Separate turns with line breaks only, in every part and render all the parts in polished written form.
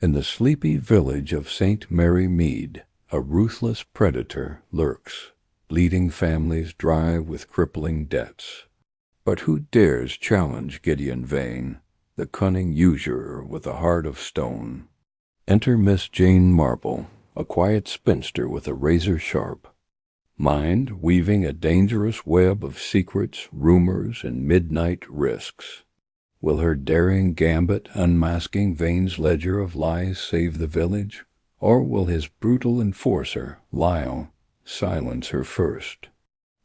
In the sleepy village of St. Mary Mead, a ruthless predator lurks, bleeding families dry with crippling debts. But who dares challenge Gideon Vane, the cunning usurer with a heart of stone? Enter Miss Jane Marple, a quiet spinster with a razor-sharp mind, weaving a dangerous web of secrets, rumors, and midnight risks. Will her daring gambit unmasking Vane's ledger of lies save the village, or will his brutal enforcer, Lyle, silence her first?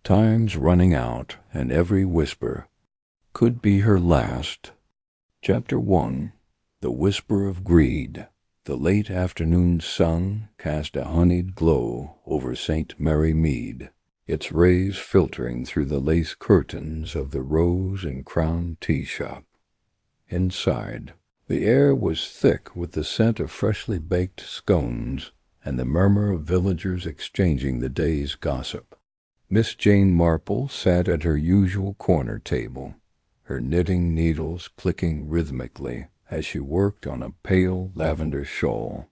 Time's running out, and every whisper could be her last. Chapter 1. The Whisper of Greed. The late afternoon sun cast a honeyed glow over St. Mary Mead, its rays filtering through the lace curtains of the rose and crown tea shop. Inside, the air was thick with the scent of freshly baked scones and the murmur of villagers exchanging the day's gossip. Miss Jane Marple sat at her usual corner table, her knitting needles clicking rhythmically as she worked on a pale lavender shawl.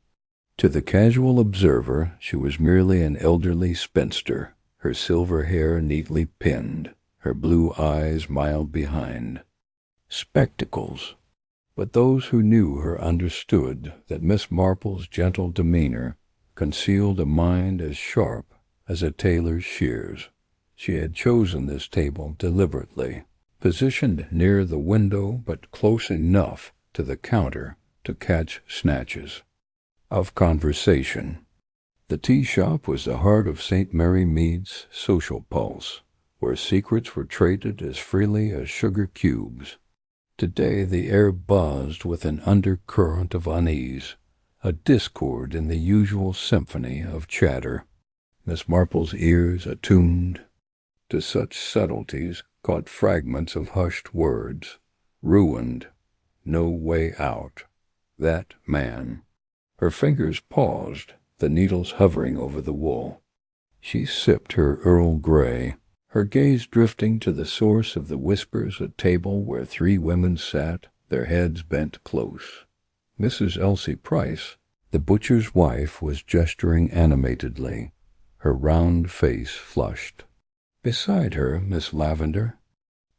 To the casual observer, she was merely an elderly spinster, her silver hair neatly pinned, her blue eyes mild behind spectacles. But those who knew her understood that Miss Marple's gentle demeanor concealed a mind as sharp as a tailor's shears. She had chosen this table deliberately, positioned near the window but close enough to the counter to catch snatches of conversation. The tea shop was the heart of St. Mary Mead's social pulse, where secrets were traded as freely as sugar cubes. Today the air buzzed with an undercurrent of unease, a discord in the usual symphony of chatter. Miss Marple's ears, attuned to such subtleties, caught fragments of hushed words. Ruined. No way out. That man. Her fingers paused, the needles hovering over the wool. She sipped her Earl Grey, her gaze drifting to the source of the whispers at table where three women sat, their heads bent close. Mrs. Elsie Price, the butcher's wife, was gesturing animatedly, her round face flushed. Beside her, Miss Lavender,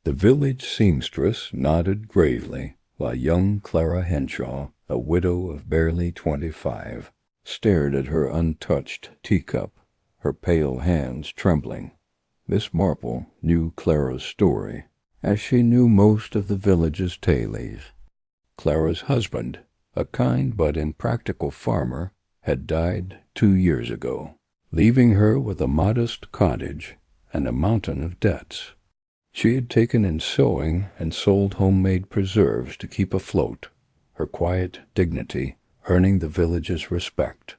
the village seamstress, nodded gravely, while young Clara Henshaw, a widow of barely 25, stared at her untouched teacup, her pale hands trembling. Miss Marple knew Clara's story, as she knew most of the village's tailies. Clara's husband, a kind but impractical farmer, had died 2 years ago, leaving her with a modest cottage and a mountain of debts. She had taken in sewing and sold homemade preserves to keep afloat, her quiet dignity earning the village's respect.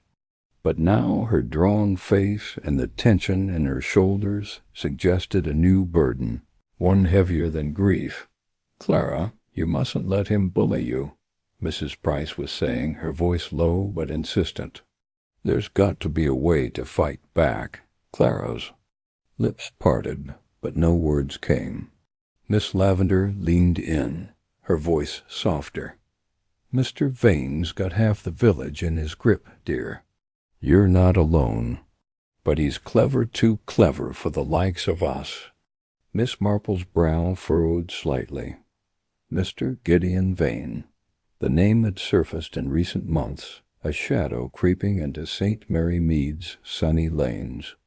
But now her drawn face and the tension in her shoulders suggested a new burden, one heavier than grief. "Clara, you mustn't let him bully you," Mrs. Price was saying, her voice low but insistent. "There's got to be a way to fight back." Clara's lips parted, but no words came. Miss Lavender leaned in, her voice softer. "Mr. Vane's got half the village in his grip, dear. You're not alone. But he's clever, too clever for the likes of us." Miss Marple's brow furrowed slightly. Mr. Gideon Vane. The name had surfaced in recent months, a shadow creeping into St. Mary Mead's sunny lanes.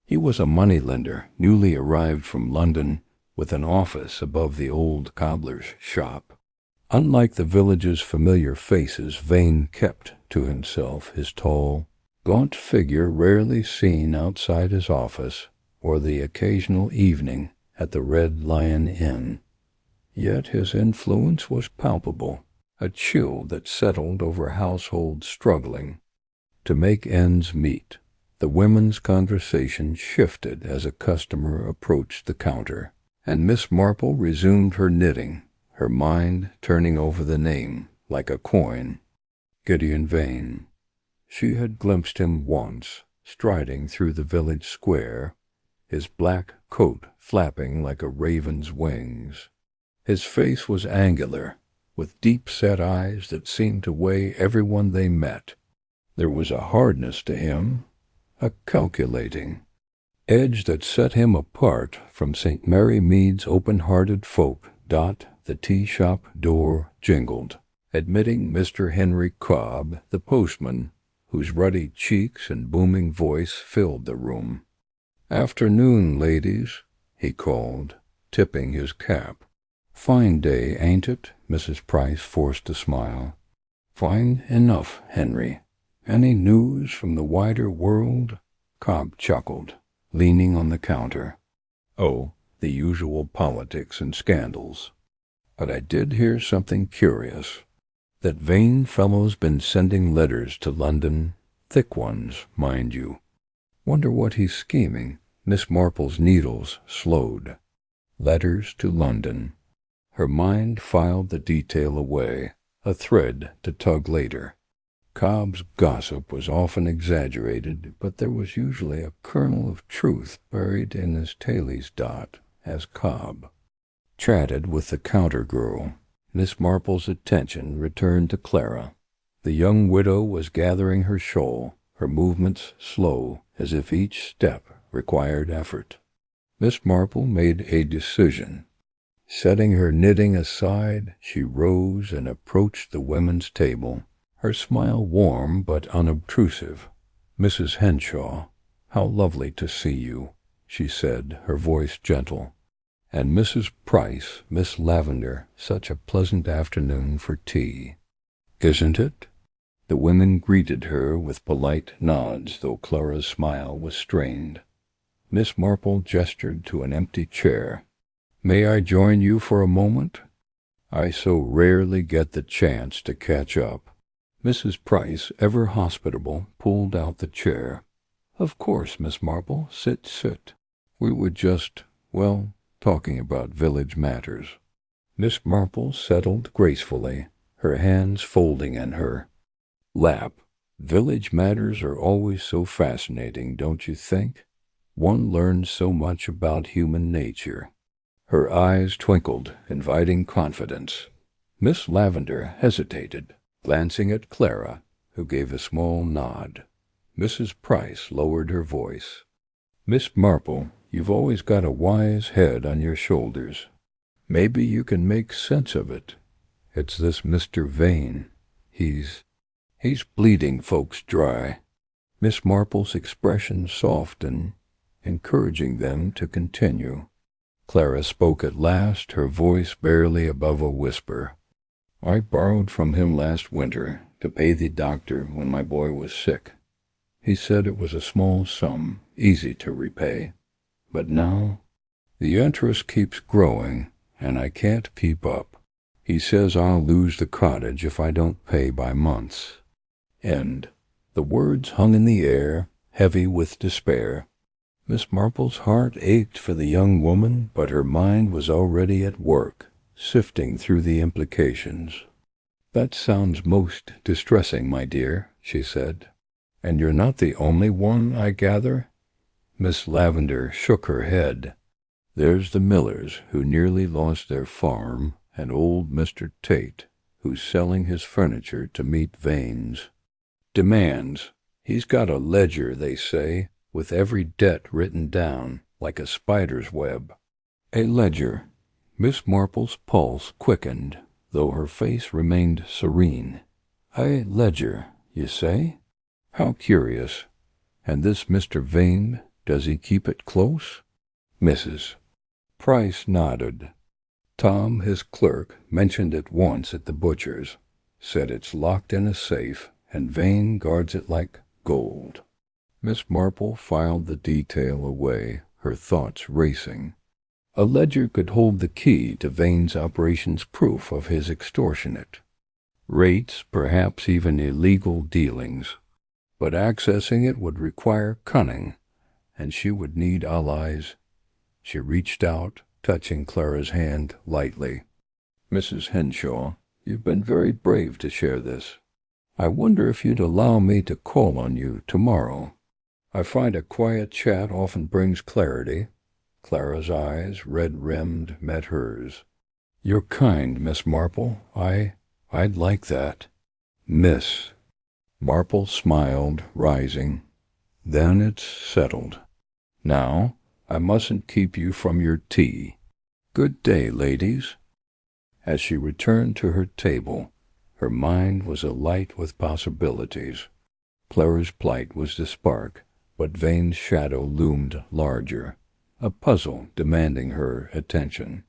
He was a moneylender, newly arrived from London, with an office above the old cobbler's shop. Unlike the village's familiar faces, Vane kept to himself, his tall, gaunt figure rarely seen outside his office or the occasional evening at the Red Lion Inn. Yet his influence was palpable, a chill that settled over households struggling to make ends meet. The women's conversation shifted as a customer approached the counter, and Miss Marple resumed her knitting, her mind turning over the name like a coin. Gideon Vane. She had glimpsed him once, striding through the village square, his black coat flapping like a raven's wings. His face was angular, with deep-set eyes that seemed to weigh everyone they met. There was a hardness to him, a calculating edge that set him apart from St. Mary Mead's open-hearted folk. The tea-shop door jingled, admitting Mr. Henry Cobb, the postman, whose ruddy cheeks and booming voice filled the room. "Afternoon, ladies," he called, tipping his cap. "Fine day, ain't it?" Mrs. Price forced a smile. "Fine enough, Henry. Any news from the wider world?" Cobb chuckled, leaning on the counter. "Oh, the usual politics and scandals. But I did hear something curious. That vain fellow's been sending letters to London, thick ones, mind you. Wonder what he's scheming." Miss Marple's needles slowed. Letters to London. Her mind filed the detail away, a thread to tug later. Cobb's gossip was often exaggerated, but there was usually a kernel of truth buried in his tailies. As Cobb chatted with the counter girl, Miss Marple's attention returned to Clara. The young widow was gathering her shawl, her movements slow, as if each step required effort. Miss Marple made a decision. Setting her knitting aside, she rose and approached the women's table, her smile warm but unobtrusive. "Mrs. Henshaw, how lovely to see you," she said, her voice gentle. "And Mrs. Price, Miss Lavender, such a pleasant afternoon for tea." "Isn't it?" The women greeted her with polite nods, though Clara's smile was strained. Miss Marple gestured to an empty chair. "May I join you for a moment? I so rarely get the chance to catch up." Mrs. Price, ever hospitable, pulled out the chair. "Of course, Miss Marple. Sit. We were just, talking about village matters." Miss Marple settled gracefully, her hands folding in her lap. "Village matters are always so fascinating, don't you think? One learns so much about human nature." Her eyes twinkled, inviting confidence. Miss Lavender hesitated, glancing at Clara, who gave a small nod. Mrs. Price lowered her voice. "Miss Marple, you've always got a wise head on your shoulders. Maybe you can make sense of it. It's this Mr. Vane. He's bleeding folks dry." Miss Marple's expression softened, encouraging them to continue. Clara spoke at last, her voice barely above a whisper. "I borrowed from him last winter to pay the doctor when my boy was sick. He said it was a small sum, easy to repay. But now the interest keeps growing, and I can't keep up. He says I'll lose the cottage if I don't pay by months." The words hung in the air, heavy with despair. Miss Marple's heart ached for the young woman, but her mind was already at work, sifting through the implications. "That sounds most distressing, my dear," she said. "And you're not the only one, I gather?" Miss Lavender shook her head. "There's the Millers, who nearly lost their farm, and old Mr. Tate, who's selling his furniture to meet Vane's demands. He's got a ledger, they say, with every debt written down, like a spider's web." A ledger. Miss Marple's pulse quickened, though her face remained serene. "A ledger, you say? How curious. And this Mr. Vane, does he keep it close?" Mrs. Price nodded. "Tom, his clerk, mentioned it once at the butcher's. Said it's locked in a safe, and Vane guards it like gold." Miss Marple filed the detail away, her thoughts racing. A ledger could hold the key to Vane's operations, proof of his extortionate rates, perhaps even illegal dealings. But accessing it would require cunning, and she would need allies. She reached out, touching Clara's hand lightly. "Mrs. Henshaw, you've been very brave to share this. I wonder if you'd allow me to call on you tomorrow. I find a quiet chat often brings clarity." Clara's eyes, red-rimmed, met hers. "You're kind, Miss Marple. I'd like that." "Miss." Marple smiled, rising. "Then it's settled. Now, I mustn't keep you from your tea. Good day, ladies." As she returned to her table, her mind was alight with possibilities. Clara's plight was the spark, but Vane's shadow loomed larger, a puzzle demanding her attention.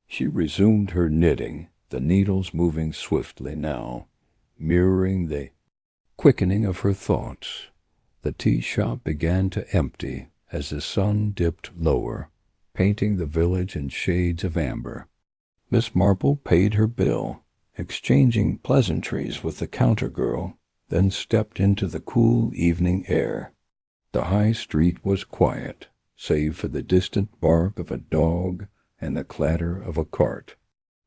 She resumed her knitting, the needles moving swiftly now, mirroring the quickening of her thoughts. The tea shop began to empty as the sun dipped lower, painting the village in shades of amber. Miss Marple paid her bill, exchanging pleasantries with the counter girl, then stepped into the cool evening air. The high street was quiet, save for the distant bark of a dog and the clatter of a cart.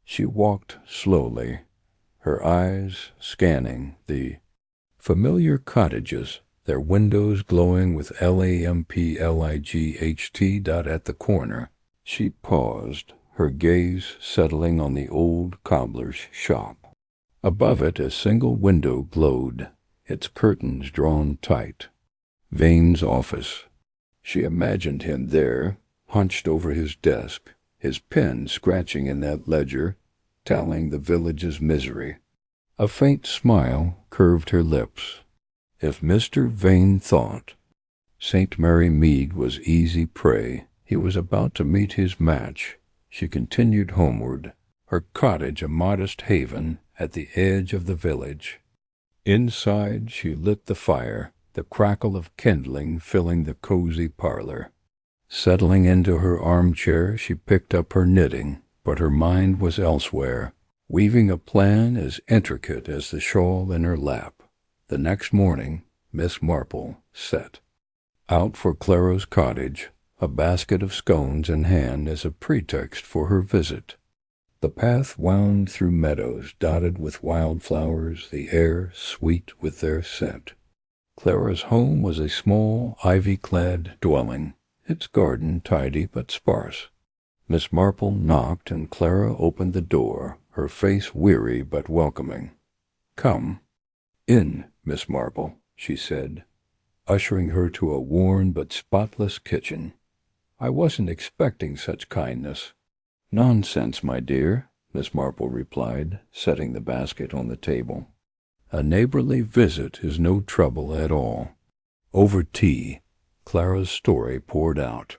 She walked slowly, her eyes scanning the familiar cottages, their windows glowing with LAMPLIGHT dot at the corner. She paused, her gaze settling on the old cobbler's shop. Above it a single window glowed, its curtains drawn tight. Vane's office. She imagined him there, hunched over his desk, his pen scratching in that ledger, tallying the village's misery. A faint smile curved her lips. If Mr. Vane thought St. Mary Mead was easy prey, he was about to meet his match. She continued homeward, her cottage a modest haven at the edge of the village. Inside she lit the fire, the crackle of kindling filling the cozy parlor. Settling into her armchair, she picked up her knitting, but her mind was elsewhere, weaving a plan as intricate as the shawl in her lap. The next morning, Miss Marple set out for Clara's cottage, a basket of scones in hand as a pretext for her visit. The path wound through meadows dotted with wildflowers, the air sweet with their scent. Clara's home was a small, ivy-clad dwelling, its garden tidy but sparse. Miss Marple knocked, and Clara opened the door, her face weary but welcoming. "Come in, Miss Marple," she said, ushering her to a worn but spotless kitchen. "I wasn't expecting such kindness." "Nonsense, my dear," Miss Marple replied, setting the basket on the table. "A neighborly visit is no trouble at all." Over tea, Clara's story poured out.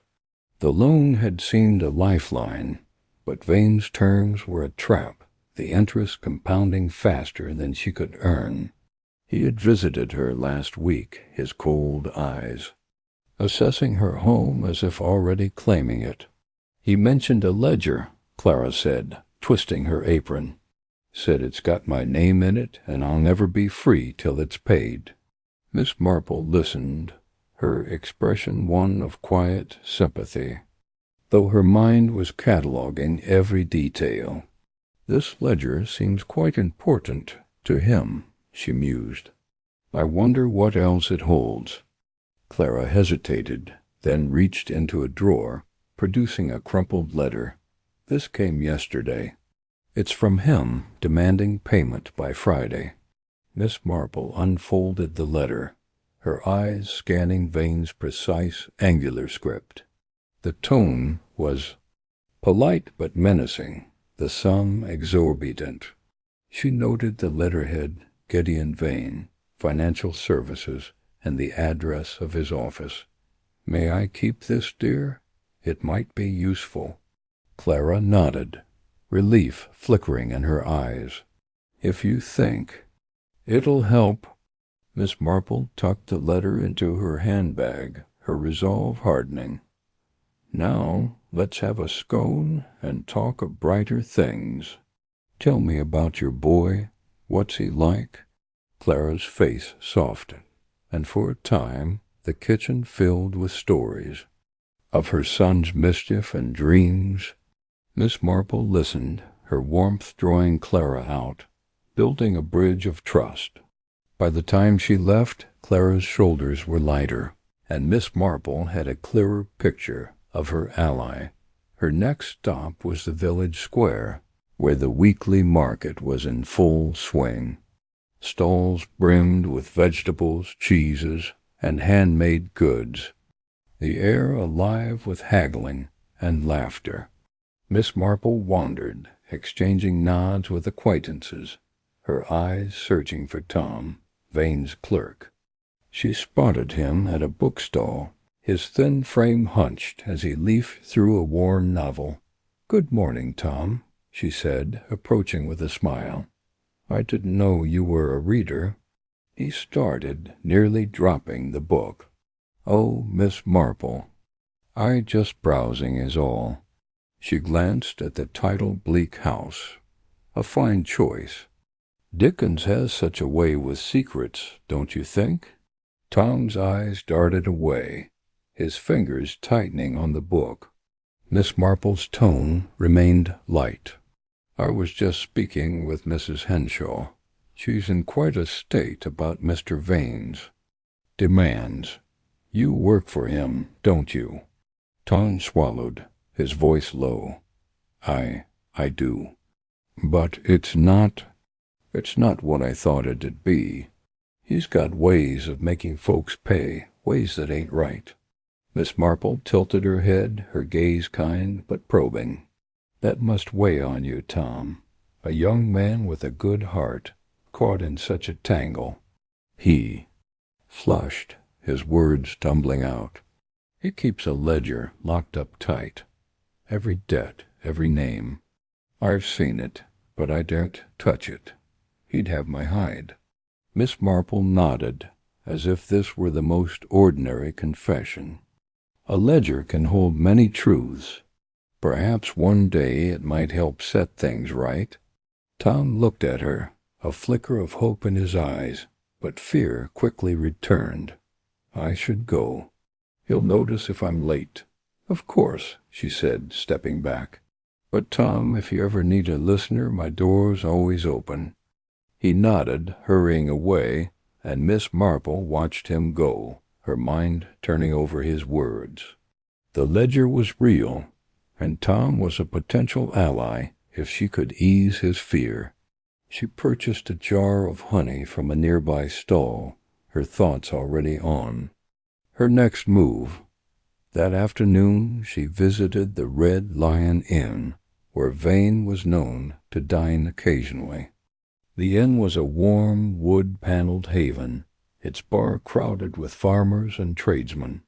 The loan had seemed a lifeline, but Vane's terms were a trap, the interest compounding faster than she could earn. He had visited her last week, his cold eyes assessing her home as if already claiming it. "He mentioned a ledger," Clara said, twisting her apron. "Said it's got my name in it, and I'll never be free till it's paid." Miss Marple listened, her expression one of quiet sympathy, though her mind was cataloguing every detail. "This ledger seems quite important to him," she mused. "I wonder what else it holds." Clara hesitated, then reached into a drawer, producing a crumpled letter. "This came yesterday. It's from him, demanding payment by Friday." Miss Marple unfolded the letter, her eyes scanning Vane's precise, angular script. The tone was polite but menacing, the sum exorbitant. She noted the letterhead, Gideon Vane, Financial Services, and the address of his office. "May I keep this, dear? It might be useful." Clara nodded, relief flickering in her eyes. "If you think it'll help." Miss Marple tucked the letter into her handbag, her resolve hardening. "Now let's have a scone and talk of brighter things. Tell me about your boy. What's he like?" Clara's face softened, and for a time the kitchen filled with stories of her son's mischief and dreams. Miss Marple listened, her warmth drawing Clara out, building a bridge of trust. By the time she left, Clara's shoulders were lighter, and Miss Marple had a clearer picture of her ally. Her next stop was the village square, where the weekly market was in full swing. Stalls brimmed with vegetables, cheeses, and handmade goods, the air alive with haggling and laughter. Miss Marple wandered, exchanging nods with acquaintances, her eyes searching for Tom, Vane's clerk. She spotted him at a bookstall, his thin frame hunched as he leafed through a worn novel. "Good morning, Tom," she said, approaching with a smile. "I didn't know you were a reader." He started, nearly dropping the book. "Oh, Miss Marple, I just browsing is all." She glanced at the title-bleak house. "A fine choice. Dickens has such a way with secrets, don't you think?" Tom's eyes darted away, his fingers tightening on the book. Miss Marple's tone remained light. "I was just speaking with Mrs. Henshaw. She's in quite a state about Mr. Vane's demands. You work for him, don't you?" Tom swallowed, his voice low. I do. But it's not what I thought it'd be. He's got ways of making folks pay, ways that ain't right." Miss Marple tilted her head, her gaze kind but probing. "That must weigh on you, Tom. A young man with a good heart, caught in such a tangle." He flushed, his words tumbling out. "He keeps a ledger locked up tight. Every debt, every name. I've seen it, but I daren't touch it. He'd have my hide." Miss Marple nodded, as if this were the most ordinary confession. "A ledger can hold many truths. Perhaps one day it might help set things right." Tom looked at her, a flicker of hope in his eyes, but fear quickly returned. "I should go. He'll notice if I'm late." "Of course," she said, stepping back. "But, Tom, if you ever need a listener, my door's always open." He nodded, hurrying away, and Miss Marple watched him go, her mind turning over his words. The ledger was real, and Tom was a potential ally if she could ease his fear. She purchased a jar of honey from a nearby stall, her thoughts already on her next move. That afternoon she visited the Red Lion Inn, where Vane was known to dine occasionally. The inn was a warm, wood-paneled haven, its bar crowded with farmers and tradesmen.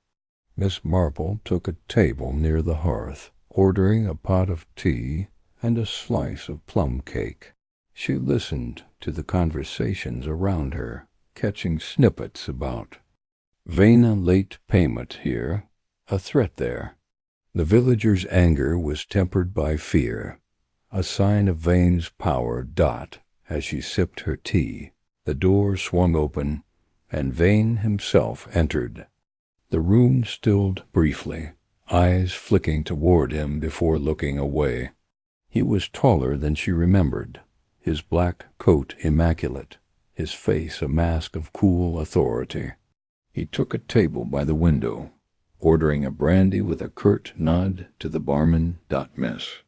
Miss Marple took a table near the hearth, ordering a pot of tea and a slice of plum cake. She listened to the conversations around her, catching snippets about Vane late payment here, a threat there. The villager's anger was tempered by fear, a sign of Vane's power. As she sipped her tea, the door swung open, and Vane himself entered. The room stilled briefly, eyes flicking toward him before looking away. He was taller than she remembered, his black coat immaculate, his face a mask of cool authority. He took a table by the window, ordering a brandy with a curt nod to the barman. Miss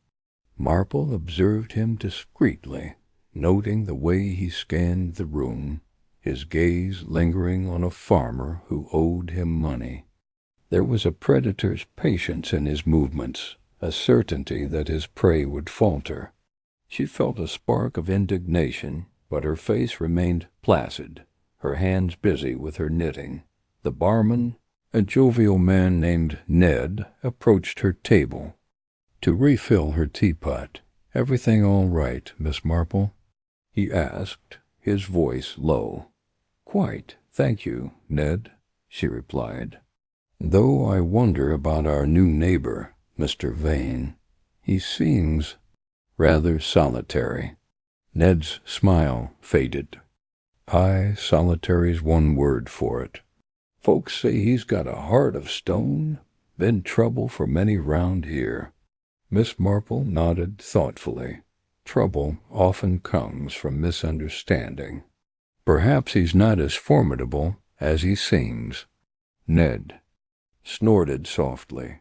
Marple observed him discreetly, noting the way he scanned the room, his gaze lingering on a farmer who owed him money. There was a predator's patience in his movements, a certainty that his prey would falter. She felt a spark of indignation, but her face remained placid, her hands busy with her knitting. The barman, a jovial man named Ned, approached her table to refill her teapot. "Everything all right, Miss Marple?" he asked, his voice low. "Quite, thank you, Ned," she replied. "Though I wonder about our new neighbor, Mr. Vane. He seems rather solitary." Ned's smile faded. "Solitary's one word for it. Folks say he's got a heart of stone. Been trouble for many round here." Miss Marple nodded thoughtfully. Trouble often comes from misunderstanding. "Perhaps he's not as formidable as he seems." Ned snorted softly.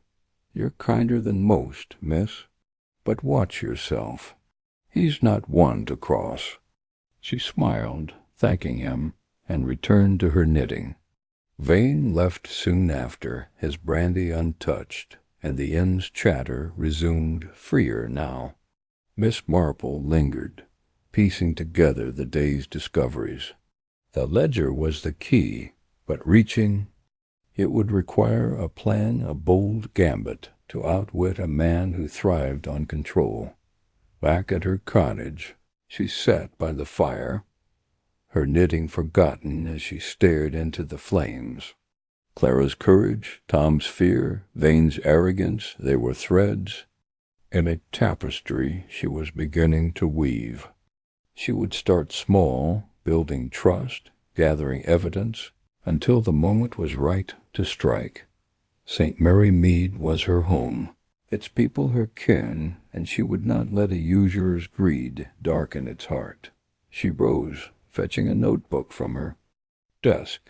"You're kinder than most, miss. But watch yourself. He's not one to cross." She smiled, thanking him, and returned to her knitting. Vane left soon after, his brandy untouched, and the inn's chatter resumed freer now. Miss Marple lingered, piecing together the day's discoveries. The ledger was the key, but reaching it would require a plan, a bold gambit, to outwit a man who thrived on control. Back at her cottage, she sat by the fire, her knitting forgotten as she stared into the flames. Clara's courage, Tom's fear, Vane's arrogance, they were threads in a tapestry she was beginning to weave. She would start small, building trust, gathering evidence, until the moment was right to strike. St. Mary Mead was her home, its people her kin, and she would not let a usurer's greed darken its heart. She rose, fetching a notebook from her desk.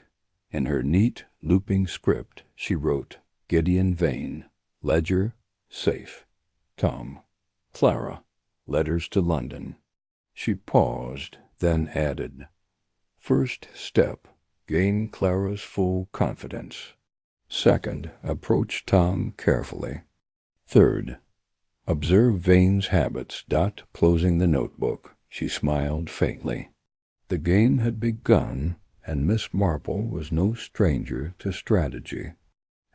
In her neat, looping script, she wrote, "Gideon Vane, ledger, safe. Tom, Clara, letters to London." She paused, then added, "First step, gain Clara's full confidence. Second, approach Tom carefully. Third, observe Vane's habits." Closing the notebook, she smiled faintly. The game had begun, and Miss Marple was no stranger to strategy.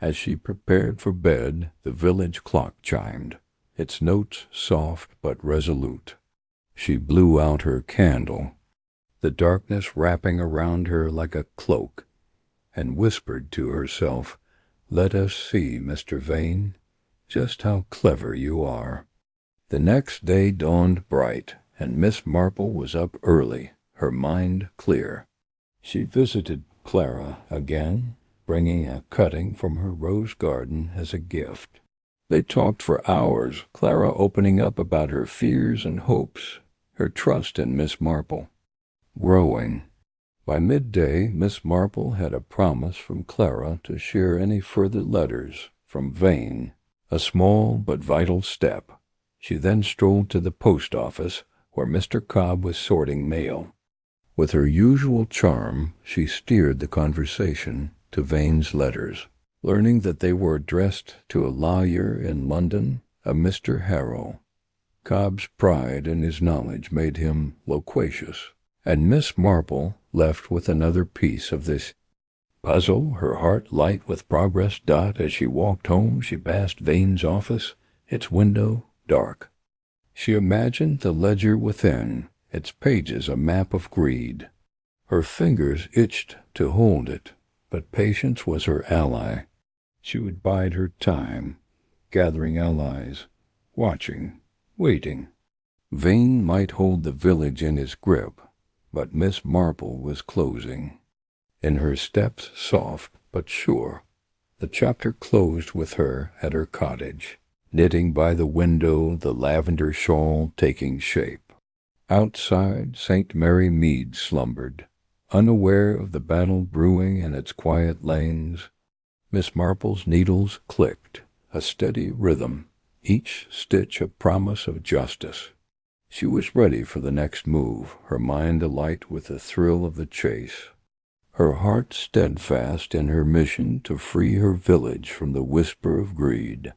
As she prepared for bed, the village clock chimed, its notes soft but resolute. She blew out her candle, the darkness wrapping around her like a cloak, and whispered to herself, "Let us see, Mr. Vane, just how clever you are." The next day dawned bright, and Miss Marple was up early, her mind clear. She visited Clara again, bringing a cutting from her rose garden as a gift. They talked for hours, Clara opening up about her fears and hopes, her trust in Miss Marple growing. By midday, Miss Marple had a promise from Clara to share any further letters from Vane, a small but vital step. She then strolled to the post office, where Mr. Cobb was sorting mail. With her usual charm, she steered the conversation to Vane's letters, learning that they were addressed to a lawyer in London, a Mr. Harrow. Cobb's pride in his knowledge made him loquacious, and Miss Marple left with another piece of this puzzle, her heart light with progress. As she walked home, she passed Vane's office, its window dark. She imagined the ledger within, its pages a map of greed. Her fingers itched to hold it, but patience was her ally. She would bide her time, gathering allies, watching, waiting. Vane might hold the village in his grip, but Miss Marple was closing. In her steps soft but sure, the chapter closed with her at her cottage, knitting by the window, the lavender shawl taking shape. Outside, St. Mary Mead slumbered, unaware of the battle brewing in its quiet lanes. Miss Marple's needles clicked, a steady rhythm, each stitch a promise of justice. She was ready for the next move, her mind alight with the thrill of the chase, her heart steadfast in her mission to free her village from the whisper of greed.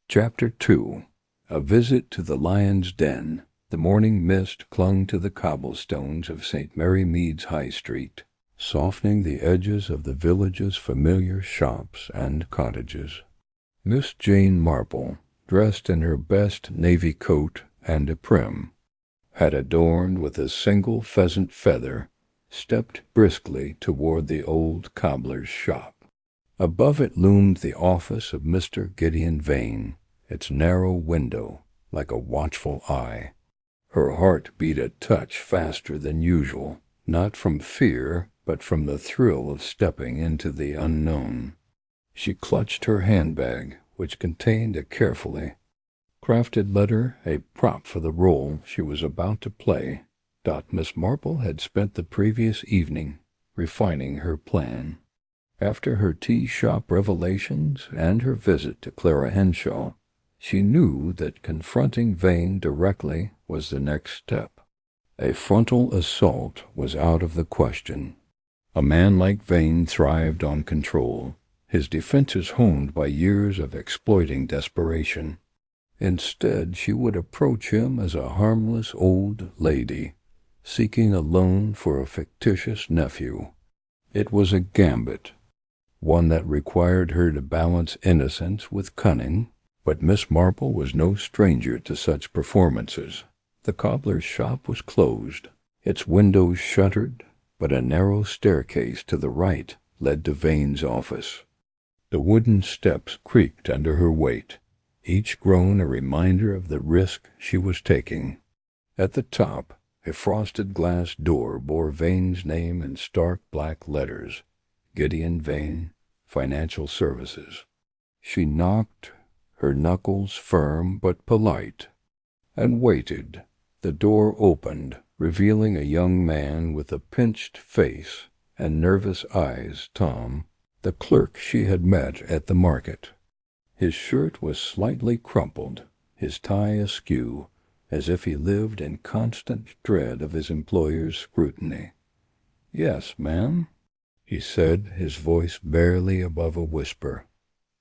Chapter 2. A Visit to the Lion's Den. The morning mist clung to the cobblestones of St. Mary Mead's High Street, softening the edges of the village's familiar shops and cottages. Miss Jane Marple, dressed in her best navy coat and a prim, had adorned with a single pheasant feather, stepped briskly toward the old cobbler's shop. Above it loomed the office of Mr. Gideon Vane, its narrow window like a watchful eye. Her heart beat a touch faster than usual, not from fear, but from the thrill of stepping into the unknown. She clutched her handbag, which contained a carefully crafted letter, a prop for the role she was about to play. Miss Marple had spent the previous evening refining her plan. After her tea-shop revelations and her visit to Clara Henshaw, She knew that confronting Vane directly was the next step. A frontal assault was out of the question. A man like Vane thrived on control, his defenses honed by years of exploiting desperation. Instead, she would approach him as a harmless old lady, seeking a loan for a fictitious nephew. It was a gambit, one that required her to balance innocence with cunning, but Miss Marple was no stranger to such performances. The cobbler's shop was closed, its windows shuttered, but a narrow staircase to the right led to Vane's office. The wooden steps creaked under her weight, each groan a reminder of the risk she was taking. At the top, a frosted glass door bore Vane's name in stark black letters, Gideon Vane, Financial Services. She knocked, her knuckles firm but polite, and waited. The door opened, revealing a young man with a pinched face and nervous eyes, Tom, the clerk she had met at the market. His shirt was slightly crumpled, his tie askew, as if he lived in constant dread of his employer's scrutiny. "Yes, ma'am," he said, his voice barely above a whisper.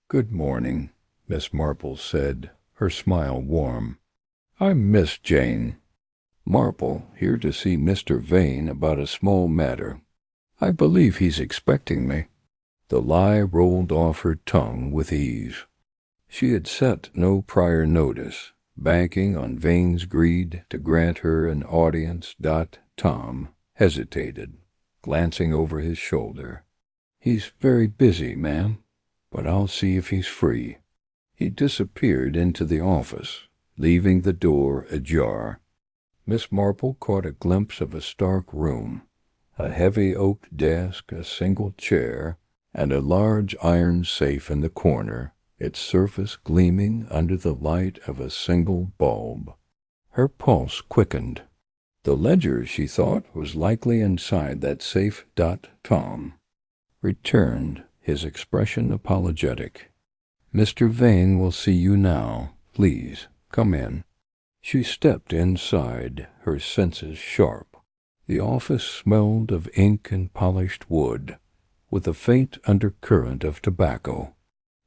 "Good morning," Miss Marple said, her smile warm. "I'm Miss Jane Marple, here to see Mr. Vane about a small matter. I believe he's expecting me." The lie rolled off her tongue with ease. She had set no prior notice, banking on Vane's greed to grant her an audience. Tom hesitated, glancing over his shoulder. "He's very busy, ma'am, but I'll see if he's free." He disappeared into the office, leaving the door ajar. Miss Marple caught a glimpse of a stark room, a heavy oak desk, a single chair, and a large iron safe in the corner, its surface gleaming under the light of a single bulb. Her pulse quickened. The ledger, she thought, was likely inside that safe. Tom returned, his expression apologetic. "Mr. Vane will see you now. Please, come in." She stepped inside, her senses sharp. The office smelled of ink and polished wood, with a faint undercurrent of tobacco.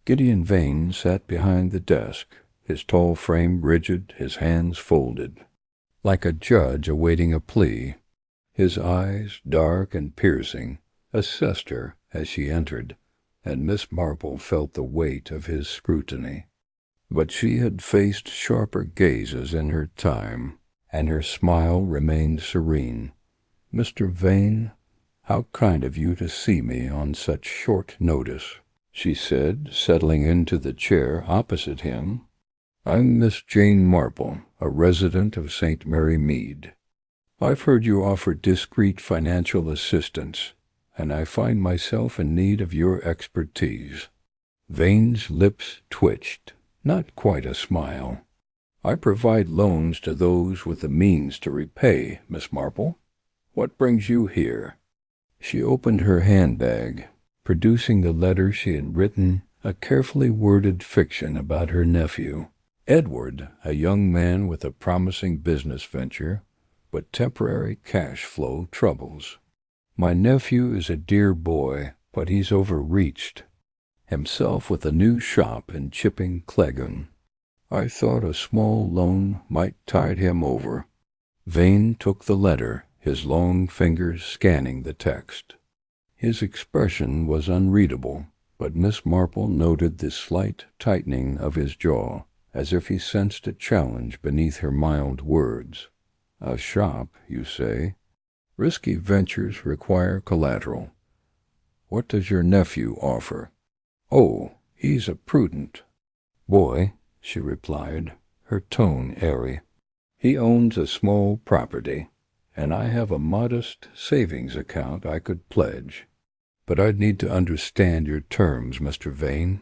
Gideon Vane sat behind the desk, his tall frame rigid, his hands folded, like a judge awaiting a plea. His eyes, dark and piercing, assessed her as she entered, and Miss Marple felt the weight of his scrutiny. But she had faced sharper gazes in her time, and her smile remained serene. "Mr. Vane, how kind of you to see me on such short notice," she said, settling into the chair opposite him. "I'm Miss Jane Marple, a resident of St. Mary Mead. I've heard you offer discreet financial assistance, and I find myself in need of your expertise." Vane's lips twitched, not quite a smile. "I provide loans to those with the means to repay, Miss Marple. What brings you here?" She opened her handbag, producing the letter she had written, a carefully worded fiction about her nephew, Edward, a young man with a promising business venture, but temporary cash flow troubles. "My nephew is a dear boy, but he's overreached, himself with a new shop in Chipping Cleggan. I thought a small loan might tide him over." Vane took the letter, his long fingers scanning the text. His expression was unreadable, but Miss Marple noted the slight tightening of his jaw, as if he sensed a challenge beneath her mild words. "A shop, you say? Risky ventures require collateral. What does your nephew offer?" "Oh, he's a prudent boy," she replied, her tone airy. "He owns a small property, and I have a modest savings account I could pledge. But I'd need to understand your terms, Mr. Vane.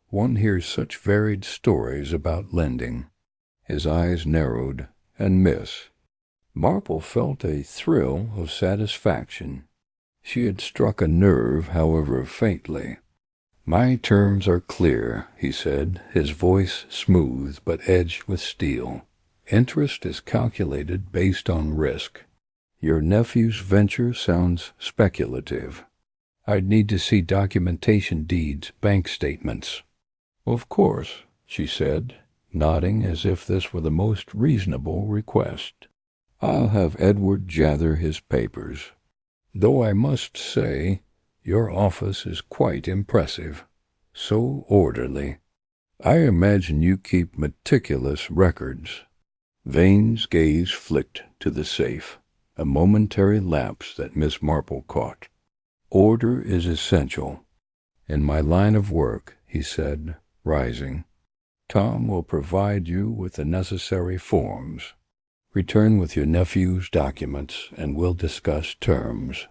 One hears such varied stories about lending." His eyes narrowed, and Miss Marple felt a thrill of satisfaction. She had struck a nerve, however faintly. "My terms are clear," he said, his voice smooth but edged with steel. "Interest is calculated based on risk. Your nephew's venture sounds speculative. I'd need to see documentation, deeds, bank statements." "Of course," she said, nodding as if this were the most reasonable request. "I'll have Edward gather his papers. Though I must say, your office is quite impressive. So orderly. I imagine you keep meticulous records." Vane's gaze flicked to the safe, a momentary lapse that Miss Marple caught. "Order is essential in my line of work," he said, rising. "Tom will provide you with the necessary forms. Return with your nephew's documents, and we'll discuss terms."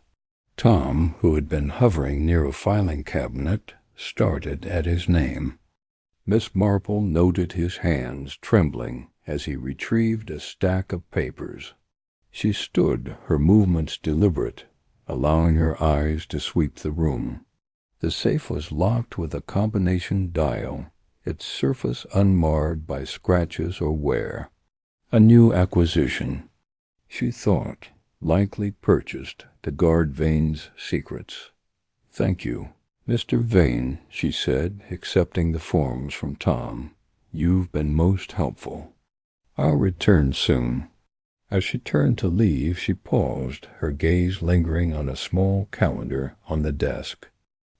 Tom, who had been hovering near a filing cabinet, started at his name. Miss Marple noted his hands trembling as he retrieved a stack of papers. She stood, her movements deliberate, allowing her eyes to sweep the room. The safe was locked with a combination dial, its surface unmarred by scratches or wear. A new acquisition, she thought, likely purchased to guard Vane's secrets. "Thank you, Mr. Vane," she said, accepting the forms from Tom. "You've been most helpful. I'll return soon." As she turned to leave, she paused, her gaze lingering on a small calendar on the desk.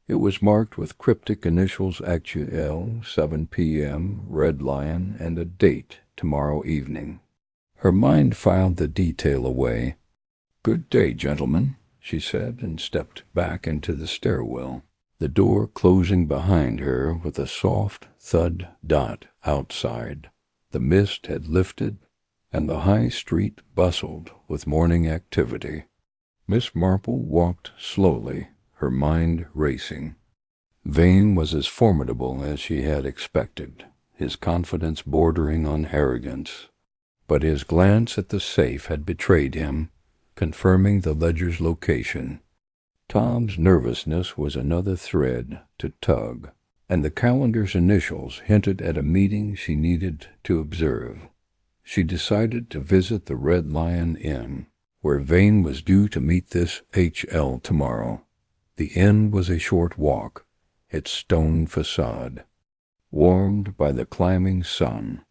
It was marked with cryptic initials HUL, 7 p.m., Red Lion, and a date, tomorrow evening. Her mind filed the detail away. "Good day, gentlemen," she said, and stepped back into the stairwell, the door closing behind her with a soft thud dot outside. The mist had lifted, and the high street bustled with morning activity. Miss Marple walked slowly, her mind racing. Vane was as formidable as she had expected, his confidence bordering on arrogance. But his glance at the safe had betrayed him, confirming the ledger's location. Tom's nervousness was another thread to tug, and the calendar's initials hinted at a meeting she needed to observe. She decided to visit the Red Lion Inn, where Vane was due to meet this HL tomorrow. The inn was a short walk, its stone facade warmed by the climbing sun.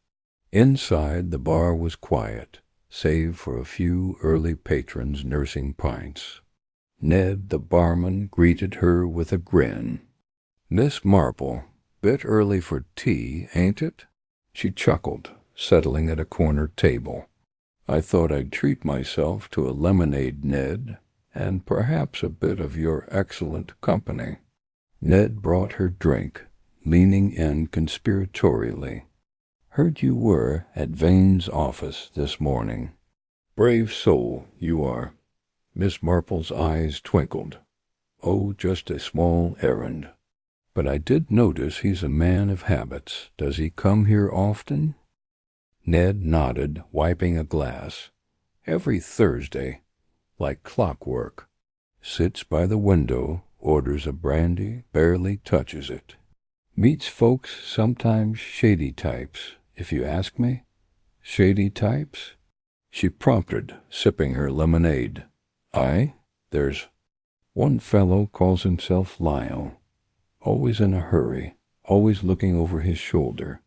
Inside, the bar was quiet, save for a few early patrons nursing pints. Ned, the barman, greeted her with a grin. "Miss Marple, bit early for tea, ain't it?" She chuckled, settling at a corner table. "I thought I'd treat myself to a lemonade, Ned, and perhaps a bit of your excellent company." Ned brought her drink, leaning in conspiratorially. "Heard you were at Vane's office this morning. Brave soul, you are." Miss Marple's eyes twinkled. "Oh, just a small errand. But I did notice he's a man of habits. Does he come here often?" Ned nodded, wiping a glass. "Every Thursday, like clockwork. Sits by the window, orders a brandy, barely touches it. Meets folks, sometimes shady types, if you ask me." "Shady types?" she prompted, sipping her lemonade. "Aye, there's one fellow calls himself Lyle. Always in a hurry, always looking over his shoulder.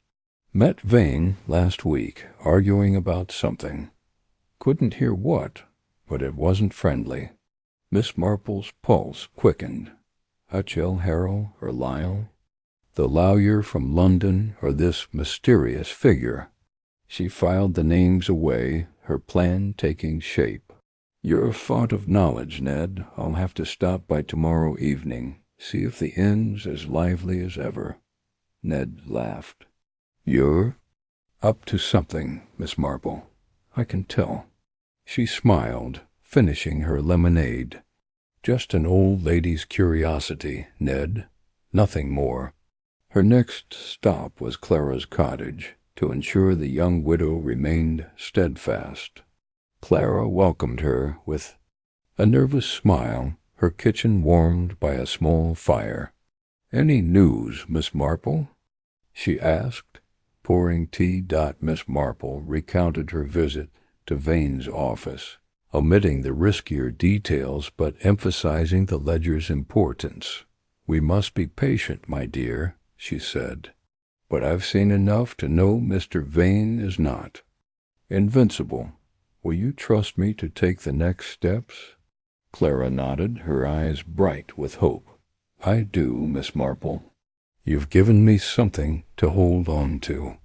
Met Vane last week, arguing about something. Couldn't hear what, but it wasn't friendly." Miss Marple's pulse quickened. H.L. Harrow or Lyle? The lawyer from London or this mysterious figure? She filed the names away, her plan taking shape. "You're a font of knowledge, Ned. I'll have to stop by tomorrow evening, see if the inn's as lively as ever." Ned laughed. "You're up to something, Miss Marple. I can tell." She smiled, finishing her lemonade. "Just an old lady's curiosity, Ned. Nothing more." Her next stop was Clara's cottage, to ensure the young widow remained steadfast. Clara welcomed her with a nervous smile, her kitchen warmed by a small fire. "Any news, Miss Marple?" she asked, pouring tea. Miss Marple recounted her visit to Vane's office, omitting the riskier details but emphasizing the ledger's importance. "We must be patient, my dear," she said, "but I've seen enough to know Mr. Vane is not invincible. Will you trust me to take the next steps?" Clara nodded, her eyes bright with hope. "I do, Miss Marple. You've given me something to hold on to."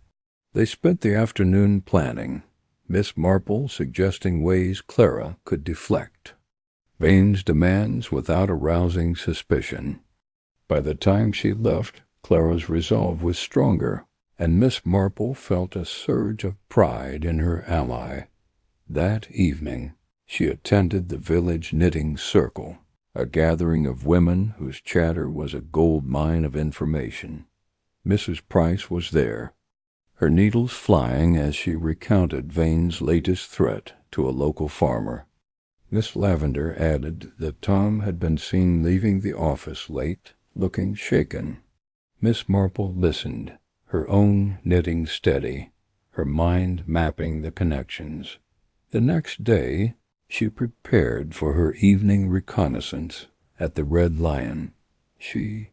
They spent the afternoon planning, Miss Marple suggesting ways Clara could deflect Vane's demands without arousing suspicion. By the time she left, Clara's resolve was stronger, and Miss Marple felt a surge of pride in her ally. That evening, she attended the village knitting circle, a gathering of women whose chatter was a gold mine of information. Mrs. Price was there, her needles flying as she recounted Vane's latest threat to a local farmer. Miss Lavender added that Tom had been seen leaving the office late, looking shaken. Miss Marple listened, her own knitting steady, her mind mapping the connections. The next day, she prepared for her evening reconnaissance at the Red Lion. She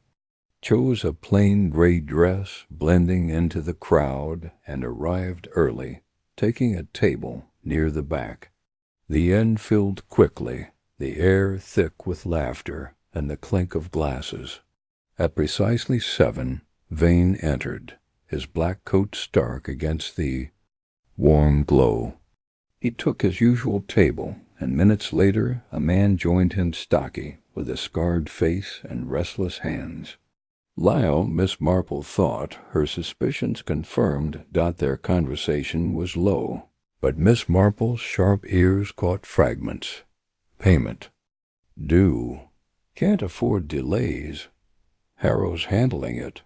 chose a plain gray dress, blending into the crowd, and arrived early, taking a table near the back. The inn filled quickly, the air thick with laughter and the clink of glasses. At precisely 7, Vane entered, his black coat stark against the warm glow. He took his usual table, and minutes later a man joined him, stocky, with a scarred face and restless hands. Lyle, Miss Marple thought, her suspicions confirmed. Their conversation was low, but Miss Marple's sharp ears caught fragments. Payment. Due. Can't afford delays. Harrow's handling it.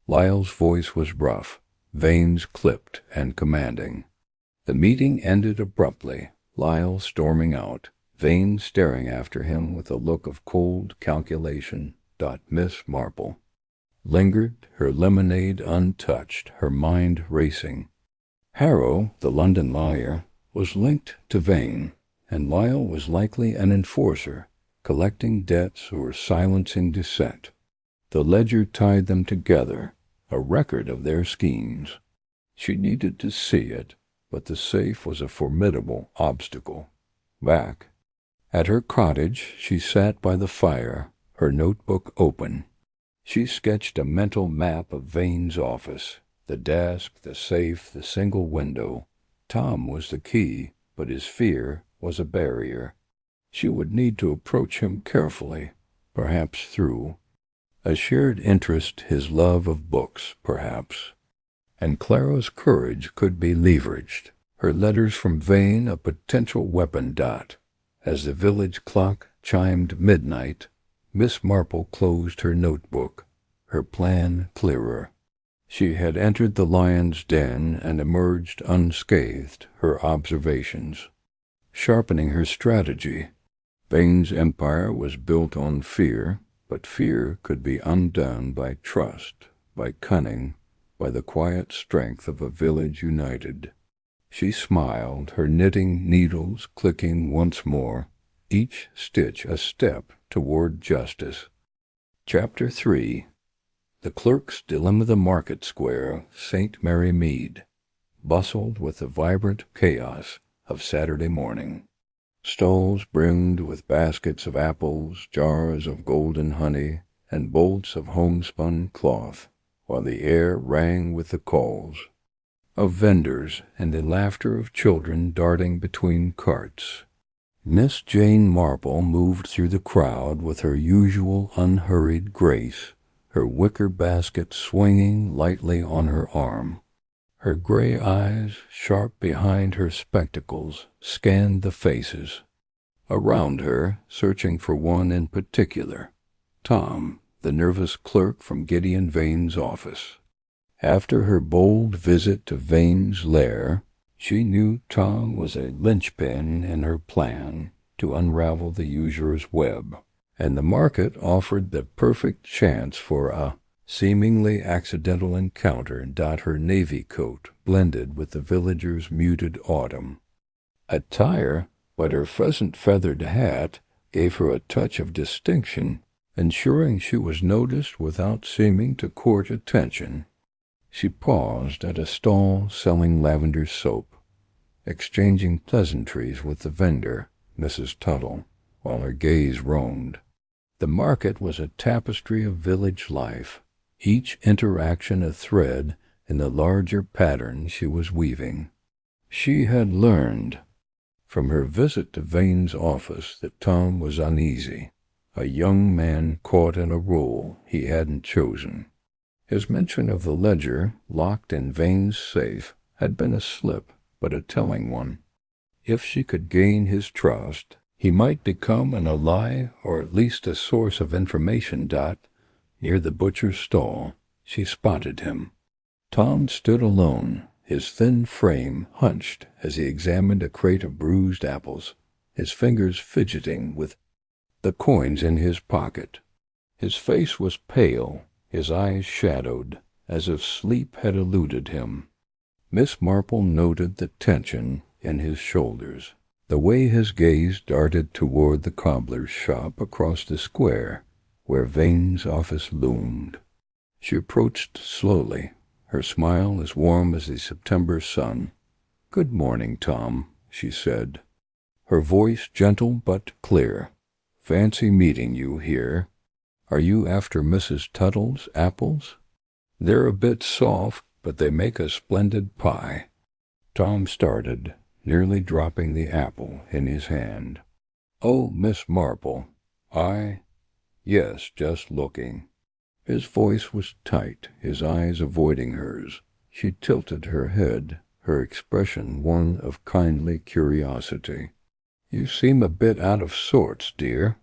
Lyle's voice was rough, Vane's clipped and commanding. The meeting ended abruptly, Lyle storming out, Vane staring after him with a look of cold calculation. Miss Marple lingered, her lemonade untouched, her mind racing. Harrow, the London lawyer, was linked to Vane, and Lyle was likely an enforcer, collecting debts or silencing dissent. The ledger tied them together, a record of their schemes. She needed to see it, but the safe was a formidable obstacle. Back at her cottage, she sat by the fire, her notebook open. She sketched a mental map of Vane's office, the desk, the safe, the single window. Tom was the key, but his fear was a barrier. She would need to approach him carefully, perhaps through a shared interest, his love of books, perhaps. And Clara's courage could be leveraged, her letters from Vane a potential weapon. As the village clock chimed midnight, Miss Marple closed her notebook, her plan clearer. She had entered the lion's den and emerged unscathed, her observations sharpening her strategy. Vane's empire was built on fear, but fear could be undone by trust, by cunning, by the quiet strength of a village united. She smiled, her knitting needles clicking once more, each stitch a step toward justice. Chapter 3. The clerk's dilemma. The market square, St. Mary Mead, bustled with the vibrant chaos of Saturday morning. Stalls brimmed with baskets of apples, jars of golden honey, and bolts of homespun cloth, while the air rang with the calls of vendors and the laughter of children darting between carts. Miss Jane Marple moved through the crowd with her usual unhurried grace, her wicker basket swinging lightly on her arm. Her gray eyes, sharp behind her spectacles, scanned the faces around her, searching for one in particular, Tom, the nervous clerk from Gideon Vane's office. After her bold visit to Vane's lair, she knew Tom was a linchpin in her plan to unravel the usurer's web, and the market offered the perfect chance for a seemingly accidental encounter. Her navy coat blended with the villagers' muted autumn attire, but her pheasant-feathered hat gave her a touch of distinction, ensuring she was noticed without seeming to court attention. She paused at a stall selling lavender soap, exchanging pleasantries with the vendor, Mrs. Tuttle, while her gaze roamed. The market was a tapestry of village life, each interaction a thread in the larger pattern she was weaving. She had learned from her visit to Vane's office that Tom was uneasy, a young man caught in a role he hadn't chosen. His mention of the ledger locked in Vane's safe had been a slip, but a telling one. If she could gain his trust, he might become an ally or at least a source of information. Near the butcher's stall, she spotted him. Tom stood alone, his thin frame hunched as he examined a crate of bruised apples, his fingers fidgeting with the coins in his pocket. His face was pale, his eyes shadowed, as if sleep had eluded him. Miss Marple noted the tension in his shoulders, the way his gaze darted toward the cobbler's shop across the square where Vane's office loomed. She approached slowly, her smile as warm as the September sun. "Good morning, Tom," she said, her voice gentle but clear. "Fancy meeting you here. Are you after Mrs. Tuttle's apples? They're a bit soft, but they make a splendid pie." Tom started, nearly dropping the apple in his hand. "Oh, Miss Marple, yes, just looking." His voice was tight, his eyes avoiding hers. She tilted her head, her expression one of kindly curiosity. "You seem a bit out of sorts, dear.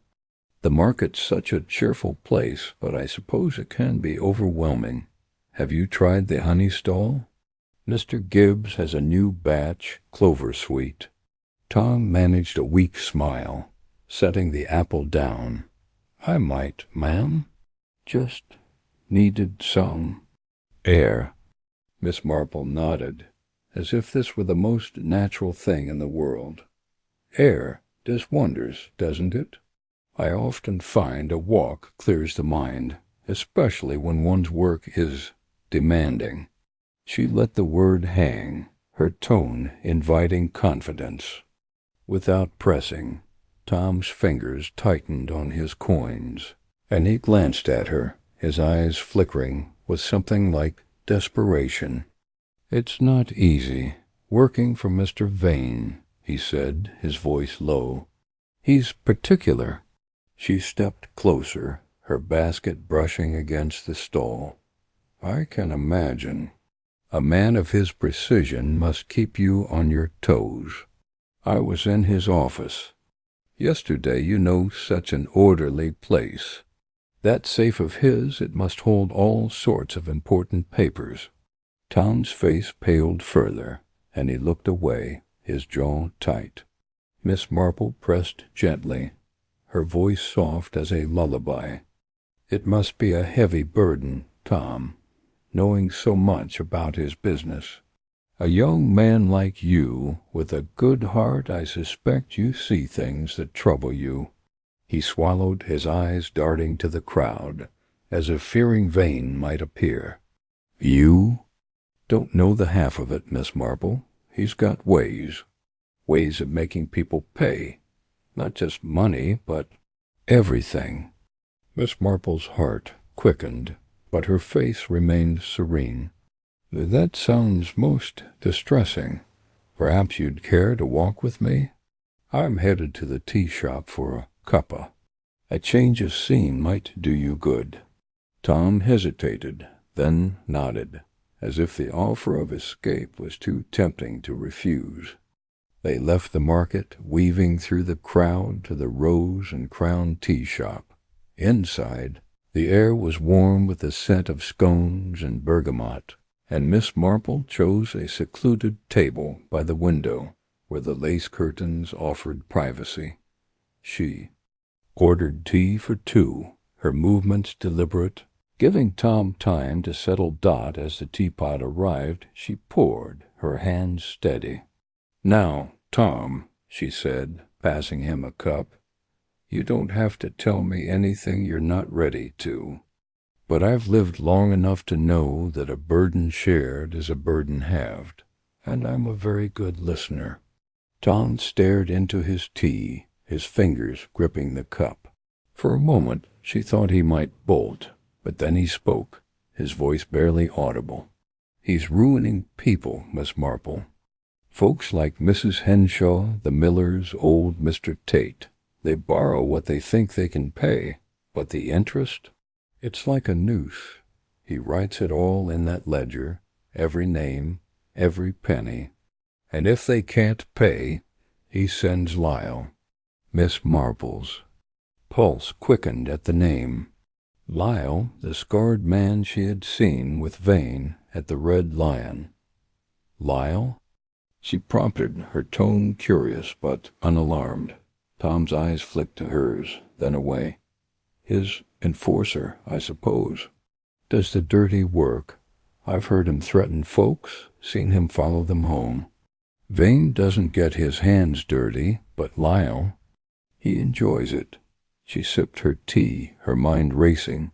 The market's such a cheerful place, but I suppose it can be overwhelming. Have you tried the honey stall? Mr. Gibbs has a new batch, clover sweet." Tom managed a weak smile, setting the apple down. "I might, ma'am. Just needed some air." Miss Marple nodded, as if this were the most natural thing in the world. "Air does wonders, doesn't it? I often find a walk clears the mind, especially when one's work is demanding." She let the word hang, her tone inviting confidence. Without pressing, Tom's fingers tightened on his coins, and he glanced at her, his eyes flickering with something like desperation. "It's not easy, working for Mr. Vane," he said, his voice low. "He's particular." She stepped closer, her basket brushing against the stall. "I can imagine. A man of his precision must keep you on your toes. I was in his office yesterday. You know, such an orderly place. That safe of his, it must hold all sorts of important papers." Tom's face paled further, and he looked away, his jaw tight. Miss Marple pressed gently, her voice soft as a lullaby. "It must be a heavy burden, Tom, knowing so much about his business. A young man like you, with a good heart, I suspect you see things that trouble you." He swallowed, his eyes darting to the crowd, as if fearing Vane might appear. "You don't know the half of it, Miss Marple. He's got ways of making people pay, not just money, but everything." Miss Marple's heart quickened, but her face remained serene. "That sounds most distressing. Perhaps you'd care to walk with me? I'm headed to the tea shop for a cuppa. A change of scene might do you good." Tom hesitated, then nodded, as if the offer of escape was too tempting to refuse. They left the market, weaving through the crowd to the Rose and Crown tea shop. Inside, the air was warm with the scent of scones and bergamot, and Miss Marple chose a secluded table by the window, where the lace curtains offered privacy. She ordered tea for two, her movements deliberate. Giving Tom time to settle Dot as the teapot arrived, she poured, her hands steady. "Now, Tom," she said, passing him a cup, "you don't have to tell me anything you're not ready to. But I've lived long enough to know that a burden shared is a burden halved, and I'm a very good listener." Tom stared into his tea, his fingers gripping the cup. For a moment she thought he might bolt, but then he spoke, his voice barely audible. "He's ruining people, Miss Marple. Folks like Mrs. Henshaw, the Millers, old Mr. Tate. They borrow what they think they can pay, but the interest? It's like a noose. He writes it all in that ledger, every name, every penny. And if they can't pay, he sends Lyle." Miss Marple's pulse quickened at the name. Lyle, the scarred man she had seen with Vane at the Red Lion. Lyle? She prompted, her tone curious but unalarmed. Tom's eyes flicked to hers, then away. "His enforcer, I suppose. Does the dirty work. I've heard him threaten folks, seen him follow them home. Vane doesn't get his hands dirty, but Lyle, he enjoys it." She sipped her tea, her mind racing.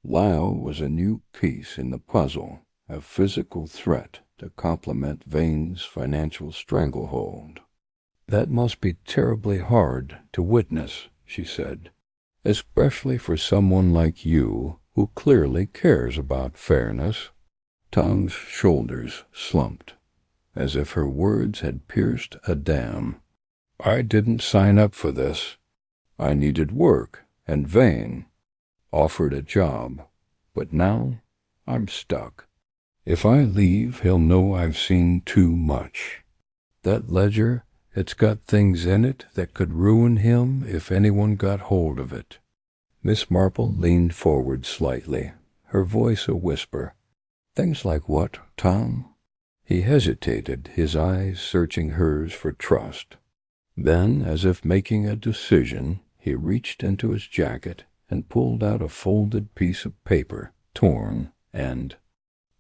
Lyle was a new piece in the puzzle, a physical threat to complement Vane's financial stranglehold. "That must be terribly hard to witness," she said, "especially for someone like you, who clearly cares about fairness." Tom's shoulders slumped, as if her words had pierced a dam. "I didn't sign up for this. I needed work, and Vane offered a job, but now I'm stuck. If I leave, he'll know I've seen too much. That ledger, it's got things in it that could ruin him if anyone got hold of it." Miss Marple leaned forward slightly, her voice a whisper. "Things like what, Tom?" He hesitated, his eyes searching hers for trust. Then, as if making a decision, he reached into his jacket and pulled out a folded piece of paper, torn, and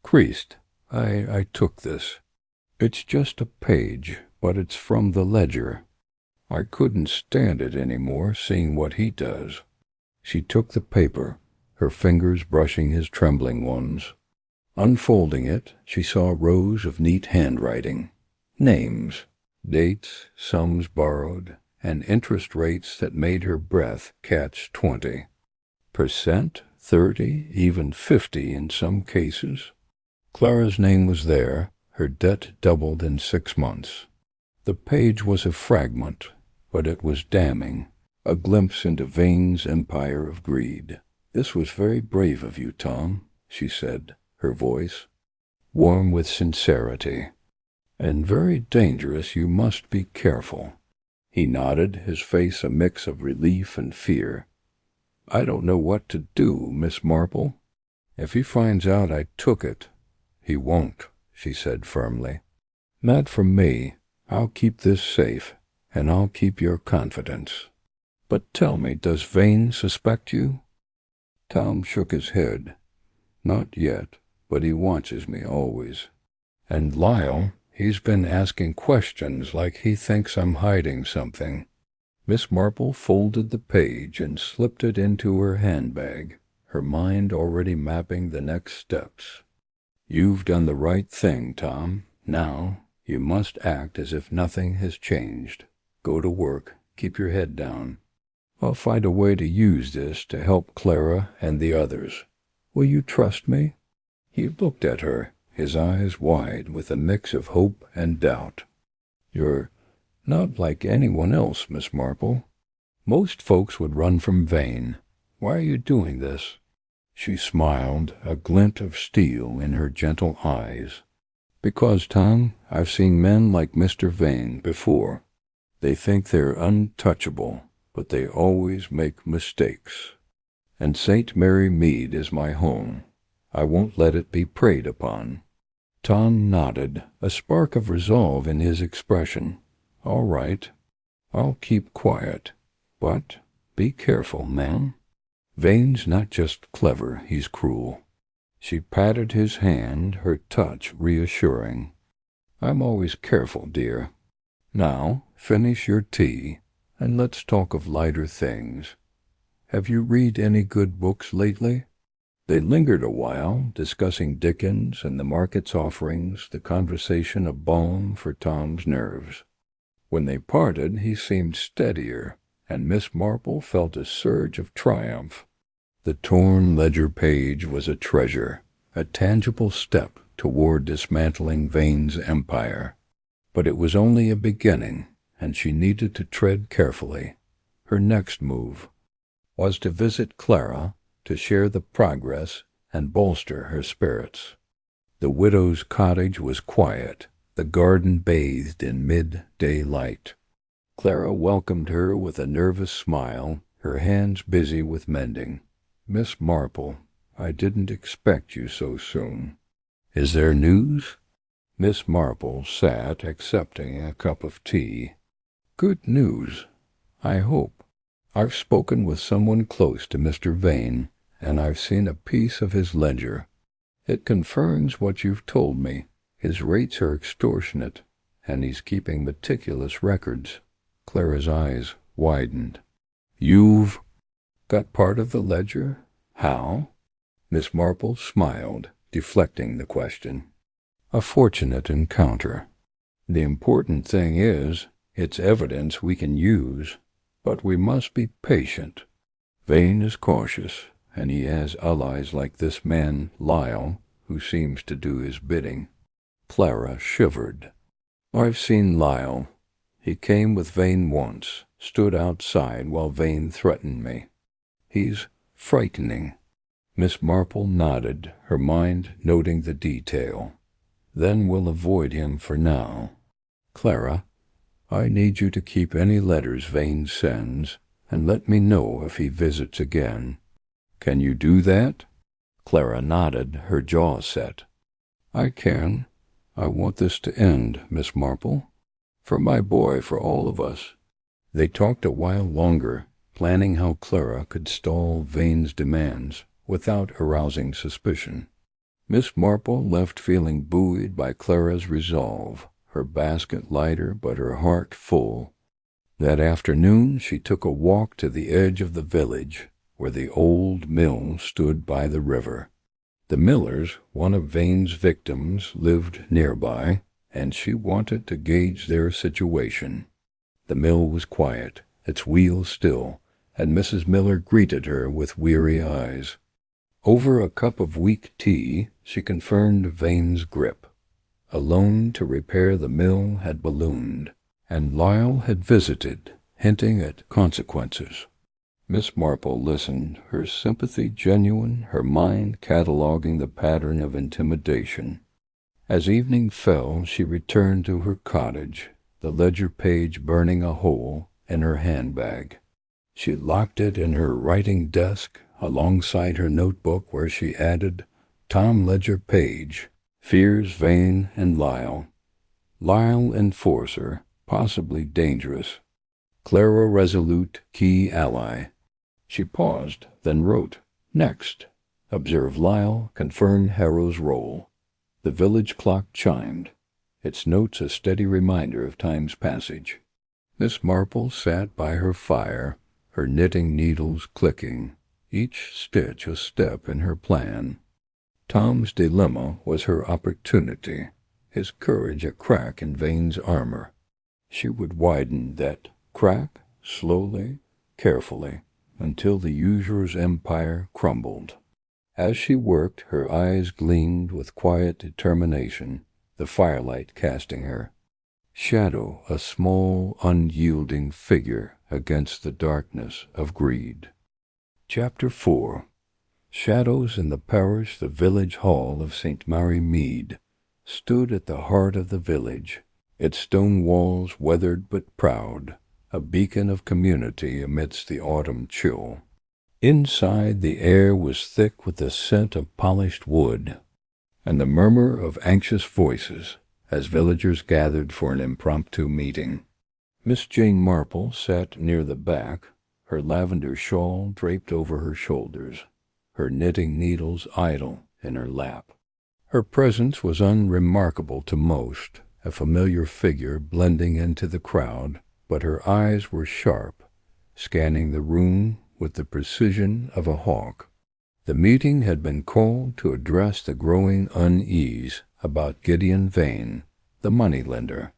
creased. I took this. It's just a page, but it's from the ledger. I couldn't stand it any more, seeing what he does." She took the paper, her fingers brushing his trembling ones. Unfolding it, she saw rows of neat handwriting. Names, dates, sums borrowed, and interest rates that made her breath catch 20%, 30%, even 50% in some cases. Clara's name was there, her debt doubled in 6 months. The page was a fragment, but it was damning, a glimpse into Vane's empire of greed. "This was very brave of you, Tom," she said, her voice warm with sincerity. "And very dangerous. You must be careful." He nodded, his face a mix of relief and fear. "I don't know what to do, Miss Marple. If he finds out I took it—" "He won't," she said firmly. "Not from me. I'll keep this safe, and I'll keep your confidence. But tell me, does Vane suspect you?" Tom shook his head. "Not yet, but he watches me always. And Lyle, he's been asking questions like he thinks I'm hiding something." Miss Marple folded the page and slipped it into her handbag, her mind already mapping the next steps. "You've done the right thing, Tom. Now you must act as if nothing has changed. Go to work. Keep your head down. I'll find a way to use this to help Clara and the others. Will you trust me?" He looked at her, his eyes wide with a mix of hope and doubt. "You're not like anyone else, Miss Marple. Most folks would run from Vane. Why are you doing this?" She smiled, a glint of steel in her gentle eyes. "Because, Tom, I've seen men like Mr. Vane before. They think they're untouchable, but they always make mistakes. And St. Mary Mead is my home. I won't let it be preyed upon." Tom nodded, a spark of resolve in his expression. "All right. I'll keep quiet. But Be careful, ma'am. Vane's not just clever, he's cruel. She patted his hand, her touch reassuring. I'm always careful, dear. Now, finish your tea, and let's talk of lighter things. Have you read any good books lately? They lingered a while, discussing Dickens and the market's offerings, the conversation a balm for Tom's nerves. When they parted, he seemed steadier, and Miss Marple felt a surge of triumph. The torn ledger page was a treasure, a tangible step toward dismantling Vane's empire. But it was only a beginning, and she needed to tread carefully. Her next move was to visit Clara, to share the progress and bolster her spirits. The widow's cottage was quiet, the garden bathed in midday light. Clara welcomed her with a nervous smile, her hands busy with mending. Miss Marple, I didn't expect you so soon. Is there news? Miss Marple sat accepting a cup of tea. Good news, I hope. I've spoken with someone close to Mr. Vane, and I've seen a piece of his ledger. It confirms what you've told me. His rates are extortionate, and he's keeping meticulous records. Clara's eyes widened. You've got part of the ledger? How? Miss Marple smiled, deflecting the question. A fortunate encounter. The important thing is, it's evidence we can use, but we must be patient. Vane is cautious, and he has allies like this man, Lyle, who seems to do his bidding. Clara shivered. I've seen Lyle. He came with Vane once, stood outside while Vane threatened me. He's frightening. Miss Marple nodded, her mind noting the detail. Then we'll avoid him for now. Clara, I need you to keep any letters Vane sends, and let me know if he visits again. Can you do that? Clara nodded, her jaw set. I can. I want this to end, Miss Marple. For my boy, for all of us. They talked a while longer, planning how Clara could stall Vane's demands without arousing suspicion. Miss Marple left feeling buoyed by Clara's resolve, her basket lighter but her heart full. That afternoon she took a walk to the edge of the village, where the old mill stood by the river. The Millers, one of Vane's victims, lived nearby, and she wanted to gauge their situation. The mill was quiet, its wheels still, and Mrs. Miller greeted her with weary eyes. Over a cup of weak tea, she confirmed Vane's grip. A loan to repair the mill had ballooned, and Lyle had visited, hinting at consequences. Miss Marple listened, her sympathy genuine, her mind cataloguing the pattern of intimidation. As evening fell, she returned to her cottage, the ledger page burning a hole in her handbag. She locked it in her writing desk, alongside her notebook, where she added, Tom Ledger Page, fears Vane and Lyle. Lyle enforcer, possibly dangerous. Clara resolute, key ally. She paused, then wrote, Next. Observe Lyle, confirm Harrow's role. The village clock chimed, its notes a steady reminder of time's passage. Miss Marple sat by her fire, her knitting needles clicking, each stitch a step in her plan. Tom's dilemma was her opportunity, his courage a crack in Vane's armor. She would widen that crack slowly, carefully, until the usurer's empire crumbled. As she worked, her eyes gleamed with quiet determination, the firelight casting her. Shadow, a small, unyielding figure against the darkness of greed. Chapter 4. Shadows in the parish. The village hall of St. Mary Mead stood at the heart of the village, its stone walls weathered but proud, a beacon of community amidst the autumn chill. Inside, the air was thick with the scent of polished wood, and the murmur of anxious voices as villagers gathered for an impromptu meeting. Miss Jane Marple sat near the back, her lavender shawl draped over her shoulders, her knitting needles idle in her lap. Her presence was unremarkable to most, a familiar figure blending into the crowd, but her eyes were sharp, scanning the room with the precision of a hawk. The meeting had been called to address the growing unease about Gideon Vane, the moneylender,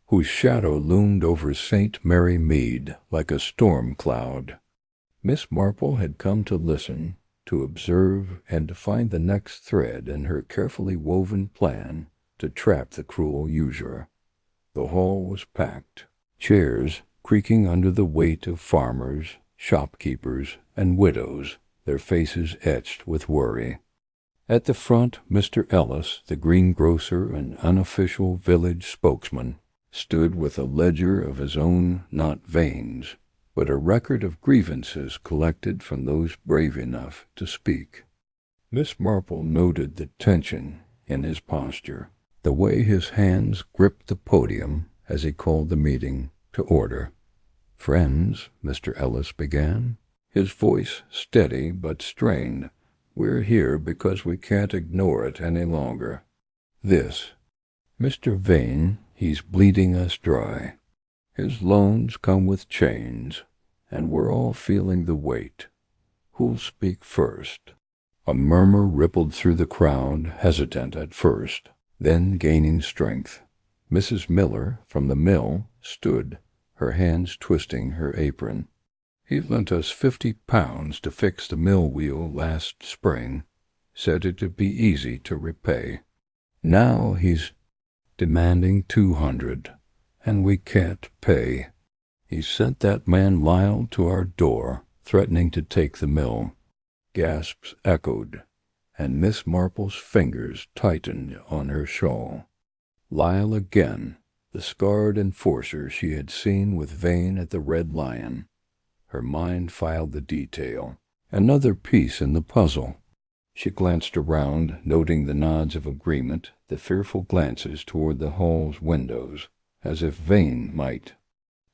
whose shadow loomed over St. Mary Mead like a storm cloud. Miss Marple had come to listen, to observe, and to find the next thread in her carefully woven plan to trap the cruel usurer. The hall was packed, chairs creaking under the weight of farmers, shopkeepers, and widows, their faces etched with worry. At the front, Mr. Ellis, the greengrocer and unofficial village spokesman, stood with a ledger of his own, not Vane's, but a record of grievances collected from those brave enough to speak. Miss Marple noted the tension in his posture, the way his hands gripped the podium as he called the meeting to order. "Friends," Mr. Ellis began, his voice steady but strained, "we're here because we can't ignore it any longer. This, Mr. Vane, he's bleeding us dry. His loans come with chains, and we're all feeling the weight. Who'll speak first?" A murmur rippled through the crowd, hesitant at first, then gaining strength. Mrs. Miller, from the mill, stood, her hands twisting her apron. "He lent us £50 to fix the mill wheel last spring, said it'd be easy to repay. Now he's demanding 200, and we can't pay. He sent that man Lyle to our door, threatening to take the mill." Gasps echoed, and Miss Marple's fingers tightened on her shawl. Lyle again, the scarred enforcer she had seen with Vane at the Red Lion. Her mind filed the detail. Another piece in the puzzle. She glanced around, noting the nods of agreement, the fearful glances toward the hall's windows, as if Vane might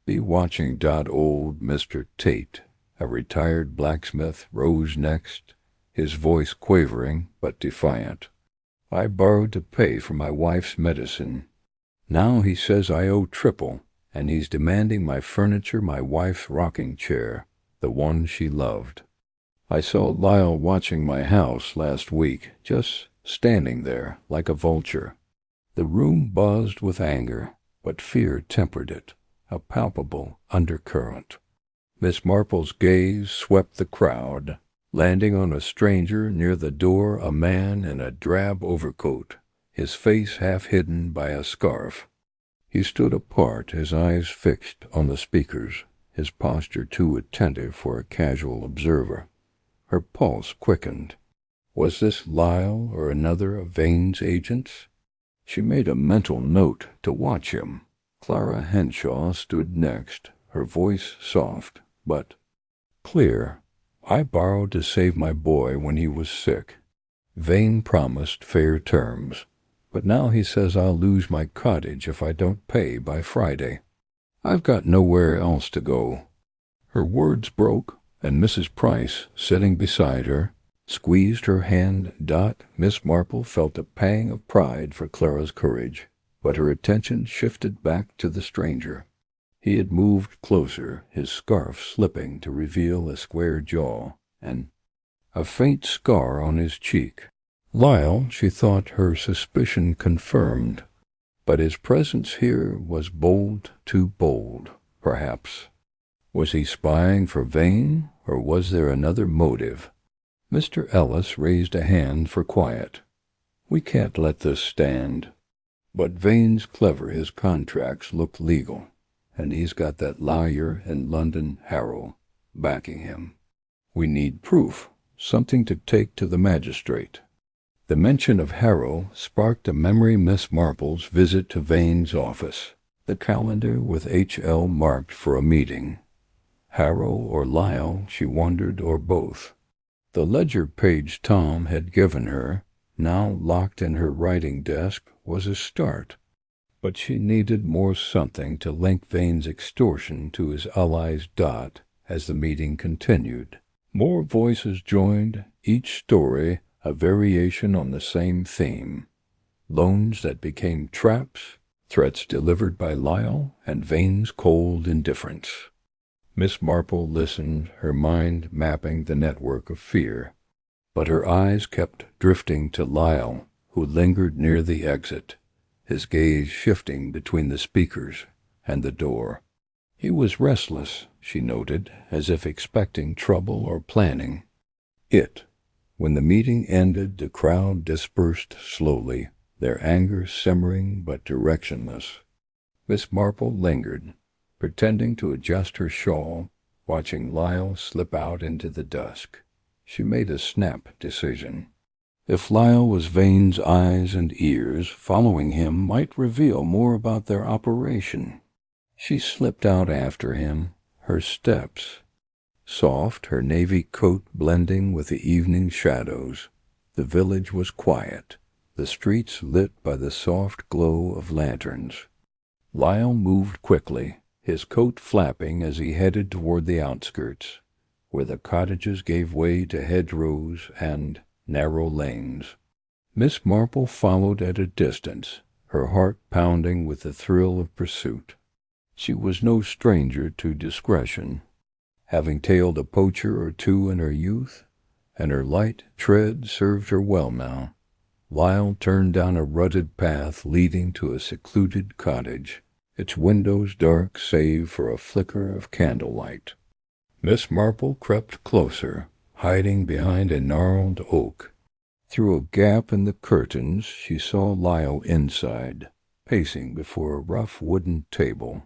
be watching. Old Mr. Tate, a retired blacksmith, rose next, his voice quavering but defiant. "I borrowed to pay for my wife's medicine. Now he says I owe triple, and he's demanding my furniture, my wife's rocking chair, the one she loved. I saw Lyle watching my house last week, just standing there like a vulture." The room buzzed with anger, but fear tempered it, a palpable undercurrent. Miss Marple's gaze swept the crowd, landing on a stranger near the door, a man in a drab overcoat, his face half hidden by a scarf. He stood apart, his eyes fixed on the speakers, his posture too attentive for a casual observer. Her pulse quickened. Was this Lyle or another of Vane's agents? She made a mental note to watch him. Clara Henshaw stood next, her voice soft, but clear. "I borrowed to save my boy when he was sick. Vane promised fair terms, but now he says I'll lose my cottage if I don't pay by Friday. I've got nowhere else to go." Her words broke, and Mrs. Price, sitting beside her, squeezed her hand. Miss Marple felt a pang of pride for Clara's courage, but her attention shifted back to the stranger. He had moved closer, his scarf slipping to reveal a square jaw, and a faint scar on his cheek. Lyle, she thought, her suspicion confirmed, but his presence here was bold, too bold, perhaps. Was he spying for Vane, or was there another motive? Mr. Ellis raised a hand for quiet. "We can't let this stand. But Vane's clever, his contracts look legal, and he's got that lawyer in London, Harrow, backing him. We need proof, something to take to the magistrate." The mention of Harrow sparked a memory Miss Marple's visit to Vane's office, the calendar with H.L. marked for a meeting. Harrow or Lyle, she wondered, or both. The ledger page Tom had given her, now locked in her writing desk, was a start, but she needed more, something to link Vane's extortion to his allies. as the meeting continued. More voices joined, each story a variation on the same theme. Loans that became traps, threats delivered by Lyle, and Vane's cold indifference. Miss Marple listened, her mind mapping the network of fear. But her eyes kept drifting to Lyle, who lingered near the exit, his gaze shifting between the speakers and the door. He was restless, she noted, as if expecting trouble or planning. When the meeting ended, the crowd dispersed slowly, their anger simmering but directionless. Miss Marple lingered, pretending to adjust her shawl, watching Lyle slip out into the dusk. She made a snap decision. If Lyle was Vane's eyes and ears, following him might reveal more about their operation. She slipped out after him, her steps soft, her navy coat blending with the evening shadows. The village was quiet, the streets lit by the soft glow of lanterns. Lyle moved quickly, his coat flapping as he headed toward the outskirts, where the cottages gave way to hedgerows and narrow lanes. Miss Marple followed at a distance, her heart pounding with the thrill of pursuit. She was no stranger to discretion, having tailed a poacher or two in her youth, and her light tread served her well now. Lyle turned down a rutted path leading to a secluded cottage, its windows dark save for a flicker of candlelight. Miss Marple crept closer, hiding behind a gnarled oak. Through a gap in the curtains she saw Lyle inside, pacing before a rough wooden table.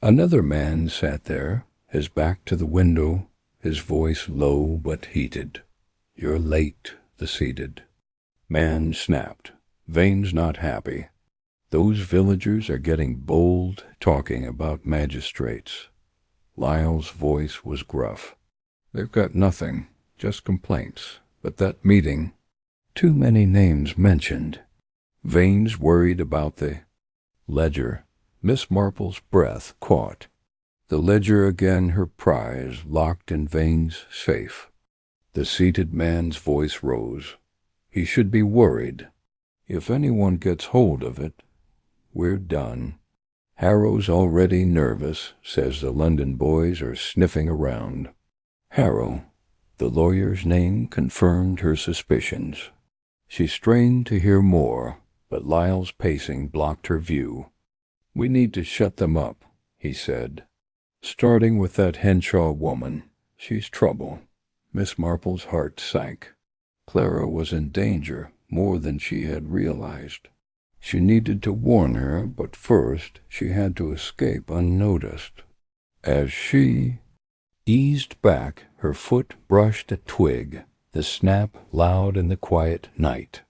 Another man sat there, his back to the window, his voice low but heated. "You're late," the seated man snapped. "Vane's not happy. Those villagers are getting bold, talking about magistrates." Lyle's voice was gruff. "They've got nothing, just complaints. But that meeting, too many names mentioned. Vane's worried about the ledger." Miss Marple's breath caught. The ledger again, her prize, locked in Vane's safe. The seated man's voice rose. "He should be worried. If anyone gets hold of it, we're done. Harrow's already nervous, says the London boys are sniffing around." Harrow, the lawyer's name, confirmed her suspicions. She strained to hear more, but Lyle's pacing blocked her view. "We need to shut them up," he said. "Starting with that Henshaw woman. She's trouble." Miss Marple's heart sank. Clara was in danger, more than she had realized. She needed to warn her, but first she had to escape unnoticed. As she eased back, her foot brushed a twig, the snap loud in the quiet night.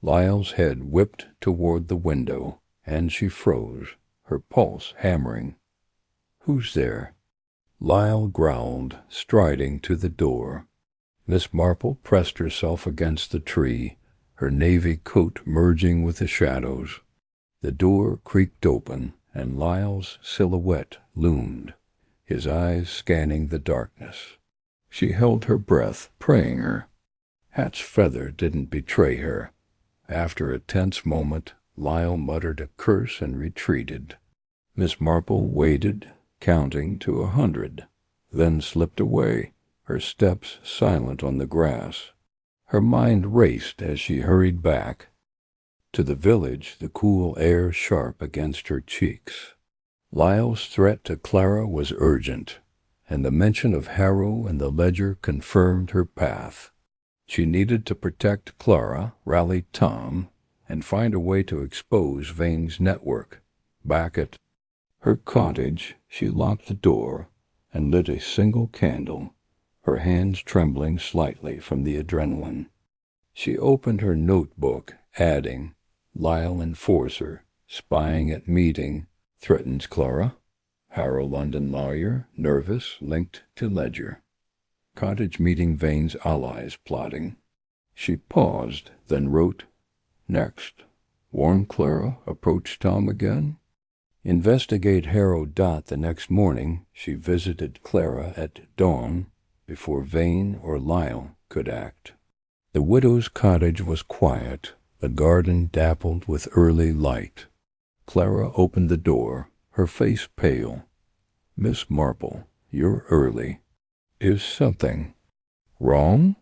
Lyle's head whipped toward the window, and she froze, her pulse hammering. "Who's there?" Lyle growled, striding to the door. Miss Marple pressed herself against the tree, her navy coat merging with the shadows. The door creaked open, and Lyle's silhouette loomed, his eyes scanning the darkness. She held her breath, praying her. Hat's feather didn't betray her. After a tense moment, Lyle muttered a curse and retreated. Miss Marple waited, counting to 100, then slipped away, her steps silent on the grass. Her mind raced as she hurried back. To the village, the cool air sharp against her cheeks. Lyle's threat to Clara was urgent, and the mention of Harrow and the ledger confirmed her path. She needed to protect Clara, rally Tom, and find a way to expose Vane's network. Back at her cottage, she locked the door and lit a single candle, her hands trembling slightly from the adrenaline. She opened her notebook, adding, "Lyle enforcer, spying at meeting, threatens Clara. Harrow London lawyer, nervous, linked to ledger. Cottage meeting Vane's allies plotting." She paused, then wrote, "Next, warn Clara, approach Tom again." Investigate Harrow Dot the next morning. She visited Clara at dawn before Vane or Lyle could act. The widow's cottage was quiet, the garden dappled with early light. Clara opened the door, her face pale. "Miss Marple, you're early. Is something wrong?"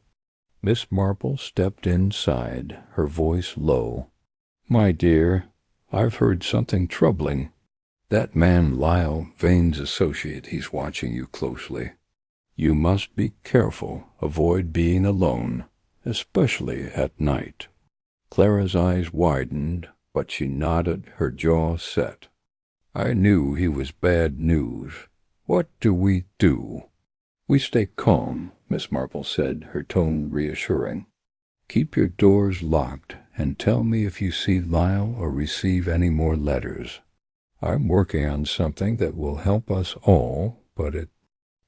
Miss Marple stepped inside, her voice low. "My dear, I've heard something troubling. That man Lyle, Vane's associate, he's watching you closely. You must be careful, avoid being alone, especially at night." Clara's eyes widened, but she nodded, her jaw set. "I knew he was bad news. What do we do?" "We stay calm," Miss Marple said, her tone reassuring. "Keep your doors locked, and tell me if you see Lyle or receive any more letters. I'm working on something that will help us all, but it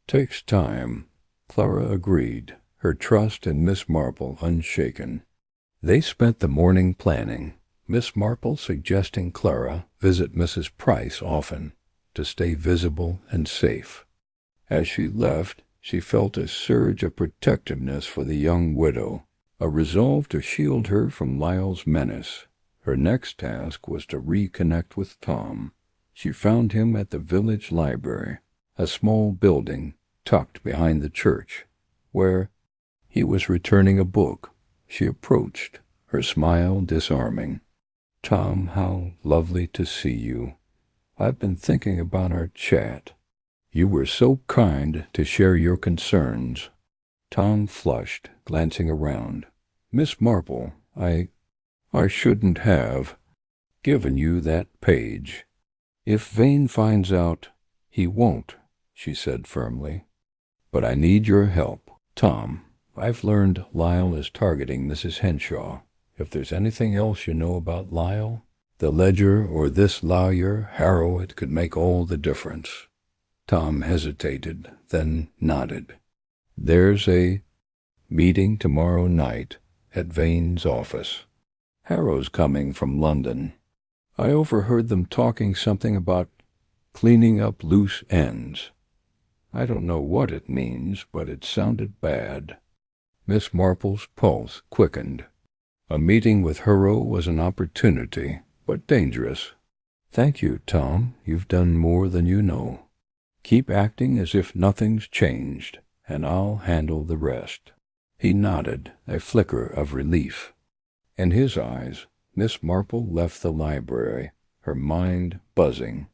takes time." Clara agreed, her trust in Miss Marple unshaken. They spent the morning planning, Miss Marple suggesting Clara visit Mrs. Price often, to stay visible and safe. As she left, she felt a surge of protectiveness for the young widow, a resolve to shield her from Lyle's menace. Her next task was to reconnect with Tom. She found him at the village library, a small building tucked behind the church, where he was returning a book. She approached, her smile disarming. "Tom, how lovely to see you. I've been thinking about our chat. You were so kind to share your concerns." Tom flushed, glancing around. "Miss Marple, I shouldn't have given you that page. If Vane finds out—" "He won't," she said firmly. "But I need your help. Tom, I've learned Lyle is targeting Mrs. Henshaw. If there's anything else you know about Lyle, the ledger, or this lawyer, Harrow, it could make all the difference." Tom hesitated, then nodded. "There's a meeting tomorrow night at Vane's office. Harrow's coming from London. I overheard them talking something about cleaning up loose ends. I don't know what it means, but it sounded bad." Miss Marple's pulse quickened. A meeting with Harrow was an opportunity, but dangerous. "Thank you, Tom. You've done more than you know. Keep acting as if nothing's changed, and I'll handle the rest." He nodded, a flicker of relief. In his eyes, Miss Marple left the library, her mind buzzing.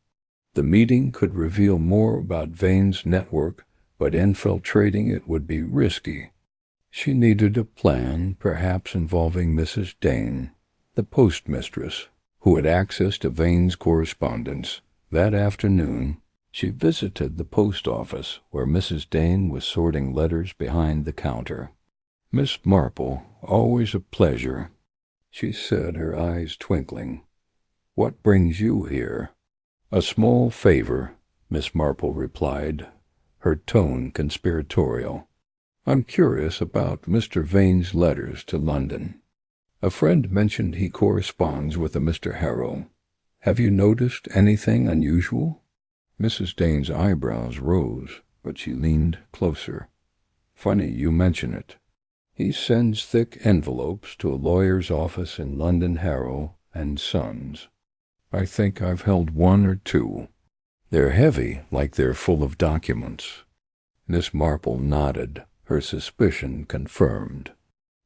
The meeting could reveal more about Vane's network, but infiltrating it would be risky. She needed a plan, perhaps involving Mrs. Dane, the postmistress, who had access to Vane's correspondence. That afternoon, she visited the post office, where Mrs. Dane was sorting letters behind the counter. "Miss Marple, always a pleasure," she said, her eyes twinkling. "What brings you here?" "A small favor," Miss Marple replied, her tone conspiratorial. "I'm curious about Mr. Vane's letters to London. A friend mentioned he corresponds with a Mr. Harrow. Have you noticed anything unusual?" Mrs. Dane's eyebrows rose, but she leaned closer. "Funny you mention it. He sends thick envelopes to a lawyer's office in London, Harrow and Sons. I think I've held one or two. They're heavy, like they're full of documents." Miss Marple nodded, her suspicion confirmed.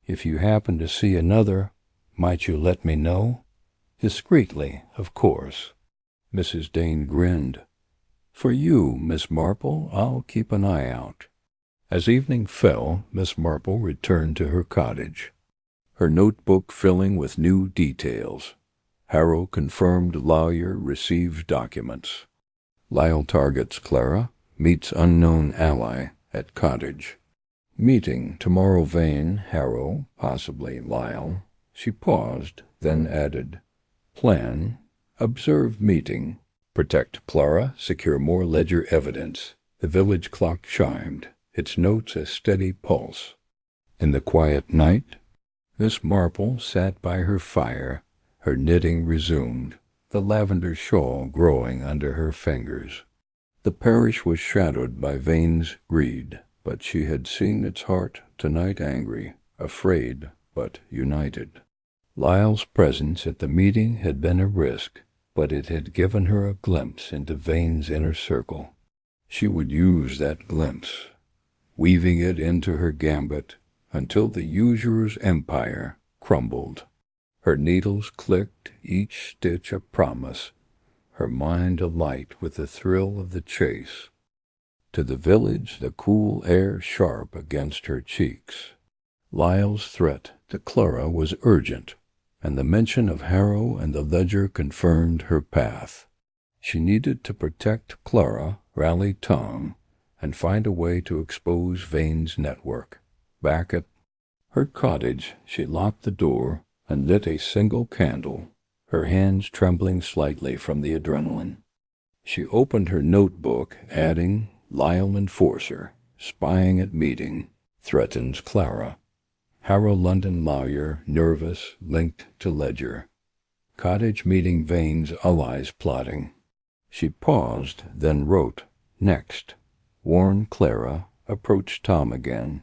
"If you happen to see another, might you let me know?" "Discreetly, of course." Mrs. Dane grinned. "For you, Miss Marple, I'll keep an eye out." As evening fell, Miss Marple returned to her cottage, her notebook filling with new details. Harrow confirmed lawyer receives documents. Lyle targets Clara, meets unknown ally at cottage. Meeting tomorrow Vane, Harrow, possibly Lyle. She paused, then added, "Plan, observe meeting, protect Clara, secure more ledger evidence." The village clock chimed, its notes a steady pulse. In the quiet night, Miss Marple sat by her fire, her knitting resumed. the lavender shawl growing under her fingers. The parish was shadowed by Vane's greed, but she had seen its heart tonight angry, afraid, but united. Lyle's presence at the meeting had been a risk, but it had given her a glimpse into Vane's inner circle. She would use that glimpse, weaving it into her gambit until the usurer's empire crumbled. Her needles clicked, each stitch a promise, her mind alight with the thrill of the chase. To the village, the cool air sharp against her cheeks. Lyle's threat to Clara was urgent, and the mention of Harrow and the ledger confirmed her path. She needed to protect Clara, rally Tom, and find a way to expose Vane's network. Back at her cottage, she locked the door and lit a single candle, her hands trembling slightly from the adrenaline. She opened her notebook, adding, Lyle enforcer, spying at meeting, threatens Clara. Harrow London lawyer, nervous, linked to ledger. Cottage meeting Vane's allies plotting. She paused, then wrote, next. Warn Clara, approach Tom again.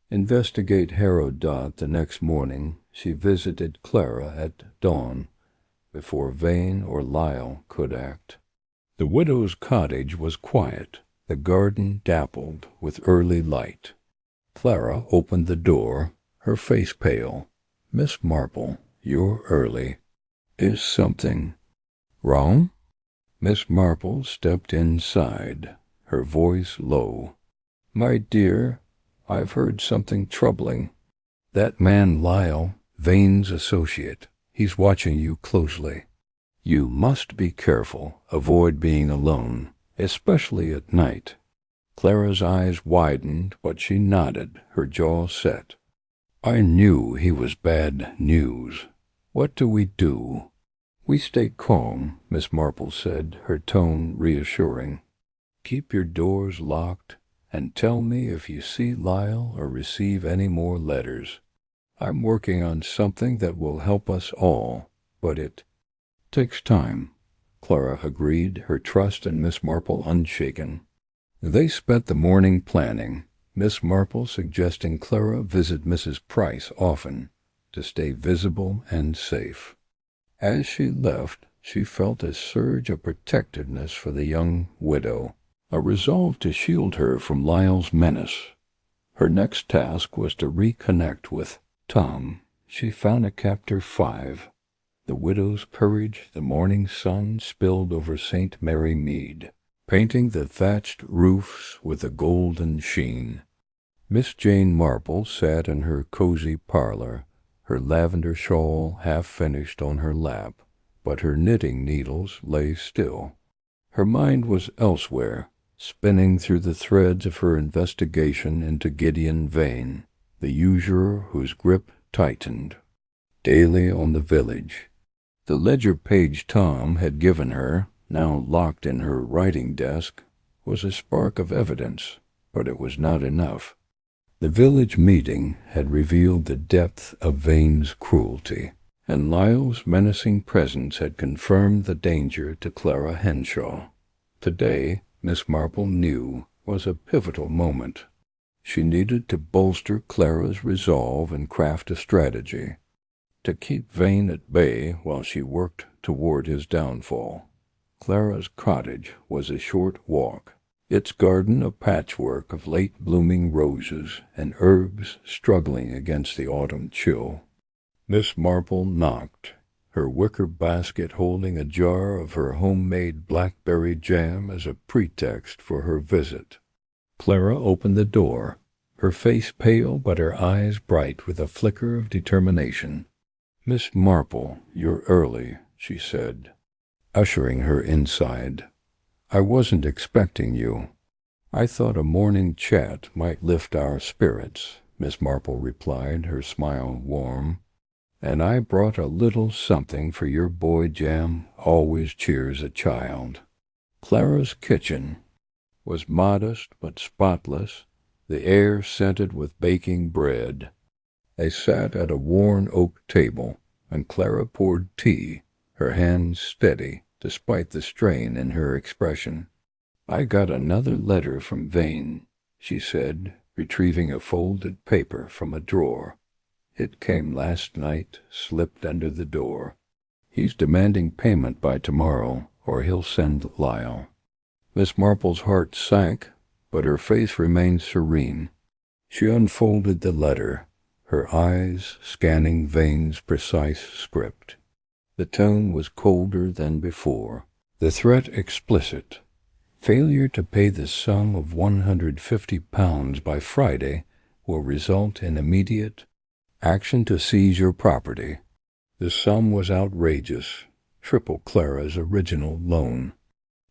Investigate Harrow. The next morning, she visited Clara at dawn, before Vane or Lyle could act. The widow's cottage was quiet, the garden dappled with early light. Clara opened the door, her face pale. Miss Marple, you're early. Is something wrong? Miss Marple stepped inside, her voice low. My dear, I've heard something troubling. That man Lyle, Vane's associate, he's watching you closely. You must be careful, avoid being alone, especially at night. Clara's eyes widened, but she nodded, her jaw set. I knew he was bad news. What do we do? We stay calm, Miss Marple said, her tone reassuring. Keep your doors locked, and tell me if you see Lyle or receive any more letters. I'm working on something that will help us all, but it takes time. Clara agreed, her trust in Miss Marple unshaken. They spent the morning planning, Miss Marple suggesting Clara visit Mrs. Price often, to stay visible and safe. As she left, she felt a surge of protectiveness for the young widow, a resolve to shield her from Lyle's menace. Her next task was to reconnect with Tom. She found a chapter 5. The widow's courage, the morning sun spilled over St. Mary Mead, painting the thatched roofs with a golden sheen. Miss Jane Marple sat in her cozy parlor, her lavender shawl half finished on her lap, but her knitting needles lay still. Her mind was elsewhere, spinning through the threads of her investigation into Gideon Vane, the usurer whose grip tightened. Daily on the village. The ledger page Tom had given her, now locked in her writing desk, was a spark of evidence, but it was not enough. The village meeting had revealed the depth of Vane's cruelty, and Lyle's menacing presence had confirmed the danger to Clara Henshaw. Today, Miss Marple knew, was a pivotal moment. She needed to bolster Clara's resolve and craft a strategy, to keep Vane at bay while she worked toward his downfall. Clara's cottage was a short walk, its garden a patchwork of late-blooming roses and herbs struggling against the autumn chill. Miss Marple knocked, her wicker basket holding a jar of her homemade blackberry jam as a pretext for her visit. Clara opened the door, her face pale but her eyes bright with a flicker of determination. Miss Marple, you're early, she said, ushering her inside. I wasn't expecting you. I thought a morning chat might lift our spirits, Miss Marple replied, her smile warm. And I brought a little something for your boy Jam, always cheers a child. Clara's kitchen was modest but spotless, the air scented with baking bread. They sat at a worn oak table, and Clara poured tea, her hands steady despite the strain in her expression. "I got another letter from Vane," she said, retrieving a folded paper from a drawer. "It came last night, slipped under the door. He's demanding payment by tomorrow, or he'll send Lyle." Miss Marple's heart sank, but her face remained serene. She unfolded the letter, her eyes scanning Vane's precise script. The tone was colder than before, the threat explicit. Failure to pay the sum of £150 by Friday will result in immediate action to seize your property. The sum was outrageous, triple Clara's original loan.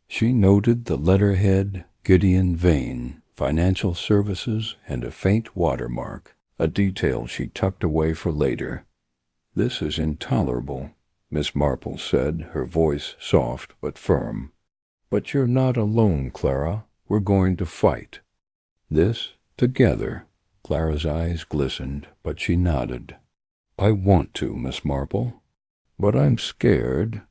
She noted the letterhead Gideon Vane, Financial Services, and a faint watermark, a detail she tucked away for later. "This is intolerable," Miss Marple said, her voice soft but firm. "But you're not alone, Clara. We're going to fight this together." Clara's eyes glistened, but she nodded. "I want to, Miss Marple, but I'm scared.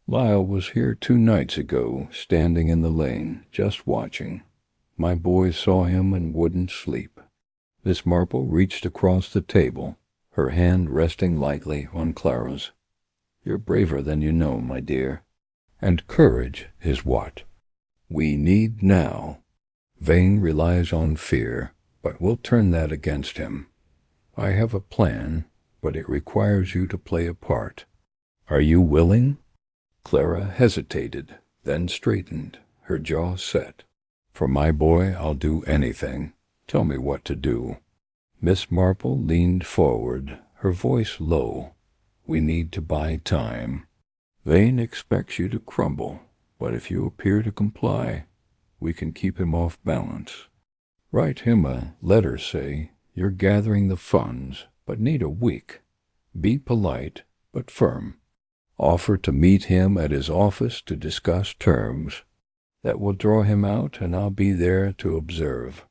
Lyle was here 2 nights ago, standing in the lane, just watching. My boys saw him and wouldn't sleep." Miss Marple reached across the table, her hand resting lightly on Clara's. "You're braver than you know, my dear. And courage is what we need now. Vane relies on fear, but we'll turn that against him. I have a plan, but it requires you to play a part. Are you willing?" Clara hesitated, then straightened, her jaw set. "For my boy, I'll do anything. Tell me what to do." Miss Marple leaned forward, her voice low. "We need to buy time. Vane expects you to crumble, but if you appear to comply, we can keep him off balance. Write him a letter, say you're gathering the funds, but need a week. Be polite, but firm. Offer to meet him at his office to discuss terms. That will draw him out, and I'll be there to observe."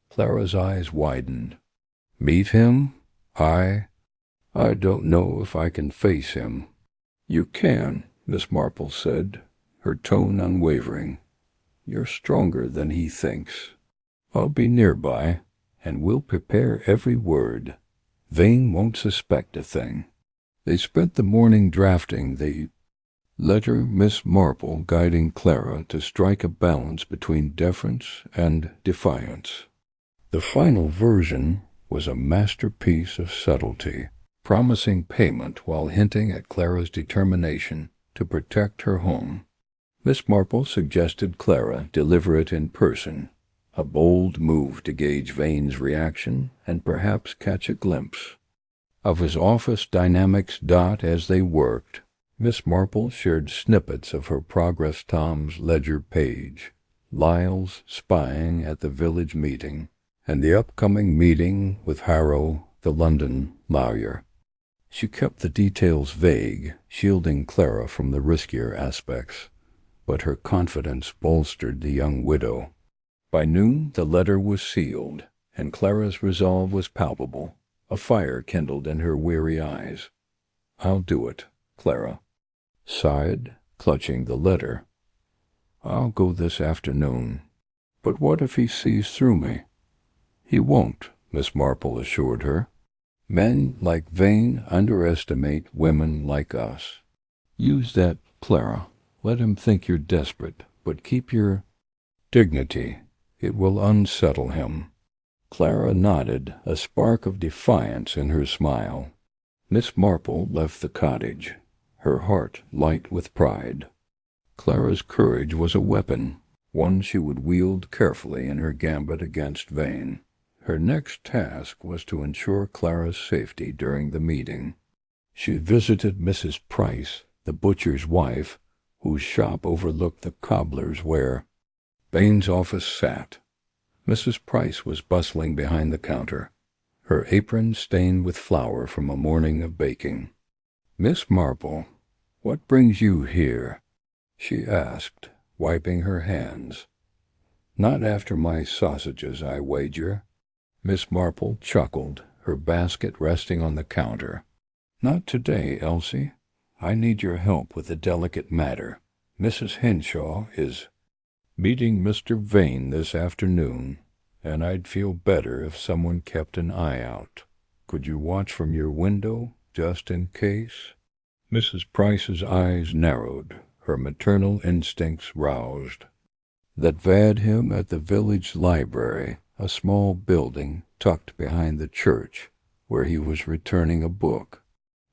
Clara's eyes widened. "Meet him? I don't know if I can face him." "You can," Miss Marple said, her tone unwavering. "You're stronger than he thinks. I'll be nearby, and we'll prepare every word. Vane won't suspect a thing." They spent the morning drafting the letter, Miss Marple guiding Clara to strike a balance between deference and defiance. The final version was a masterpiece of subtlety, promising payment while hinting at Clara's determination to protect her home. Miss Marple suggested Clara deliver it in person, a bold move to gauge Vane's reaction and perhaps catch a glimpse of his office dynamics. As they worked, Miss Marple shared snippets of her Progress Tom's ledger page, Lyle's spying at the village meeting, and the upcoming meeting with Harrow, the London lawyer. She kept the details vague, shielding Clara from the riskier aspects, but her confidence bolstered the young widow. By noon the letter was sealed, and Clara's resolve was palpable. A fire kindled in her weary eyes. "I'll do it," Clara sighed, clutching the letter. "I'll go this afternoon. But what if he sees through me?" "He won't," Miss Marple assured her. "Men like Vane underestimate women like us. Use that, Clara. Let him think you're desperate, but keep your dignity. It will unsettle him." Clara nodded, a spark of defiance in her smile. Miss Marple left the cottage, her heart light with pride. Clara's courage was a weapon, one she would wield carefully in her gambit against Vane. Her next task was to ensure Clara's safety during the meeting. She visited Mrs. Price, the butcher's wife, whose shop overlooked the cobbler's where Vane's office sat. Mrs. Price was bustling behind the counter, her apron stained with flour from a morning of baking. "Miss Marple, what brings you here?" she asked, wiping her hands. "Not after my sausages, I wager." Miss Marple chuckled, her basket resting on the counter. "Not today, Elsie. I need your help with a delicate matter. Mrs. Henshaw is meeting Mr. Vane this afternoon, and I'd feel better if someone kept an eye out. Could you watch from your window, just in case?" Mrs. Price's eyes narrowed, her maternal instincts roused. That had him at the village library, a small building tucked behind the church, where he was returning a book.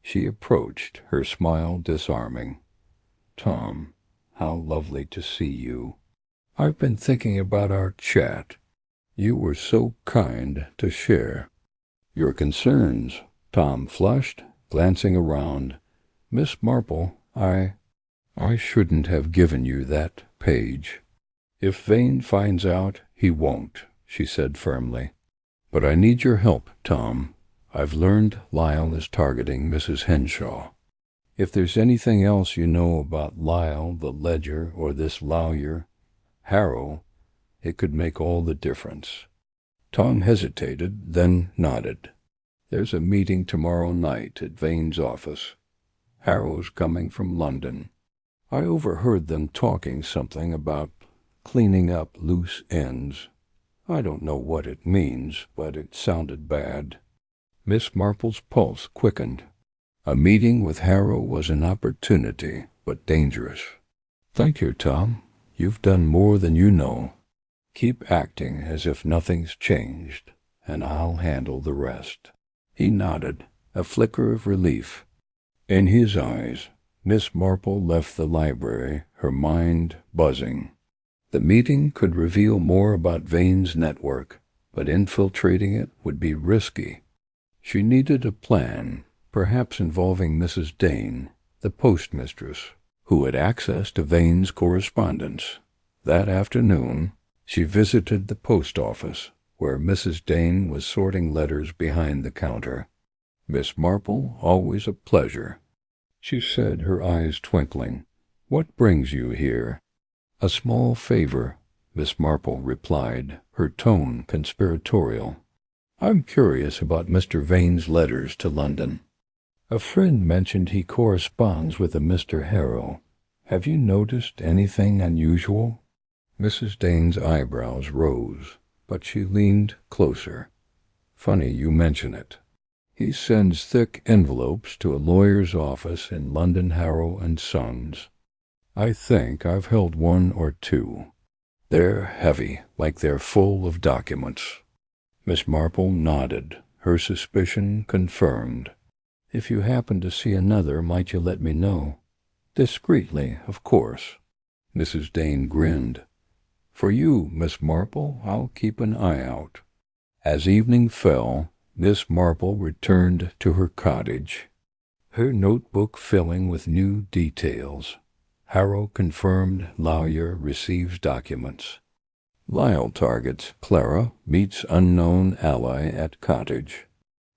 She approached, her smile disarming. "Tom, how lovely to see you. I've been thinking about our chat. You were so kind to share your concerns." Tom flushed, glancing around. "Miss Marple, I shouldn't have given you that page." "If Vane finds out, he won't," she said firmly. "But I need your help, Tom. I've learned Lyle is targeting Mrs. Henshaw. If there's anything else you know about Lyle, the ledger, or this lawyer, Harrow, it could make all the difference." Tom hesitated, then nodded. "There's a meeting tomorrow night at Vane's office. Harrow's coming from London. I overheard them talking something about cleaning up loose ends. I don't know what it means, but it sounded bad." Miss Marple's pulse quickened. A meeting with Harrow was an opportunity, but dangerous. "Thank you, Tom. You've done more than you know. Keep acting as if nothing's changed, and I'll handle the rest." He nodded, a flicker of relief in his eyes. Miss Marple left the library, her mind buzzing. The meeting could reveal more about Vane's network, but infiltrating it would be risky. She needed a plan, perhaps involving Mrs. Dane, the postmistress, who had access to Vane's correspondence. That afternoon, she visited the post office, where Mrs. Dane was sorting letters behind the counter. "Miss Marple, always a pleasure," she said, her eyes twinkling. "What brings you here?" "A small favor," Miss Marple replied, her tone conspiratorial. "I'm curious about Mr. Vane's letters to London. A friend mentioned he corresponds with a Mr. Harrow. Have you noticed anything unusual?" Mrs. Dane's eyebrows rose, but she leaned closer. "Funny you mention it. He sends thick envelopes to a lawyer's office in London, Harrow and Sons. I think I've held one or two. They're heavy, like they're full of documents." Miss Marple nodded, her suspicion confirmed. "If you happen to see another, might you let me know?" "Discreetly, of course." Mrs. Dane grinned. "For you, Miss Marple, I'll keep an eye out." As evening fell, Miss Marple returned to her cottage, her notebook filling with new details. Harrow confirmed lawyer receives documents. Lyle targets Clara, meets unknown ally at cottage.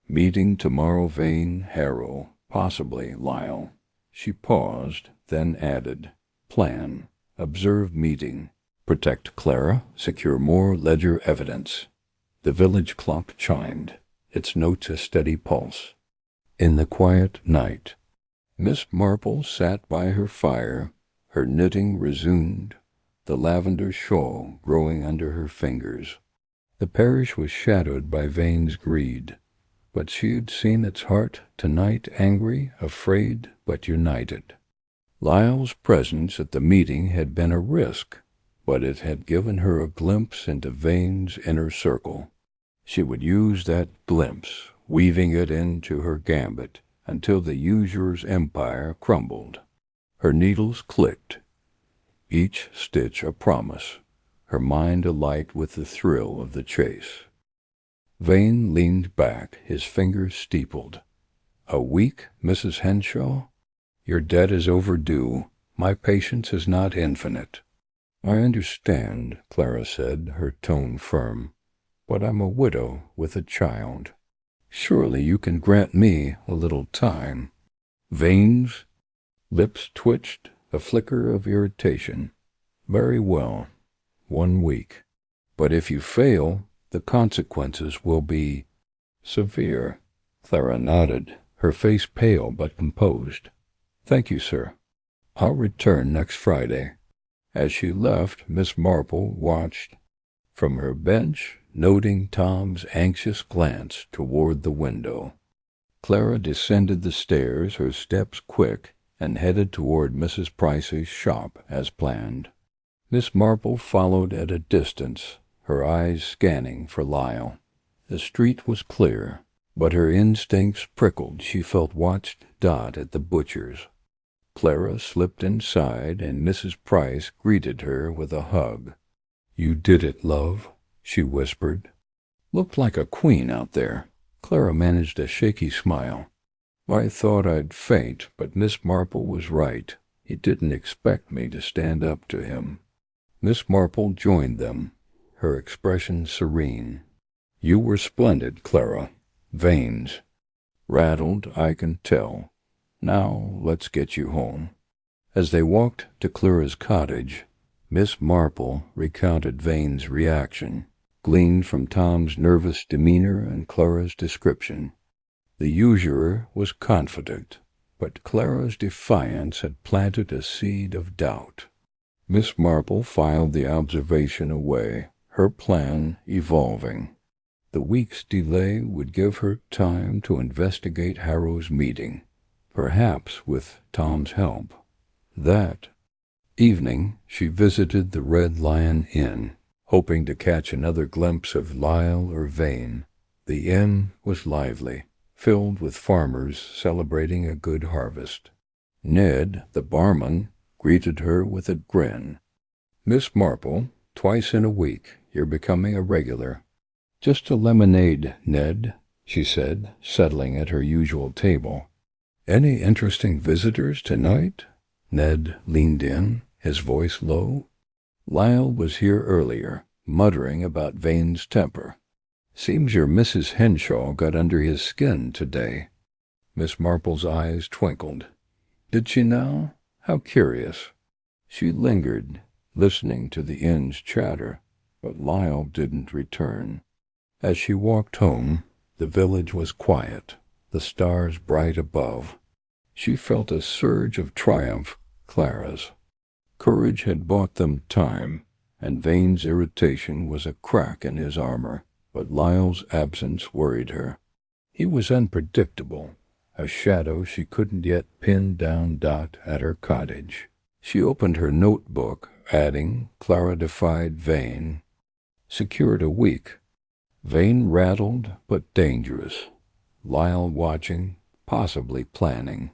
Meeting tomorrow Vane, Harrow, possibly Lyle. She paused, then added, "Plan. Observe meeting. Protect Clara. Secure more ledger evidence." The village clock chimed, its notes a steady pulse. In the quiet night, Miss Marple sat by her fire, her knitting resumed, the lavender shawl growing under her fingers. The parish was shadowed by Vane's greed, but she had seen its heart tonight angry, afraid, but united. Lyle's presence at the meeting had been a risk, but it had given her a glimpse into Vane's inner circle. She would use that glimpse, weaving it into her gambit, until the usurer's empire crumbled. Her needles clicked, each stitch a promise, her mind alight with the thrill of the chase. Vane leaned back, his fingers steepled. "A week, Mrs. Henshaw? Your debt is overdue. My patience is not infinite." "I understand," Clara said, her tone firm, "but I'm a widow with a child. Surely you can grant me a little time." Vane's lips twitched, a flicker of irritation. "Very well, 1 week. But if you fail, the consequences will be severe." Clara nodded, her face pale but composed. "Thank you, sir. I'll return next Friday." As she left, Miss Marple watched from her bench, noting Tom's anxious glance toward the window. Clara descended the stairs, her steps quick, and headed toward Mrs. Price's shop as planned. Miss Marple followed at a distance, her eyes scanning for Lyle. The street was clear, but her instincts prickled. She felt watched dot at the butcher's. Clara slipped inside, and Mrs. Price greeted her with a hug. "You did it, love," she whispered. "Looked like a queen out there." Clara managed a shaky smile. "I thought I'd faint, but Miss Marple was right. He didn't expect me to stand up to him." Miss Marple joined them, her expression serene. "You were splendid, Clara. Veins. Rattled, I can tell. Now let's get you home." As they walked to Clara's cottage, Miss Marple recounted Vane's reaction, gleaned from Tom's nervous demeanor and Clara's description. The usurer was confident, but Clara's defiance had planted a seed of doubt. Miss Marple filed the observation away, her plan evolving. The week's delay would give her time to investigate Harrow's meeting, perhaps with Tom's help. That evening she visited the Red Lion Inn, hoping to catch another glimpse of Lyle or Vane. The inn was lively, filled with farmers celebrating a good harvest. Ned, the barman, greeted her with a grin. "Miss Marple, twice in a week. You're becoming a regular." "Just a lemonade, Ned," she said, settling at her usual table. "Any interesting visitors tonight?" Ned leaned in, his voice low. "Lyle was here earlier, muttering about Vane's temper. Seems your Mrs. Henshaw got under his skin today." Miss Marple's eyes twinkled. "Did she now? How curious." She lingered, listening to the inn's chatter, but Lyle didn't return. As she walked home, the village was quiet, the stars bright above. She felt a surge of triumph, Clara's. Courage had bought them time, and Vane's irritation was a crack in his armor, but Lyle's absence worried her. He was unpredictable, a shadow she couldn't yet pin down at her cottage. She opened her notebook, adding, "Clara defied Vane. Secured a week. Vane rattled but dangerous. Lyle watching, possibly planning."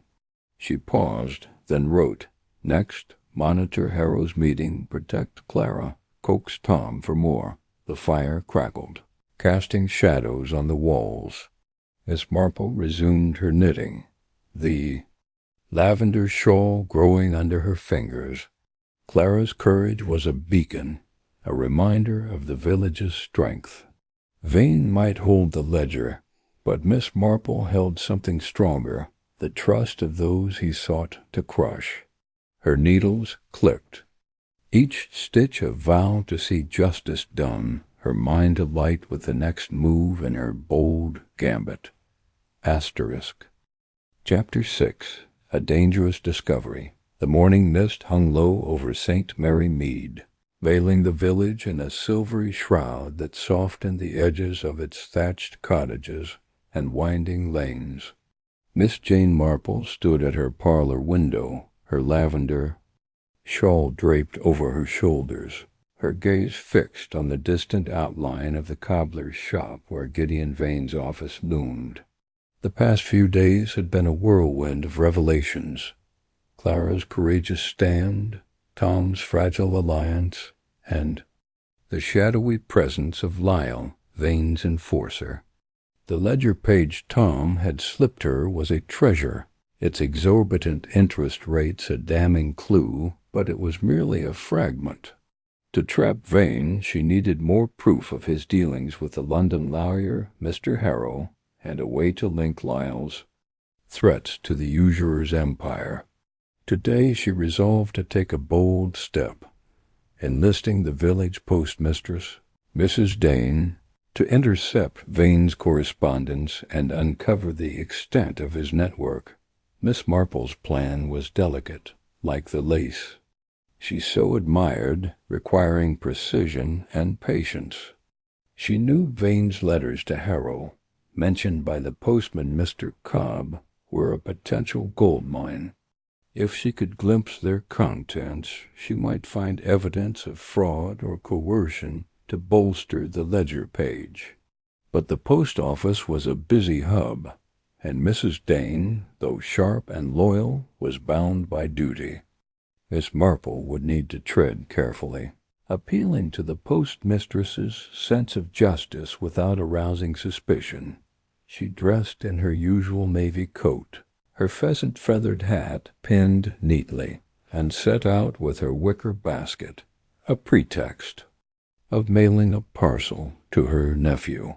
She paused, then wrote, "Next, monitor Harrow's meeting, protect Clara, coax Tom for more." The fire crackled, casting shadows on the walls. Miss Marple resumed her knitting, the lavender shawl growing under her fingers. Clara's courage was a beacon, a reminder of the village's strength. Vane might hold the ledger, but Miss Marple held something stronger, the trust of those he sought to crush. Her needles clicked, each stitch a vow to see justice done, her mind alight with the next move in her bold gambit. Asterisk. Chapter 6. A Dangerous Discovery. The morning mist hung low over St. Mary Mead, veiling the village in a silvery shroud that softened the edges of its thatched cottages and winding lanes. Miss Jane Marple stood at her parlor window, her lavender shawl draped over her shoulders, her gaze fixed on the distant outline of the cobbler's shop where Gideon Vane's office loomed. The past few days had been a whirlwind of revelations. Clara's courageous stand, Tom's fragile alliance, and the shadowy presence of Lyle, Vane's enforcer. The ledger page Tom had slipped her was a treasure, its exorbitant interest rates a damning clue, but it was merely a fragment. To trap Vane, she needed more proof of his dealings with the London lawyer, Mr. Harrow, and a way to link Lyle's threats to the usurer's empire. Today she resolved to take a bold step, enlisting the village postmistress, Mrs. Dane, to intercept Vane's correspondence and uncover the extent of his network. Miss Marple's plan was delicate, like the lace she so admired, requiring precision and patience. She knew Vane's letters to Harrow, mentioned by the postman Mr. Cobb, were a potential gold mine. If she could glimpse their contents, she might find evidence of fraud or coercion to bolster the ledger page. But the post office was a busy hub, and Mrs. Dane, though sharp and loyal, was bound by duty. Miss Marple would need to tread carefully, appealing to the postmistress's sense of justice without arousing suspicion. She dressed in her usual navy coat, her pheasant-feathered hat pinned neatly, and set out with her wicker basket, a pretext of mailing a parcel to her nephew.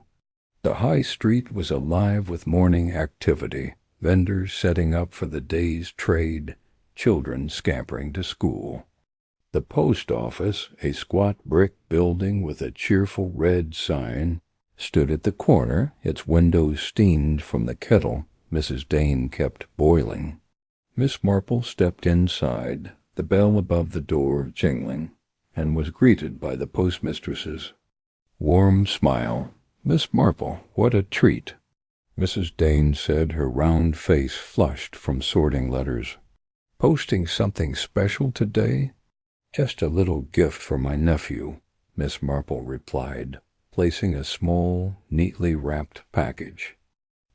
The high street was alive with morning activity, vendors setting up for the day's trade, children scampering to school. The post office, a squat brick building with a cheerful red sign, stood at the corner, its windows steamed from the kettle Mrs. Dane kept boiling. Miss Marple stepped inside, the bell above the door jingling, and was greeted by the postmistress's warm smile. "Miss Marple, what a treat," Mrs. Dane said, her round face flushed from sorting letters. "Posting something special today?" "Just a little gift for my nephew," Miss Marple replied, placing a small, neatly wrapped package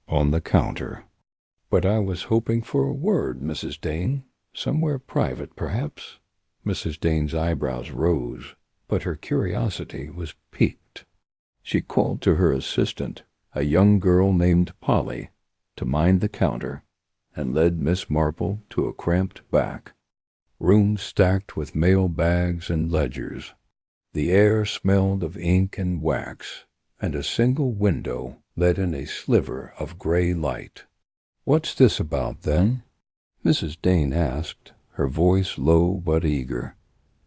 on the counter. "But I was hoping for a word, Mrs. Dane. Somewhere private, perhaps?" Mrs. Dane's eyebrows rose, but her curiosity was piqued. She called to her assistant, a young girl named Polly, to mind the counter, and led Miss Marple to a cramped back room stacked with mail bags and ledgers. The air smelled of ink and wax, and a single window let in a sliver of gray light. "What's this about, then?" Mrs. Dane asked, her voice low but eager.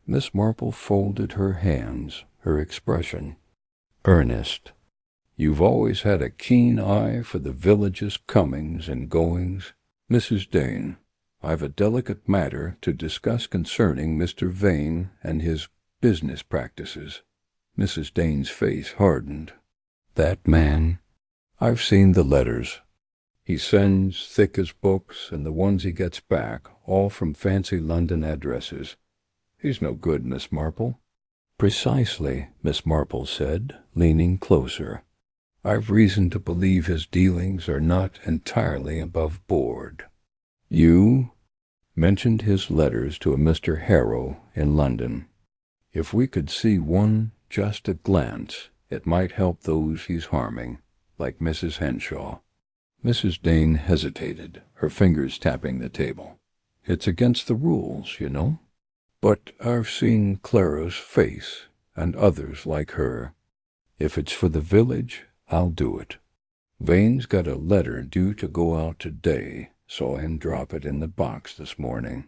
Miss Marple folded her hands, her expression earnest. "You've always had a keen eye for the village's comings and goings, Mrs. Dane. I've a delicate matter to discuss concerning Mr. Vane and his business practices." Mrs. Dane's face hardened. "That man? I've seen the letters. He sends thick as books, and the ones he gets back, all from fancy London addresses. He's no good, Miss Marple." "Precisely," Miss Marple said, leaning closer. "I've reason to believe his dealings are not entirely above board. You mentioned his letters to a Mr. Harrow in London. If we could see one, just a glance, it might help those he's harming, like Mrs. Henshaw." Mrs. Dane hesitated, her fingers tapping the table. "It's against the rules, you know. But I've seen Clara's face, and others like her. If it's for the village, I'll do it. Vane's got a letter due to go out today. Saw him drop it in the box this morning.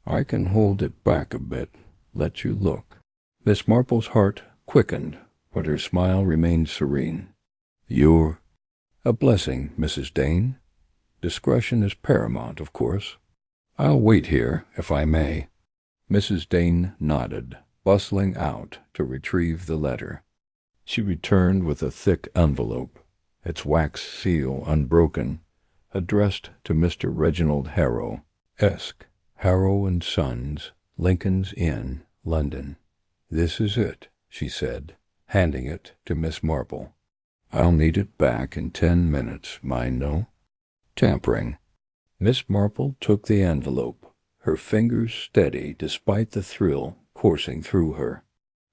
I can hold it back a bit, let you look." Miss Marple's heart quickened, but her smile remained serene. "You're a blessing, Mrs. Dane. Discretion is paramount, of course. I'll wait here, if I may." Mrs. Dane nodded, bustling out to retrieve the letter. She returned with a thick envelope, its wax seal unbroken, addressed to Mr. Reginald Harrow, Esq., Harrow and Sons, Lincoln's Inn, London. "This is it," she said, handing it to Miss Marple. "I'll need it back in 10 minutes, mind, no tampering." Miss Marple took the envelope, her fingers steady despite the thrill coursing through her.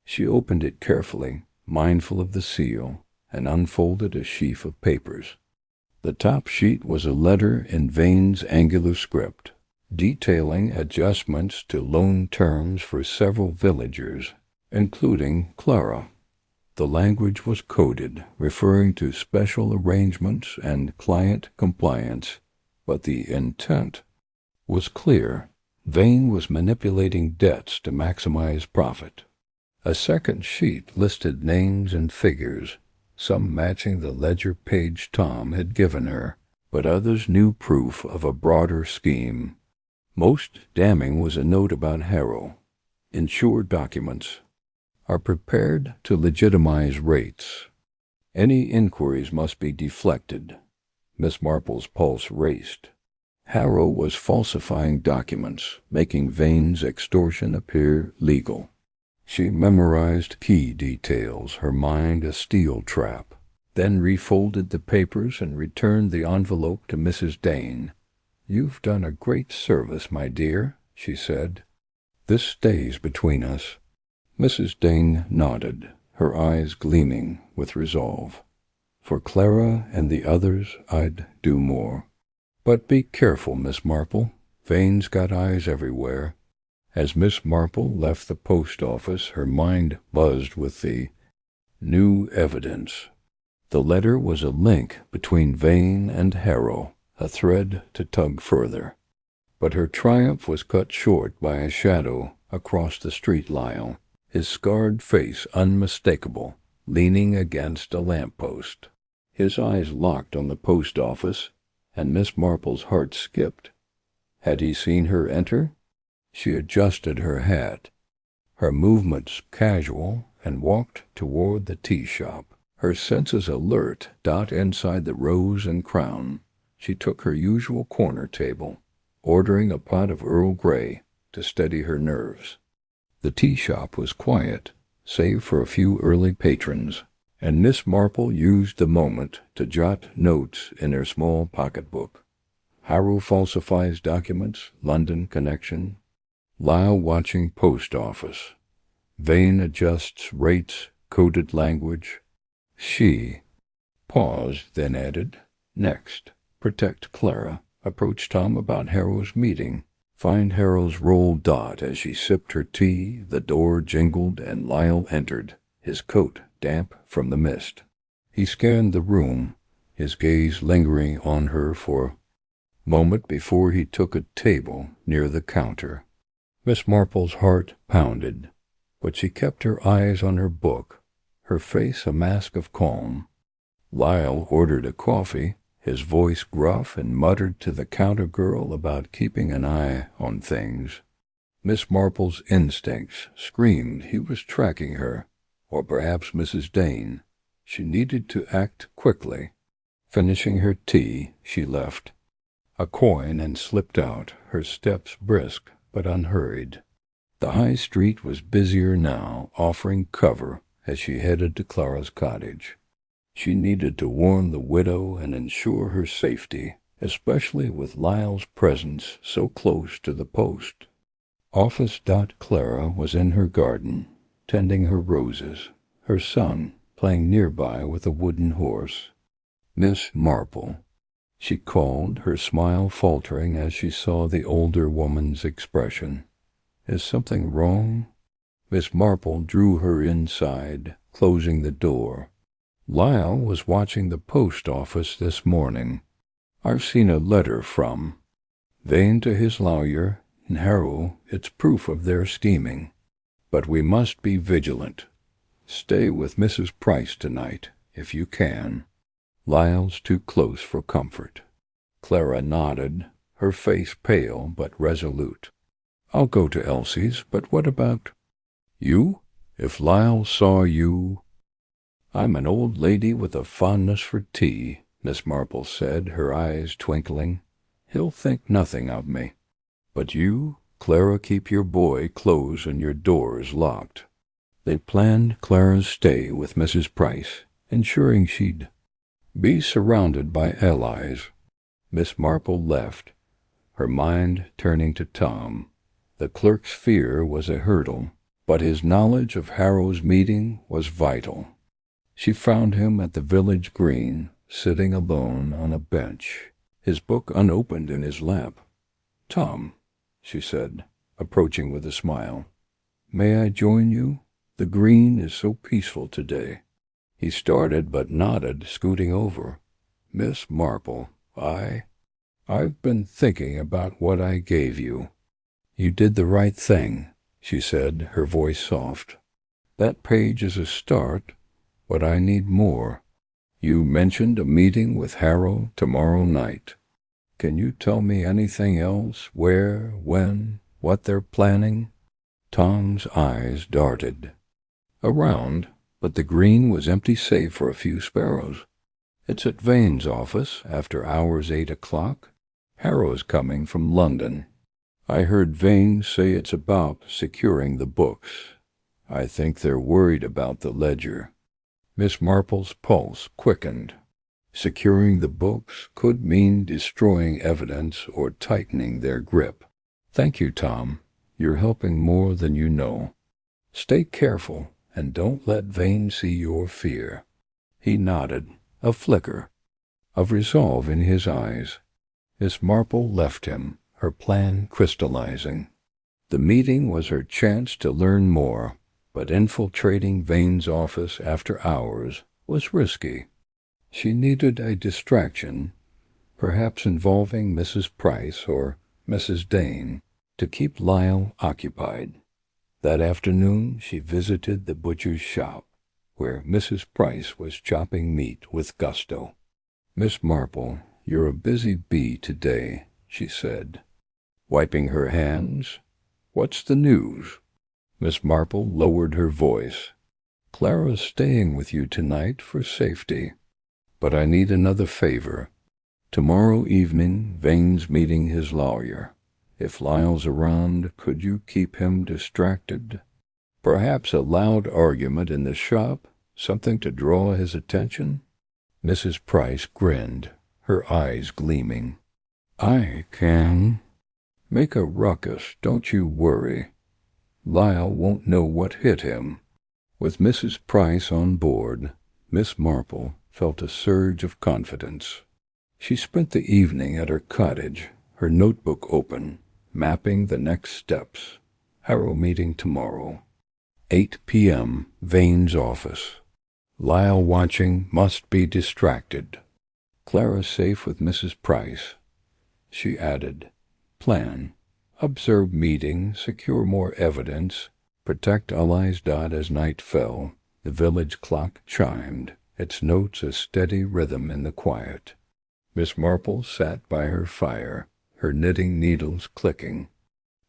She opened it carefully, mindful of the seal, and unfolded a sheaf of papers. The top sheet was a letter in Vane's angular script, detailing adjustments to loan terms for several villagers, including Clara. The language was coded, referring to special arrangements and client compliance, but the intent was clear. Vane was manipulating debts to maximize profit. A second sheet listed names and figures, some matching the ledger page Tom had given her, but others knew proof of a broader scheme. Most damning was a note about Harrow. Insured documents are prepared to legitimize rates. Any inquiries must be deflected. Miss Marple's pulse raced. Harrow was falsifying documents, making Vane's extortion appear legal. She memorized key details, her mind a steel trap, then refolded the papers and returned the envelope to Mrs. Dane. "You've done a great service, my dear," she said. "This stays between us." Mrs. Dane nodded, her eyes gleaming with resolve. "For Clara and the others I'd do more. But be careful, Miss Marple. Vane's got eyes everywhere." As Miss Marple left the post office, her mind buzzed with the new evidence. The letter was a link between Vane and Harrow, a thread to tug further. But her triumph was cut short by a shadow across the street. Lyle, his scarred face unmistakable, leaning against a lamp-post. His eyes locked on the post office, and Miss Marple's heart skipped. Had he seen her enter? She adjusted her hat, her movements casual, and walked toward the tea shop. Her senses alert, dot inside the Rose and Crown. She took her usual corner table, ordering a pot of Earl Grey to steady her nerves. The tea shop was quiet, save for a few early patrons, and Miss Marple used the moment to jot notes in her small pocketbook. Harrow falsifies documents, London connection. Lyle watching post office. Vane adjusts rates, coded language. She paused, then added, "Next, protect Clara. Approach Tom about Harrow's meeting. Find Harrow's roll dot." As she sipped her tea, the door jingled and Lyle entered, his coat damp from the mist. He scanned the room, his gaze lingering on her for a moment before he took a table near the counter. Miss Marple's heart pounded, but she kept her eyes on her book, her face a mask of calm. Lyle ordered a coffee, his voice gruff, and muttered to the counter girl about keeping an eye on things. Miss Marple's instincts screamed he was tracking her, or perhaps Mrs. Dane. She needed to act quickly. Finishing her tea, she left a coin and slipped out, her steps brisk but unhurried. The high street was busier now, offering cover as she headed to Clara's cottage. She needed to warn the widow and ensure her safety, especially with Lyle's presence so close to the post. Office. Clara was in her garden, tending her roses, her son playing nearby with a wooden horse. "Miss Marple," she called, her smile faltering as she saw the older woman's expression. "Is something wrong?" Miss Marple drew her inside, closing the door. "Lyle was watching the post office this morning. I've seen a letter from Vane to his lawyer, and Harrow. It's proof of their scheming. But we must be vigilant. Stay with Mrs. Price tonight, if you can. Lyle's too close for comfort." Clara nodded, her face pale but resolute. "I'll go to Elsie's, but what about you? If Lyle saw you—" "I'm an old lady with a fondness for tea," Miss Marple said, her eyes twinkling. "He'll think nothing of me. But you, Clara, keep your boy close and your doors locked." They planned Clara's stay with Mrs. Price, ensuring she'd be surrounded by allies. Miss Marple left, her mind turning to Tom. The clerk's fear was a hurdle, but his knowledge of Harrow's meeting was vital. She found him at the village green, sitting alone on a bench, his book unopened in his lap. "Tom," she said, approaching with a smile, "may I join you? The green is so peaceful today." He started but nodded, scooting over. "Miss Marple, I've been thinking about what I gave you." "You did the right thing," she said, her voice soft. "That page is a start, but I need more." You mentioned a meeting with Harrow tomorrow night. Can you tell me anything else? Where, when, what they're planning?" Tom's eyes darted. "Around, but the green was empty save for a few sparrows. It's at Vane's office after hours 8 o'clock. Harrow's coming from London. I heard Vane say it's about securing the books. I think they're worried about the ledger." Miss Marple's pulse quickened. Securing the books could mean destroying evidence or tightening their grip. "Thank you, Tom. You're helping more than you know. Stay careful and don't let Vane see your fear." He nodded, a flicker of resolve in his eyes. Miss Marple left him, her plan crystallizing. The meeting was her chance to learn more, but infiltrating Vane's office after hours was risky. She needed a distraction, perhaps involving Mrs. Price or Mrs. Dane, to keep Lyle occupied. That afternoon she visited the butcher's shop, where Mrs. Price was chopping meat with gusto. "Miss Marple, you're a busy bee today," she said, wiping her hands. "What's the news?" Miss Marple lowered her voice. "Clara's staying with you tonight for safety. But I need another favor. Tomorrow evening, Vane's meeting his lawyer. If Lyle's around, could you keep him distracted? Perhaps a loud argument in the shop, something to draw his attention?" Mrs. Price grinned, her eyes gleaming. "I can. Make a ruckus, don't you worry. Lyle won't know what hit him." With Mrs. Price on board, Miss Marple felt a surge of confidence. She spent the evening at her cottage, her notebook open, mapping the next steps. Harrow meeting tomorrow. 8 p.m., Vane's office. Lyle watching, must be distracted. Clara safe with Mrs. Price. She added, plan. Observe meeting, secure more evidence, protect allies. As night fell, the village clock chimed, its notes a steady rhythm in the quiet. Miss Marple sat by her fire, her knitting needles clicking,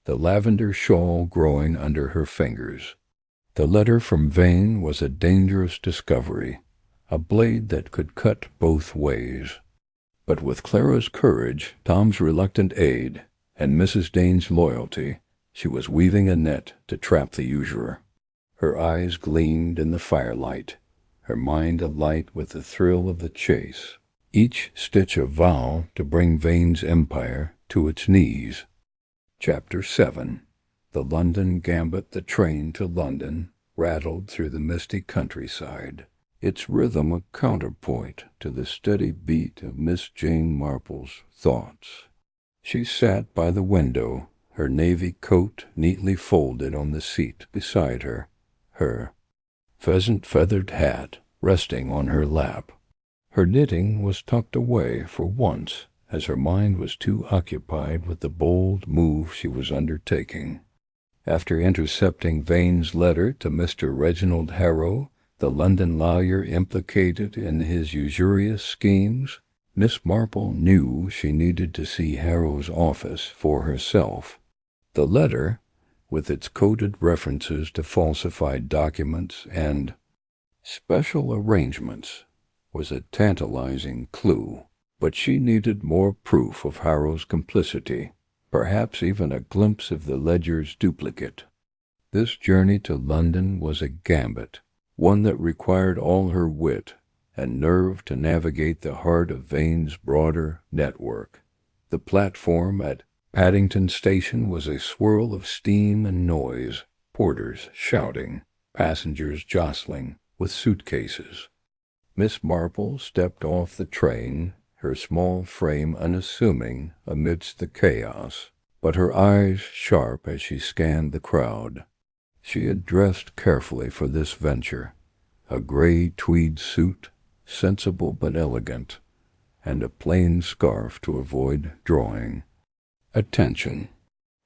the lavender shawl growing under her fingers. The letter from Vane was a dangerous discovery, a blade that could cut both ways. But with Clara's courage, Tom's reluctant aid, and Mrs. Dane's loyalty, she was weaving a net to trap the usurer. Her eyes gleamed in the firelight, her mind alight with the thrill of the chase, each stitch a vow to bring Vane's empire to its knees. Chapter 7. The London Gambit. The train to London rattled through the misty countryside, its rhythm a counterpoint to the steady beat of Miss Jane Marple's thoughts. She sat by the window, her navy coat neatly folded on the seat beside her, her pheasant-feathered hat resting on her lap. Her knitting was tucked away for once, as her mind was too occupied with the bold move she was undertaking. After intercepting Vane's letter to Mr. Reginald Harrow, the London lawyer implicated in his usurious schemes, Miss Marple knew she needed to see Harrow's office for herself. The letter, with its coded references to falsified documents and special arrangements, was a tantalizing clue, but she needed more proof of Harrow's complicity, perhaps even a glimpse of the ledger's duplicate. This journey to London was a gambit, one that required all her wit and nerve to navigate the heart of Vane's broader network. The platform at Paddington Station was a swirl of steam and noise, porters shouting, passengers jostling with suitcases. Miss Marple stepped off the train, her small frame unassuming amidst the chaos, but her eyes sharp as she scanned the crowd. She had dressed carefully for this venture, a gray tweed suit, sensible but elegant, and a plain scarf to avoid drawing. Attention.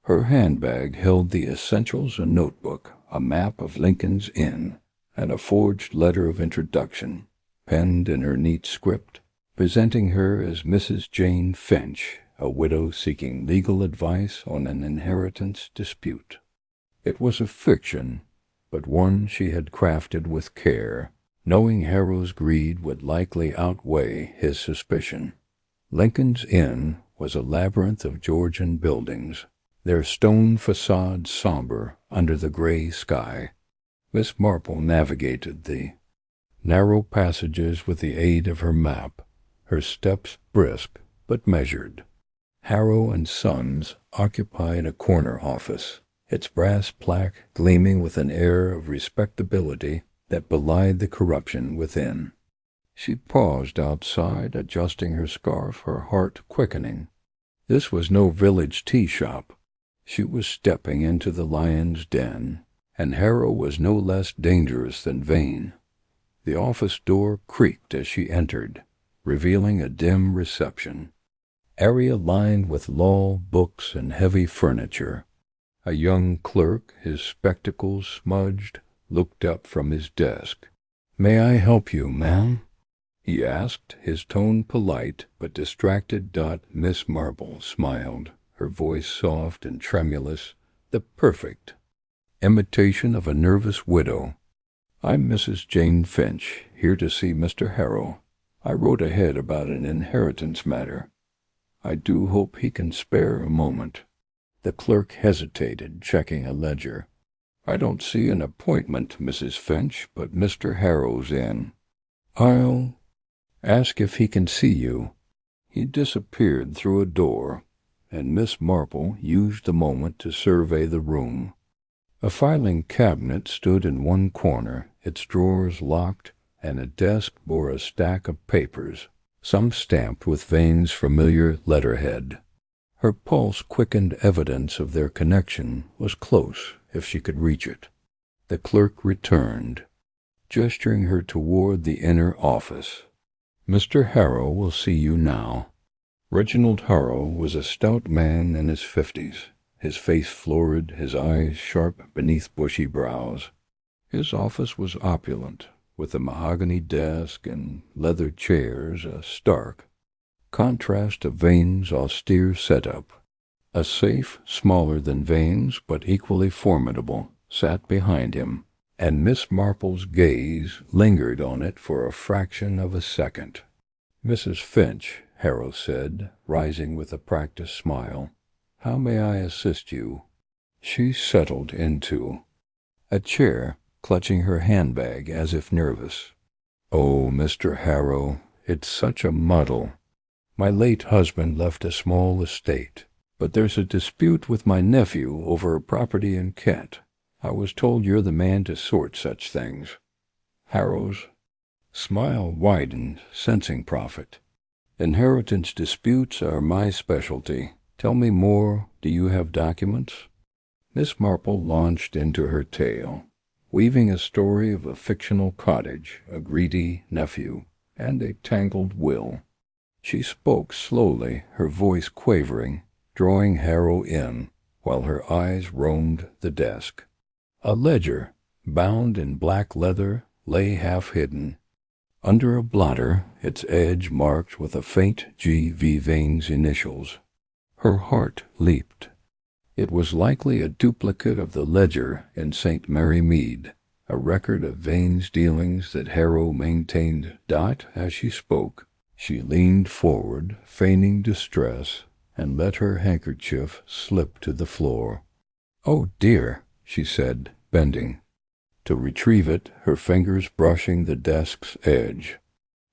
Her handbag held the essentials: a notebook, a map of Lincoln's Inn, and a forged letter of introduction. penned in her neat script, presenting her as Mrs. Jane Finch, a widow seeking legal advice on an inheritance dispute. It was a fiction, but one she had crafted with care, knowing Harrow's greed would likely outweigh his suspicion. Lincoln's Inn was a labyrinth of Georgian buildings, their stone facades somber under the gray sky. Miss Marple navigated the narrow passages with the aid of her map, her steps brisk but measured. Harrow and Sons occupied a corner office, its brass plaque gleaming with an air of respectability that belied the corruption within. She paused outside, adjusting her scarf, her heart quickening. This was no village tea shop. She was stepping into the lion's den, and Harrow was no less dangerous than vain. The office door creaked as she entered, revealing a dim reception. Area lined with law books and heavy furniture. A young clerk, his spectacles smudged, looked up from his desk. "May I help you, ma'am?" he asked, his tone polite but distracted. Miss Marple smiled, her voice soft and tremulous, the perfect imitation of a nervous widow. "I'm Mrs. Jane Finch, here to see Mr. Harrow. I wrote ahead about an inheritance matter. I do hope he can spare a moment." The clerk hesitated, checking a ledger. "I don't see an appointment, Mrs. Finch, but Mr. Harrow's in." "I'll ask if he can see you." He disappeared through a door, and Miss Marple used the moment to survey the room. A filing cabinet stood in one corner, its drawers locked, and a desk bore a stack of papers, some stamped with Vane's familiar letterhead. Her pulse quickened evidence of their connection was close if she could reach it. The clerk returned, gesturing her toward the inner office. "Mr. Harrow will see you now." Reginald Harrow was a stout man in his 50s, his face florid, his eyes sharp beneath bushy brows. His office was opulent, with a mahogany desk and leather chairs, a stark contrast to Vane's austere setup. A safe, smaller than Vane's but equally formidable, sat behind him, and Miss Marple's gaze lingered on it for a fraction of a second. "Mrs. Finch," Harrow said, rising with a practised smile, "how may I assist you?" She settled into a chair, clutching her handbag as if nervous. "Oh, Mr. Harrow, it's such a muddle. My late husband left a small estate, but there's a dispute with my nephew over a property in Kent. I was told you're the man to sort such things." Harrow's smile widened, sensing profit. "Inheritance disputes are my specialty. Tell me more. Do you have documents?" Miss Marple launched into her tale, weaving a story of a fictional cottage, a greedy nephew, and a tangled will. She spoke slowly, her voice quavering, drawing Harrow in, while her eyes roamed the desk. A ledger, bound in black leather, lay half-hidden. Under a blotter, its edge marked with a faint G.V. Vane's initials. Her heart leaped. It was likely a duplicate of the ledger in St. Mary Mead, a record of Vane's dealings that Harrow maintained. As she spoke, she leaned forward, feigning distress, and let her handkerchief slip to the floor. "Oh, dear," she said, bending to retrieve it, her fingers brushing the desk's edge.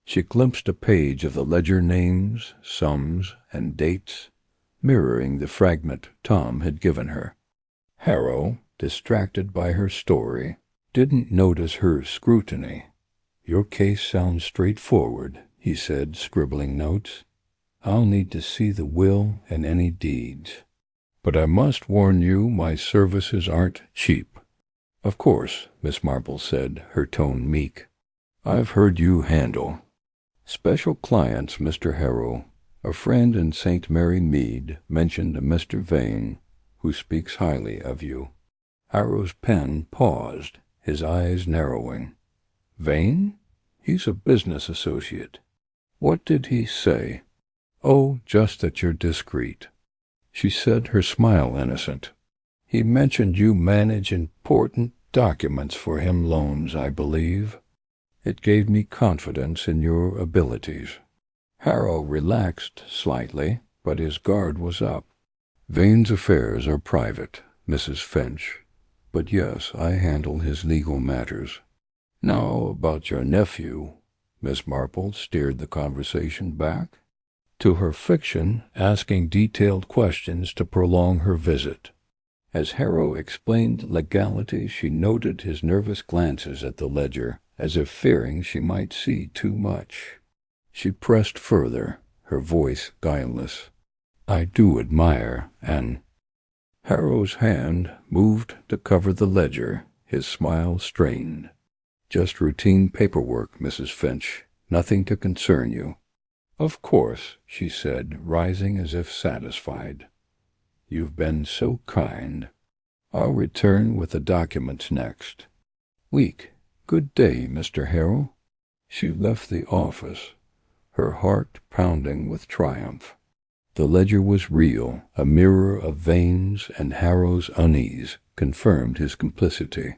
She glimpsed a page of the ledger, names, sums, and dates, mirroring the fragment Tom had given her. Harrow, distracted by her story, didn't notice her scrutiny. "Your case sounds straightforward," he said, scribbling notes. "I'll need to see the will and any deeds. But I must warn you my services aren't cheap." "Of course," Miss Marple said, her tone meek. "I've heard you handle special clients, Mr. Harrow. A friend in St. Mary Mead mentioned a Mr. Vane, who speaks highly of you." Harrow's pen paused, his eyes narrowing. "Vane?" He's a business associate. What did he say? Oh, just that you're discreet. She said, her smile innocent. He mentioned you manage important documents for him loans, I believe. It gave me confidence in your abilities. Harrow relaxed slightly, but his guard was up. Vane's affairs are private, Mrs. Finch. But yes, I handle his legal matters. Now about your nephew. Miss Marple steered the conversation back to her fiction, asking detailed questions to prolong her visit. As Harrow explained legality, she noted his nervous glances at the ledger, as if fearing she might see too much. She pressed further, her voice guileless. I do admire, and Harrow's hand moved to cover the ledger, his smile strained. Just routine paperwork, Mrs. Finch. Nothing to concern you. Of course, she said, rising as if satisfied. You've been so kind. I'll return with the documents next week. Good day, Mr. Harrow. She left the office, her heart pounding with triumph. The ledger was real. A mirror of Vane's and Harrow's unease confirmed his complicity.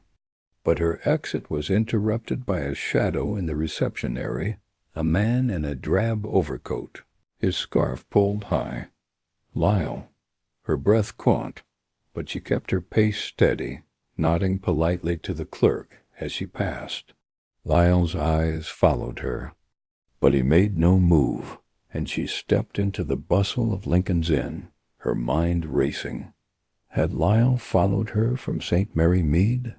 But her exit was interrupted by a shadow in the reception area, a man in a drab overcoat, his scarf pulled high. Lyle. Her breath caught, but she kept her pace steady, nodding politely to the clerk as she passed. Lyle's eyes followed her, but he made no move, and she stepped into the bustle of Lincoln's Inn, her mind racing. Had Lyle followed her from St. Mary Mead?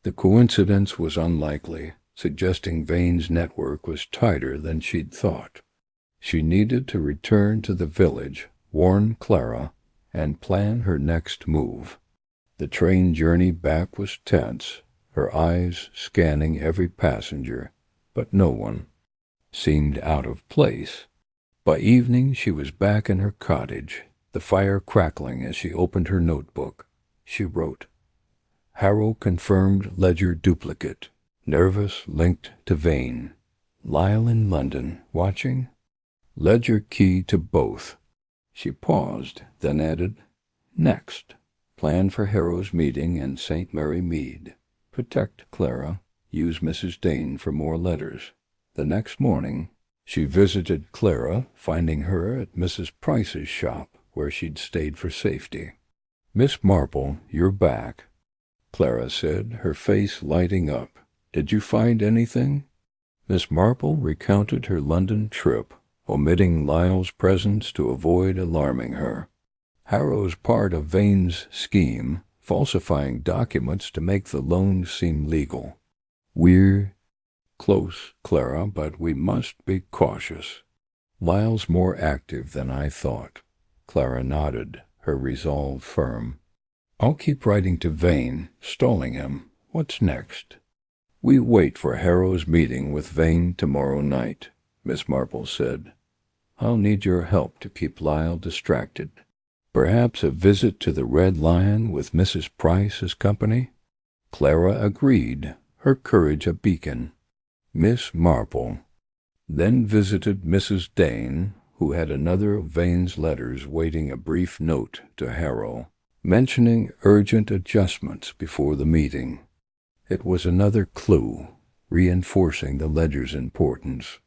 The coincidence was unlikely, suggesting Vane's network was tighter than she'd thought. She needed to return to the village, warn Clara, and plan her next move. The train journey back was tense, her eyes scanning every passenger, but no one seemed out of place. By evening she was back in her cottage, the fire crackling as she opened her notebook. She wrote, Harrow confirmed ledger duplicate. Nervous linked to Vane. Lyle in London, watching. Ledger key to both. She paused, then added, Next. Plan for Harrow's meeting in St. Mary Mead. Protect Clara. Use Mrs. Dane for more letters. The next morning, she visited Clara, finding her at Mrs. Price's shop, where she'd stayed for safety. Miss Marple, you're back, Clara said, her face lighting up. Did you find anything? Miss Marple recounted her London trip, omitting Lyle's presence to avoid alarming her. Harrow's part of Vane's scheme, falsifying documents to make the loans seem legal. We're close, Clara, but we must be cautious. Lyle's more active than I thought. Clara nodded, her resolve firm. I'll keep writing to Vane, stalling him. What's next? We wait for Harrow's meeting with Vane tomorrow night, Miss Marple said. I'll need your help to keep Lyle distracted. Perhaps a visit to the Red Lion with Mrs. Price as company? Clara agreed, her courage a beacon. Miss Marple then visited Mrs. Dane, who had another of Vane's letters waiting a brief note to Harrow, mentioning urgent adjustments before the meeting. It was another clue, reinforcing the ledger's importance.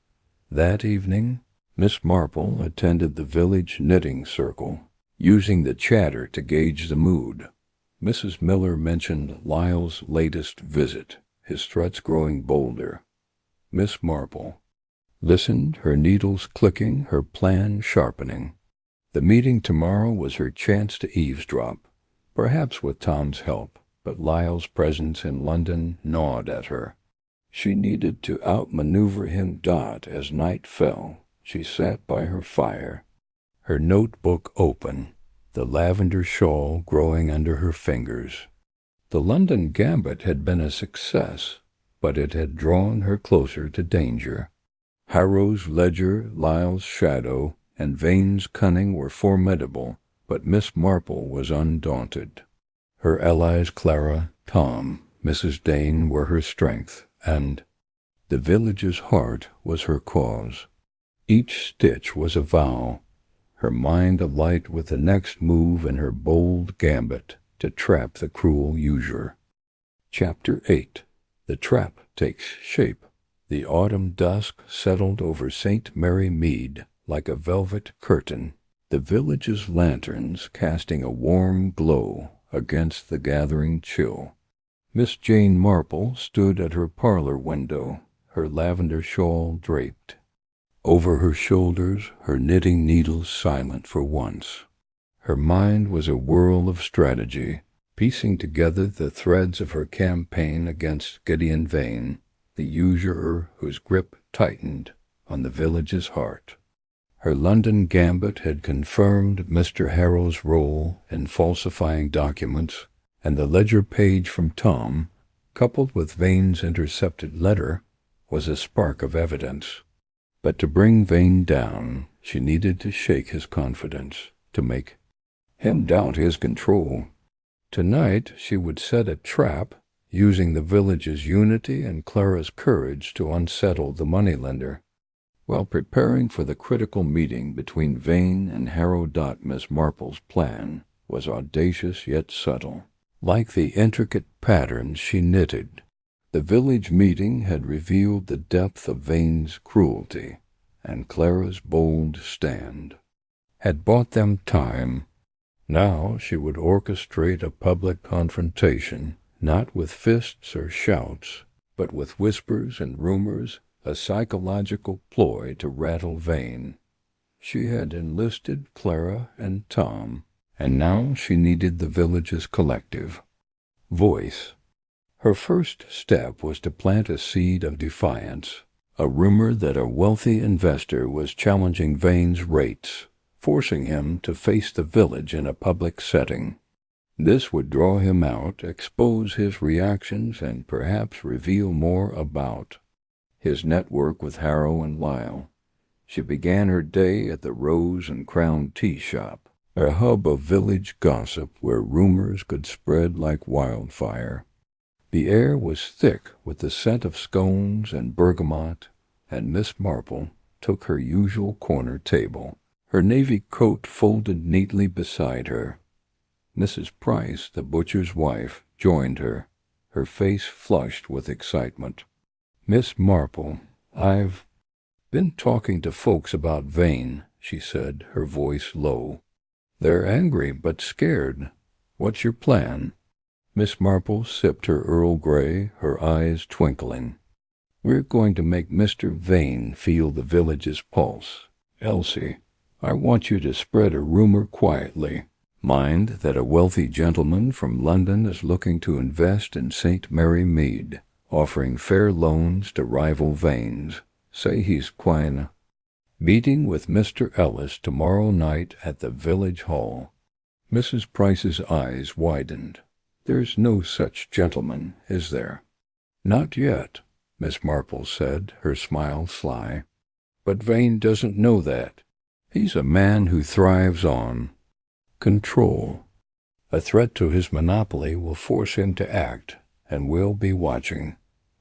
That evening, Miss Marple attended the village knitting circle, using the chatter to gauge the mood. Mrs. Miller mentioned Lyle's latest visit, his threats growing bolder. Miss Marple listened, her needles clicking, her plan sharpening. The meeting tomorrow was her chance to eavesdrop, perhaps with Tom's help, but Lyle's presence in London gnawed at her. She needed to outmaneuver him. As night fell, she sat by her fire, her notebook open, the lavender shawl growing under her fingers. The London Gambit had been a success, but it had drawn her closer to danger. Harrow's ledger, Lyle's shadow, and Vane's cunning were formidable, but Miss Marple was undaunted. Her allies Clara, Tom, Mrs. Dane were her strength, and The village's heart was her cause. Each stitch was a vow, her mind alight with the next move in her bold gambit to trap the cruel usurer. Chapter 8. The trap takes shape. The autumn dusk settled over St. Mary Mead like a velvet curtain, the village's lanterns casting a warm glow against the gathering chill. Miss Jane Marple stood at her parlor window, her lavender shawl draped. Over her shoulders, her knitting needles silent for once. Her mind was a whirl of strategy, piecing together the threads of her campaign against Gideon Vane, the usurer whose grip tightened on the village's heart. Her London gambit had confirmed Mr. Harrow's role in falsifying documents, and the ledger page from Tom, coupled with Vane's intercepted letter, was a spark of evidence. But to bring Vane down, she needed to shake his confidence, to make him doubt his control. Tonight she would set a trap, using the village's unity and Clara's courage to unsettle the moneylender. While preparing for the critical meeting between Vane and Harrow, Miss Marple's plan was audacious yet subtle. Like the intricate patterns she knitted, the village meeting had revealed the depth of Vane's cruelty, and Clara's bold stand had bought them time. Now she would orchestrate a public confrontation, not with fists or shouts, but with whispers and rumors, a psychological ploy to rattle Vane. She had enlisted Clara and Tom, and now she needed the village's collective voice. Her first step was to plant a seed of defiance, a rumor that a wealthy investor was challenging Vane's rates, forcing him to face the village in a public setting. This would draw him out, expose his reactions, and perhaps reveal more about his network with Harrow and Lyle. She began her day at the Rose and Crown Tea Shop, a hub of village gossip where rumors could spread like wildfire. The air was thick with the scent of scones and bergamot, and Miss Marple took her usual corner table, her navy coat folded neatly beside her. Mrs. Price, the butcher's wife, joined her, her face flushed with excitement. "Miss Marple, I've been talking to folks about Vane," she said, her voice low. "They're angry but scared. What's your plan?" Miss Marple sipped her Earl Grey, her eyes twinkling. "We're going to make Mr. Vane feel the village's pulse. Elsie, I want you to spread a rumor quietly. Mind that a wealthy gentleman from London is looking to invest in St. Mary Mead, offering fair loans to rival Vane's. Say he's quaint. Meeting with Mr. Ellis tomorrow night at the village hall." Mrs. Price's eyes widened. "There's no such gentleman, is there?" "Not yet," Miss Marple said, her smile sly. "But Vane doesn't know that. He's a man who thrives on control. A threat to his monopoly will force him to act, and we'll be watching."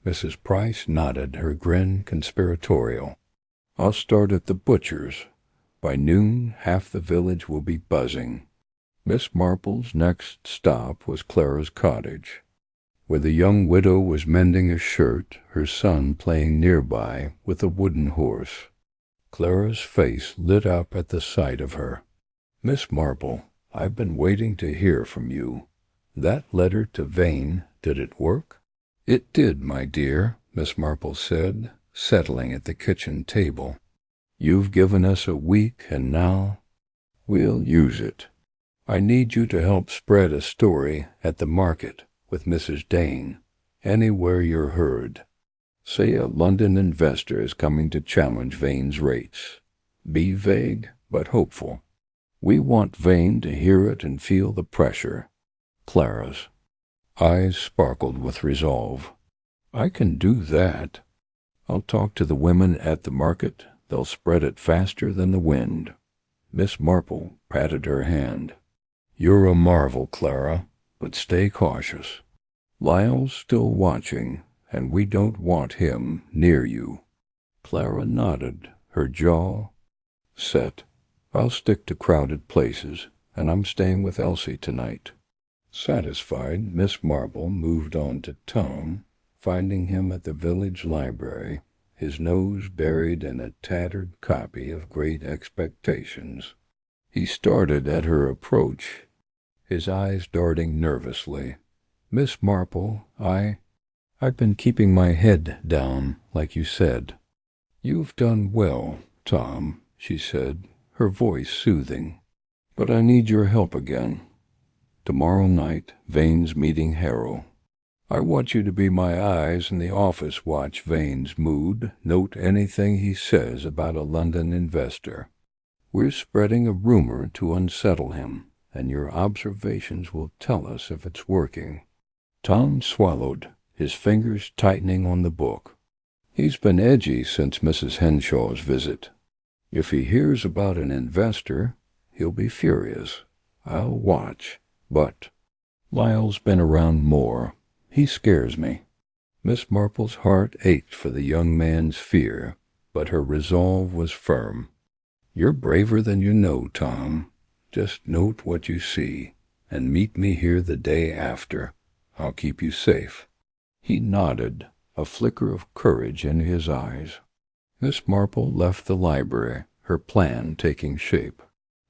Mrs. Price nodded, her grin conspiratorial. "I'll start at the butcher's. By noon, half the village will be buzzing." Miss Marple's next stop was Clara's cottage, where the young widow was mending a shirt, her son playing nearby with a wooden horse. Clara's face lit up at the sight of her. "Miss Marple, I've been waiting to hear from you. That letter to Vane, did it work?" "It did, my dear," Miss Marple said, settling at the kitchen table. "You've given us a week, and now we'll use it. I need you to help spread a story at the market with Mrs. Dane, anywhere you're heard. Say a London investor is coming to challenge Vane's rates. Be vague, but hopeful. We want Vane to hear it and feel the pressure." Clara's eyes sparkled with resolve. "I can do that. I'll talk to the women at the market. They'll spread it faster than the wind." Miss Marple patted her hand. "You're a marvel, Clara, but stay cautious." Lyle's still watching, and we don't want him near you." Clara nodded, her jaw set. "I'll stick to crowded places, and I'm staying with Elsie tonight." Satisfied, Miss Marple moved on to Tom, finding him at the village library, his nose buried in a tattered copy of Great Expectations. He started at her approach, his eyes darting nervously. "Miss Marple, I've been keeping my head down, like you said." "You've done well, Tom," she said, her voice soothing. "But I need your help again. Tomorrow night, Vane's meeting Harrow. I want you to be my eyes in the office, watch Vane's mood, note anything he says about a London investor. We're spreading a rumor to unsettle him, and your observations will tell us if it's working." Tom swallowed, his fingers tightening on the book. He's been edgy since Mrs. Henshaw's visit. If he hears about an investor, he'll be furious. I'll watch. But Lyle's been around more. He scares me. Miss Marple's heart ached for the young man's fear, but her resolve was firm. "You're braver than you know, Tom. Just note what you see, and meet me here the day after. I'll keep you safe." He nodded, a flicker of courage in his eyes. Miss Marple left the library, her plan taking shape.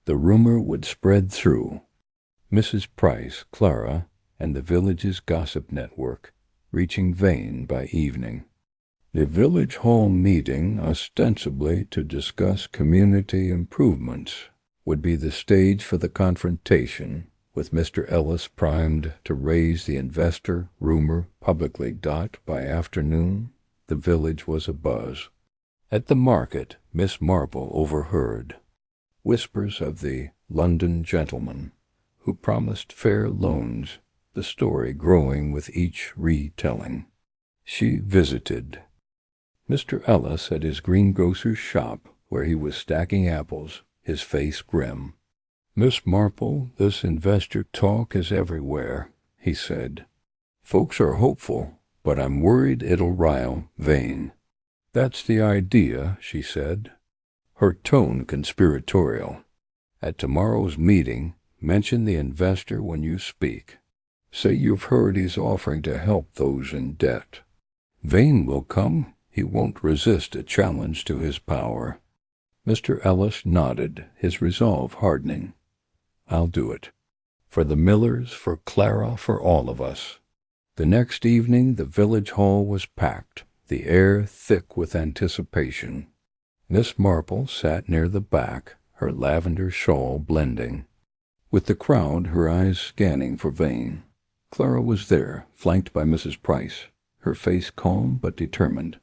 The rumor would spread through Mrs. Price, Clara, and the village's gossip network, reaching Vane by evening. The village hall meeting, ostensibly to discuss community improvements, would be the stage for the confrontation, with Mr. Ellis primed to raise the investor rumor publicly. By afternoon, the village was abuzz. At the market, Miss Marple overheard whispers of the London gentleman who promised fair loans, the story growing with each retelling. She visited Mr. Ellis at his greengrocer's shop, where he was stacking apples, his face grim. "Miss Marple, this investor talk is everywhere," he said. "Folks are hopeful, but I'm worried it'll rile Vane." "That's the idea," she said, her tone conspiratorial. "At tomorrow's meeting, mention the investor when you speak. Say you've heard he's offering to help those in debt. Vane will come. He won't resist a challenge to his power." Mr. Ellis nodded, his resolve hardening. "I'll do it. For the Millers, for Clara, for all of us." The next evening the village hall was packed, the air thick with anticipation. Miss Marple sat near the back, her lavender shawl blending with the crowd, her eyes scanning for Vane. Clara was there, flanked by Mrs. Price, her face calm but determined.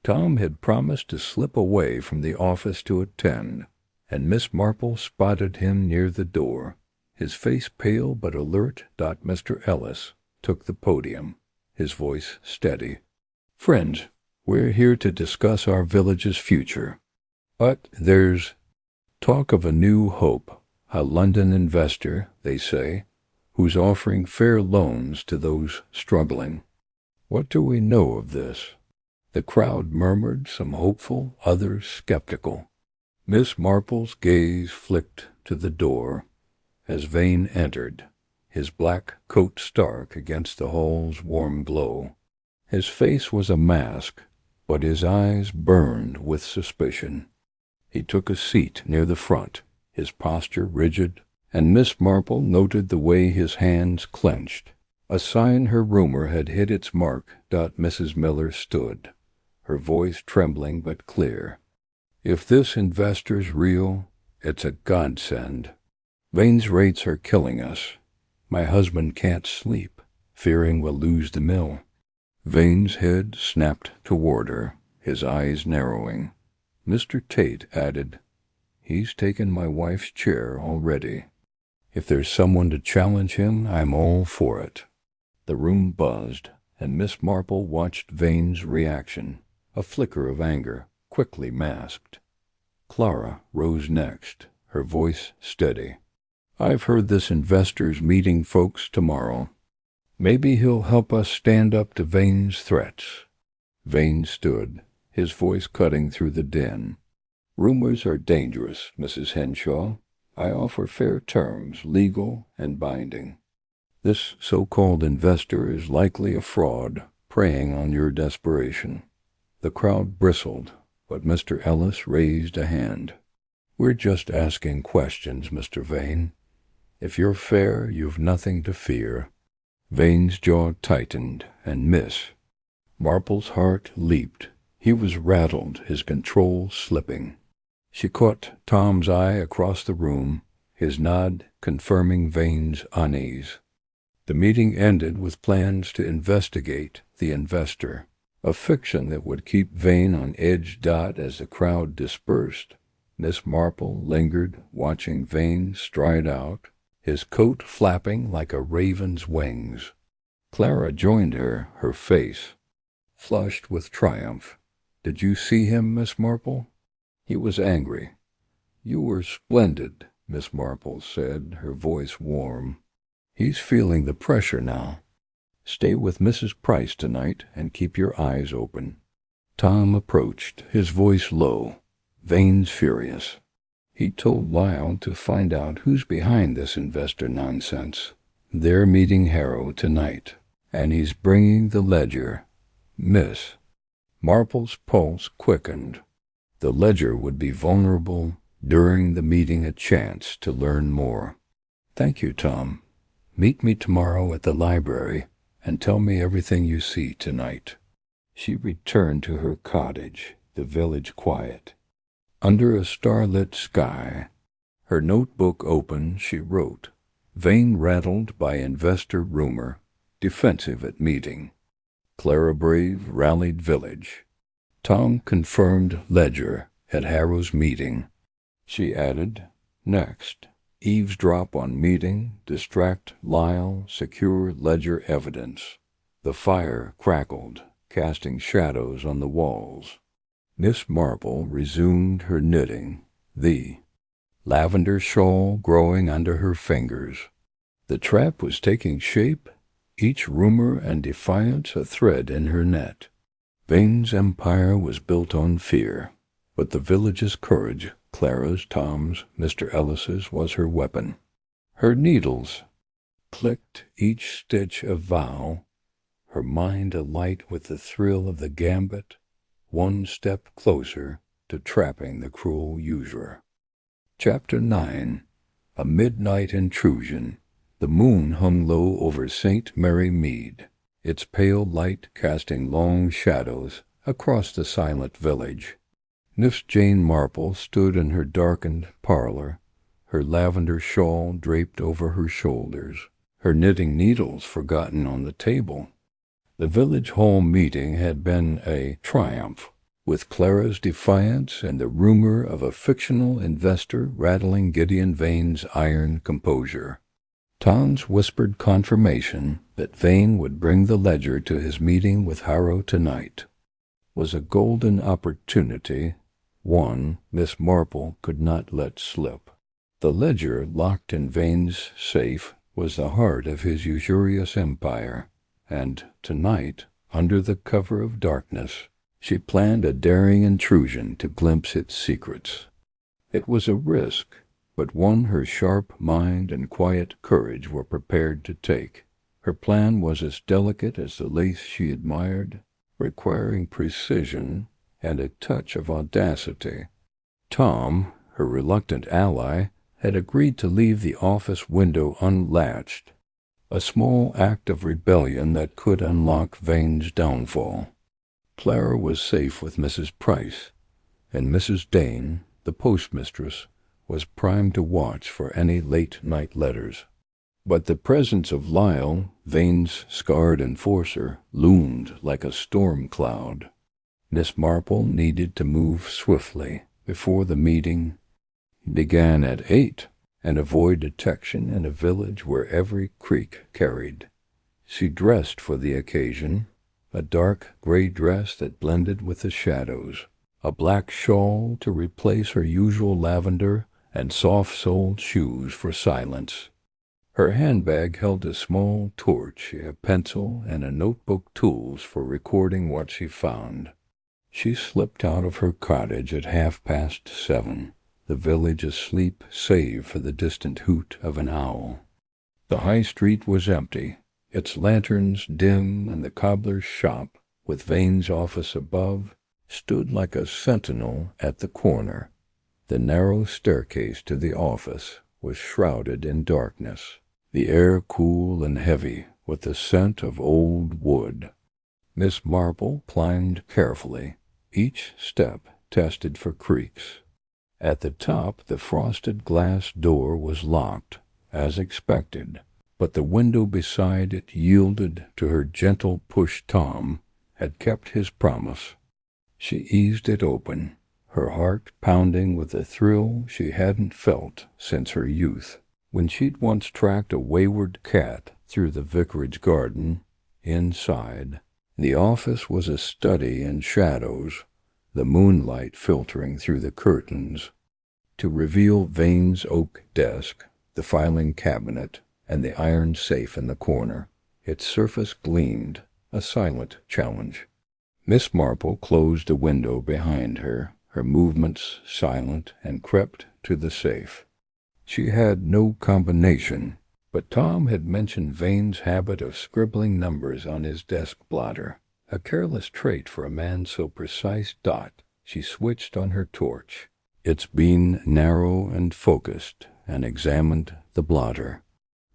Tom had promised to slip away from the office to attend, and Miss Marple spotted him near the door, his face pale but alert. Mr. Ellis took the podium, his voice steady. "Friends, we're here to discuss our village's future. But there's talk of a new hope, a London investor, they say, who's offering fair loans to those struggling. What do we know of this?" The crowd murmured, some hopeful, others skeptical. Miss Marple's gaze flicked to the door as Vane entered, his black coat stark against the hall's warm glow. His face was a mask, but his eyes burned with suspicion. He took a seat near the front, his posture rigid, and Miss Marple noted the way his hands clenched, a sign her rumor had hit its mark. Mrs. Miller stood, her voice trembling but clear. "If this investor's real, it's a godsend. Vane's rates are killing us. My husband can't sleep, fearing we'll lose the mill." Vane's head snapped toward her, his eyes narrowing. Mr. Tate added, "He's taken my wife's chair already. If there's someone to challenge him, I'm all for it." The room buzzed, and Miss Marple watched Vane's reaction, a flicker of anger, quickly masked. Clara rose next, her voice steady. "I've heard this investor's meeting folks tomorrow. Maybe he'll help us stand up to Vane's threats." Vane stood, his voice cutting through the din. "Rumors are dangerous, Mrs. Henshaw. I offer fair terms, legal and binding. This so-called investor is likely a fraud, preying on your desperation." The crowd bristled, but Mr. Ellis raised a hand. "We're just asking questions, Mr. Vane. If you're fair, you've nothing to fear." Vane's jaw tightened, and Miss Marple's heart leaped. He was rattled, his control slipping. She caught Tom's eye across the room, his nod confirming Vane's unease. The meeting ended with plans to investigate the investor, a fiction that would keep Vane on edge. As the crowd dispersed, Miss Marple lingered, watching Vane stride out, his coat flapping like a raven's wings. Clara joined her, her face flushed with triumph. "Did you see him, Miss Marple?" He was angry. "You were splendid," Miss Marple said, her voice warm. "He's feeling the pressure now. Stay with Mrs. Price tonight and keep your eyes open." Tom approached, his voice low. Vane's furious. He told Lyle to find out who's behind this investor nonsense. They're meeting Harrow tonight, and he's bringing the ledger. Miss Marple's pulse quickened. The ledger would be vulnerable during the meeting, a chance to learn more. "Thank you, Tom. Meet me tomorrow at the library and tell me everything you see tonight." She returned to her cottage, the village quiet. Under a starlit sky, her notebook open, she wrote, "Vane rattled by investor rumor, defensive at meeting. Clara Brave rallied village. Tom confirmed ledger at Harrow's meeting." She added, "Next, eavesdrop on meeting, distract Lyle, secure ledger evidence." The fire crackled, casting shadows on the walls. Miss Marple resumed her knitting, the lavender shawl growing under her fingers. The trap was taking shape, each rumor and defiance a thread in her net. Vane's empire was built on fear, but the village's courage, Clara's, Tom's, Mr. Ellis's, was her weapon. Her needles clicked, each stitch a vow, her mind alight with the thrill of the gambit, one step closer to trapping the cruel usurer. Chapter 9. A Midnight Intrusion. The moon hung low over St. Mary Mead, its pale light casting long shadows across the silent village. Miss Jane Marple stood in her darkened parlor, her lavender shawl draped over her shoulders, her knitting needles forgotten on the table. The village hall meeting had been a triumph, with Clara's defiance and the rumor of a fictional investor rattling Gideon Vane's iron composure. Tom's whispered confirmation that Vane would bring the ledger to his meeting with Harrow tonight was a golden opportunity, one Miss Marple could not let slip. The ledger locked in Vane's safe was the heart of his usurious empire, and tonight, under the cover of darkness, she planned a daring intrusion to glimpse its secrets. It was a risk, but one her sharp mind and quiet courage were prepared to take. Her plan was as delicate as the lace she admired, requiring precision and a touch of audacity. Tom, her reluctant ally, had agreed to leave the office window unlatched, a small act of rebellion that could unlock Vane's downfall. Clara was safe with Mrs. Price, and Mrs. Dane, the postmistress, was primed to watch for any late-night letters. But the presence of Lyle, Vane's scarred enforcer, loomed like a storm cloud. Miss Marple needed to move swiftly before the meeting began at 8 and avoid detection in a village where every creek carried. She dressed for the occasion, a dark gray dress that blended with the shadows, a black shawl to replace her usual lavender, and soft-soled shoes for silence. Her handbag held a small torch, a pencil, and a notebook tools for recording what she found. She slipped out of her cottage at 7:30, the village asleep save for the distant hoot of an owl. The high street was empty, its lanterns dim, and the cobbler's shop, with Vane's office above, stood like a sentinel at the corner. The narrow staircase to the office was shrouded in darkness, the air cool and heavy with the scent of old wood. Miss Marple climbed carefully, each step tested for creaks. At the top the frosted glass door was locked, as expected, but the window beside it yielded to her gentle push. Tom had kept his promise. She eased it open, her heart pounding with a thrill she hadn't felt since her youth, when she'd once tracked a wayward cat through the vicarage garden. Inside, the office was a study in shadows, the moonlight filtering through the curtains to reveal Vane's oak desk, the filing cabinet, and the iron safe in the corner. Its surface gleamed, a silent challenge. Miss Marple closed a window behind her, her movements silent, and crept to the safe. She had no combination, but Tom had mentioned Vane's habit of scribbling numbers on his desk blotter, a careless trait for a man so precise. She switched on her torch, its beam narrow and focused, and examined the blotter.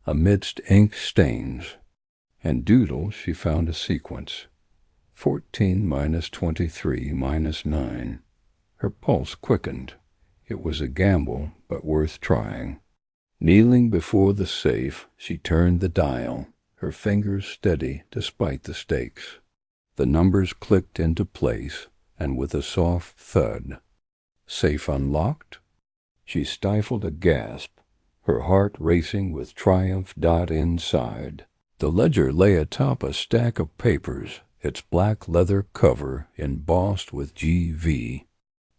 Amidst ink stains and doodles she found a sequence. 14 minus 23 minus 9. Her pulse quickened. It was a gamble, but worth trying. Kneeling before the safe, she turned the dial, her fingers steady despite the stakes. The numbers clicked into place, and with a soft thud. Safe unlocked? She stifled a gasp, her heart racing with triumph. Inside, the ledger lay atop a stack of papers, its black leather cover embossed with GV.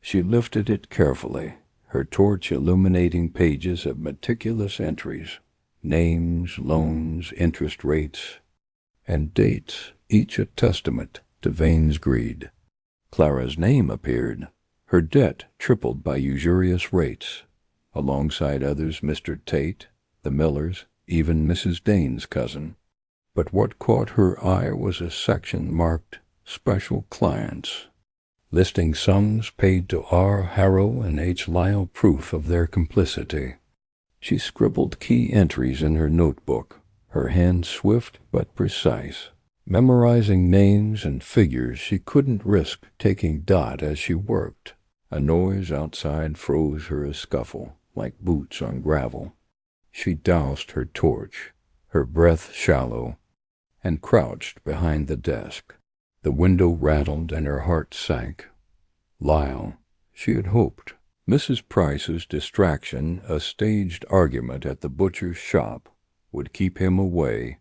She lifted it carefully, her torch illuminating pages of meticulous entries, names, loans, interest rates, and dates, each a testament to Vane's greed. Clara's name appeared, her debt tripled by usurious rates, alongside others Mr. Tate, the Millers, even Mrs. Dane's cousin. But what caught her eye was a section marked Special Clients, listing sums paid to R. Harrow and H. Lyle, proof of their complicity. She scribbled key entries in her notebook, her hand swift but precise, memorizing names and figures she couldn't risk taking dot as she worked. A noise outside froze her a scuffle, like boots on gravel. She doused her torch, her breath shallow, and crouched behind the desk. The window rattled and her heart sank. Lyle, she had hoped. Mrs. Price's distraction, a staged argument at the butcher's shop, would keep him away.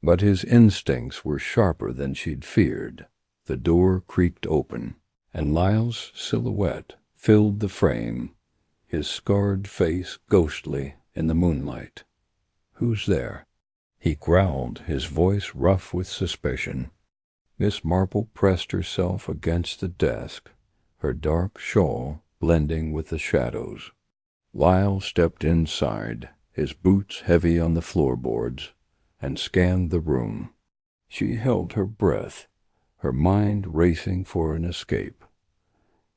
But his instincts were sharper than she'd feared. The door creaked open, and Lyle's silhouette filled the frame, his scarred face ghostly in the moonlight. "Who's there?" he growled, his voice rough with suspicion. Miss Marple pressed herself against the desk, her dark shawl blending with the shadows. Lyle stepped inside, his boots heavy on the floorboards, and scanned the room. She held her breath, her mind racing for an escape.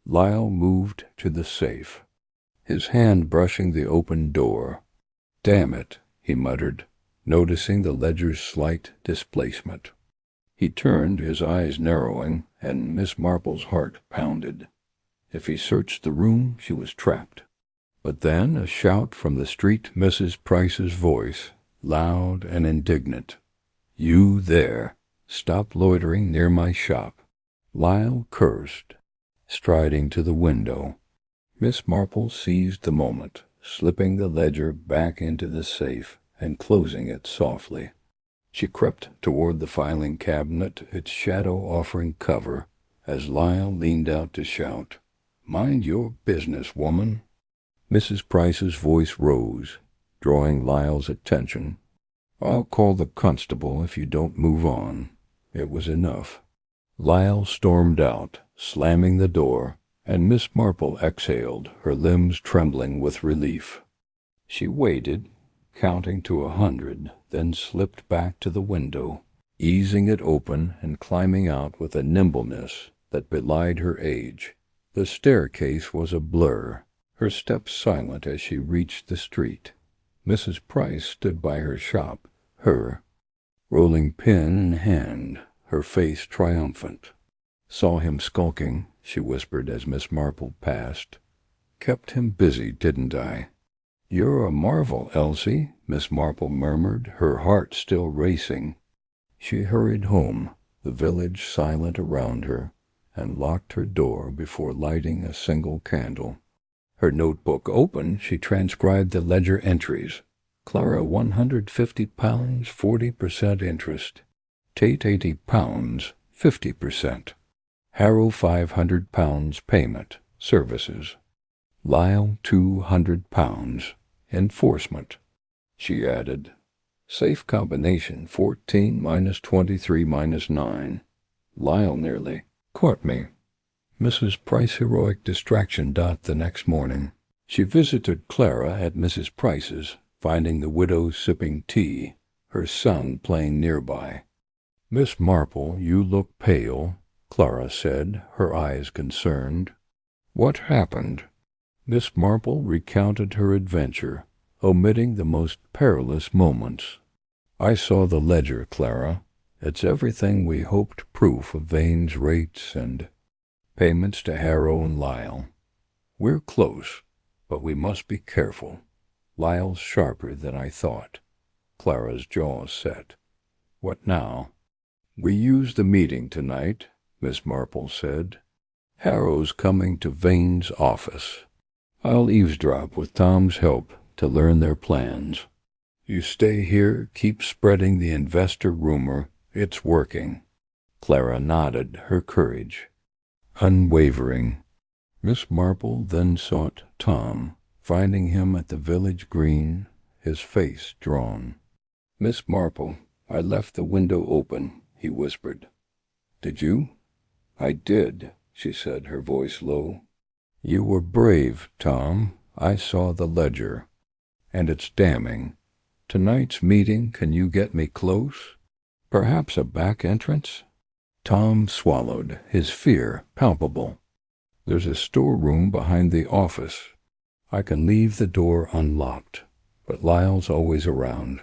Lyle moved to the safe, his hand brushing the open door. "Damn it," he muttered, noticing the ledger's slight displacement. He turned, his eyes narrowing, and Miss Marple's heart pounded. If he searched the room, she was trapped. But then a shout from the street, Mrs. Price's voice, loud and indignant. "You there! Stop loitering near my shop." Lyle cursed, striding to the window. Miss Marple seized the moment, slipping the ledger back into the safe and closing it softly. She crept toward the filing cabinet, its shadow offering cover, as Lyle leaned out to shout, "Mind your business, woman." Mrs. Price's voice rose, drawing Lyle's attention. "I'll call the constable if you don't move on." It was enough. Lyle stormed out, slamming the door, and Miss Marple exhaled, her limbs trembling with relief. She waited, counting to 100, then slipped back to the window, easing it open and climbing out with a nimbleness that belied her age. The staircase was a blur, her steps silent as she reached the street. Mrs. Price stood by her shop, her rolling pin in hand, her face triumphant. "Saw him skulking," she whispered as Miss Marple passed. "Kept him busy, didn't I?" "You're a marvel, Elsie," Miss Marple murmured, her heart still racing. She hurried home, the village silent around her, and locked her door before lighting a single candle. Her notebook open, she transcribed the ledger entries. Clara £150, 40% interest. Tate £80, 50%. Harrow £500 payment, services. Lyle £200, enforcement. She added, "Safe combination, 14 minus 23 minus 9. Lyle nearly caught me." Mrs. Price heroic distraction. The next morning, she visited Clara at Mrs. Price's, finding the widow sipping tea, her son playing nearby. "Miss Marple, you look pale," Clara said, her eyes concerned. "What happened?" Miss Marple recounted her adventure, omitting the most perilous moments. "I saw the ledger, Clara. It's everything we hoped, proof of Vane's rates and payments to Harrow and Lyle. We're close, but we must be careful. Lyle's sharper than I thought." Clara's jaw set. "What now?" "We used the meeting tonight," Miss Marple said. "Harrow's coming to Vane's office. I'll eavesdrop with Tom's help to learn their plans. You stay here, keep spreading the investor rumor. It's working." Clara nodded, her courage unwavering. Miss Marple then sought Tom, finding him at the village green, his face drawn. "Miss Marple, I left the window open," he whispered. "Did you?" "I did," she said, her voice low. "You were brave, Tom. I saw the ledger. And it's damning. Tonight's meeting, can you get me close? Perhaps a back entrance?" Tom swallowed, his fear palpable. "There's a storeroom behind the office. I can leave the door unlocked, but Lyle's always around."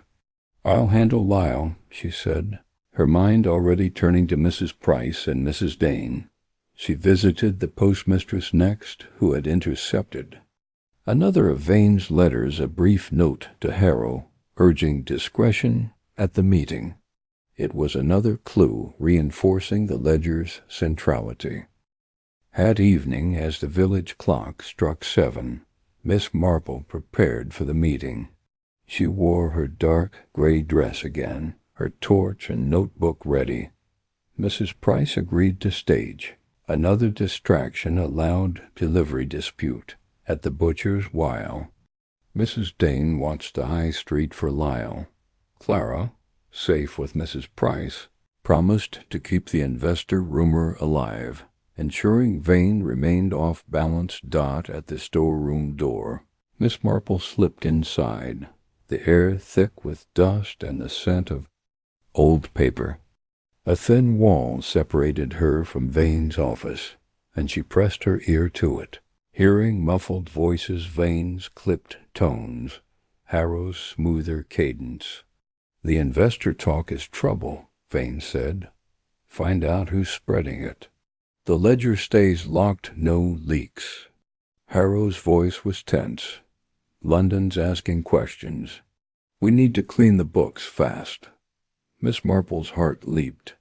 "I'll handle Lyle," she said, her mind already turning to Mrs. Price and Mrs. Dane. She visited the postmistress next, who had intercepted another of Vane's letters, a brief note to Harrow, urging discretion at the meeting. It was another clue reinforcing the ledger's centrality. At evening, as the village clock struck 7, Miss Marple prepared for the meeting. She wore her dark gray dress again, her torch and notebook ready. Mrs. Price agreed to stage another distraction, a loud delivery dispute at the butcher's while Mrs. Dane watched the high street for Lyle. Clara, safe with Mrs. Price, promised to keep the investor rumor alive, ensuring Vane remained off balance. At the storeroom door, Miss Marple slipped inside, the air thick with dust and the scent of old paper. A thin wall separated her from Vane's office, and she pressed her ear to it, hearing muffled voices, Vane's clipped tones, Harrow's smoother cadence. "The investor talk is trouble," Vane said. "Find out who's spreading it. The ledger stays locked, no leaks." Harrow's voice was tense. "London's asking questions. We need to clean the books fast." Miss Marple's heart leaped.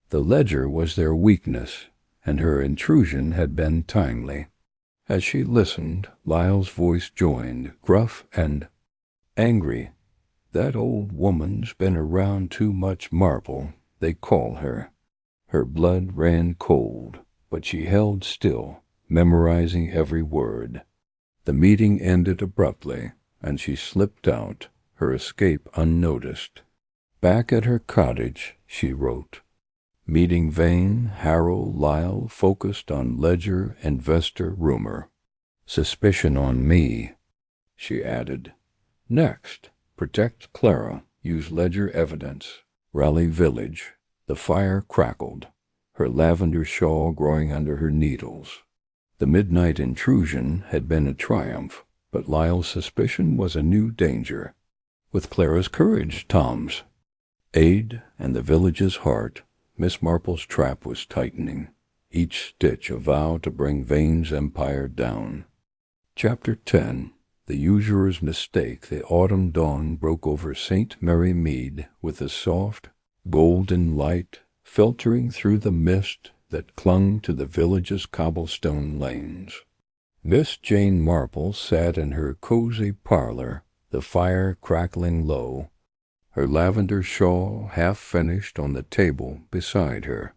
The ledger was their weakness, and her intrusion had been timely. As she listened, Lyle's voice joined, gruff and angry. "That old woman's been around too much, Marple, they call her." Her blood ran cold, but she held still, memorizing every word. The meeting ended abruptly, and she slipped out, her escape unnoticed. Back at her cottage, she wrote, "Meeting Vane, Harrow, Lyle focused on ledger, investor, rumor. Suspicion on me," she added. "Next, protect Clara, use ledger evidence. Raleigh village. The fire crackled, her lavender shawl growing under her needles. The midnight intrusion had been a triumph, but Lyle's suspicion was a new danger. With Clara's courage, Tom's aid, and the village's heart, Miss Marple's trap was tightening, each stitch a vow to bring Vane's empire down. Chapter 10. The Usurer's Mistake. The autumn dawn broke over St. Mary Mead with a soft, golden light filtering through the mist that clung to the village's cobblestone lanes. Miss Jane Marple sat in her cozy parlor, the fire crackling low, her lavender shawl half finished on the table beside her.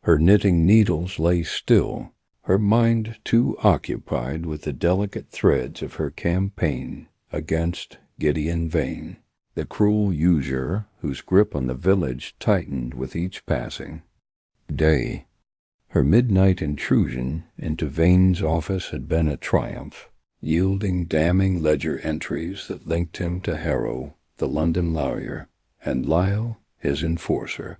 Her knitting needles lay still, her mind too occupied with the delicate threads of her campaign against Gideon Vane, the cruel usurer whose grip on the village tightened with each passing day. Her midnight intrusion into Vane's office had been a triumph, yielding damning ledger entries that linked him to Harrow, the London lawyer, and Lyle, his enforcer.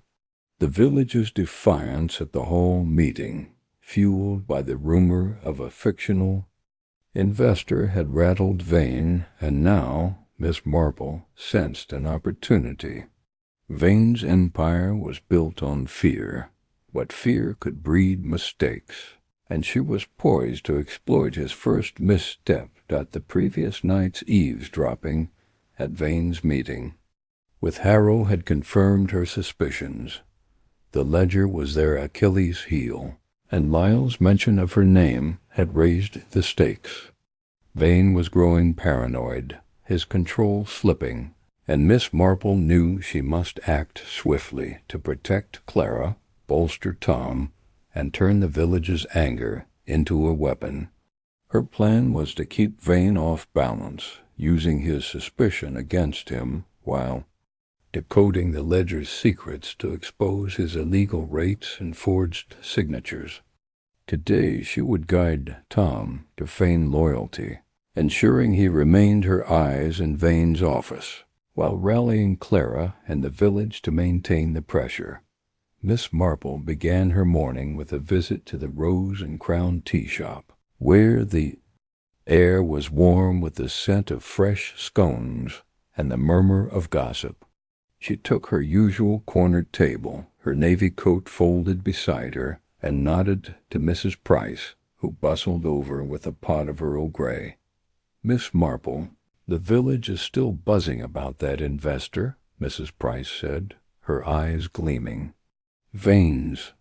The village's defiance at the hall meeting, fueled by the rumor of a fictional investor, had rattled Vane, and now Miss Marple sensed an opportunity. Vane's empire was built on fear, but fear could breed mistakes, and she was poised to exploit his first misstep at the previous night's eavesdropping at Vane's meeting. With Harrow had confirmed her suspicions. The ledger was their Achilles' heel, and Lyle's mention of her name had raised the stakes. Vane was growing paranoid, his control slipping, and Miss Marple knew she must act swiftly to protect Clara, bolster Tom, and turn the village's anger into a weapon. Her plan was to keep Vane off balance, using his suspicion against him while decoding the ledger's secrets to expose his illegal rates and forged signatures. Today she would guide Tom to feign loyalty, ensuring he remained her eyes in Vane's office, while rallying Clara and the village to maintain the pressure. Miss Marple began her morning with a visit to the Rose and Crown tea shop, where the air was warm with the scent of fresh scones and the murmur of gossip. She took her usual cornered table, her navy coat folded beside her, and nodded to Mrs. Price, who bustled over with a pot of Earl Grey. "Miss Marple, the village is still buzzing about that investor," Mrs. Price said, her eyes gleaming. "Vane's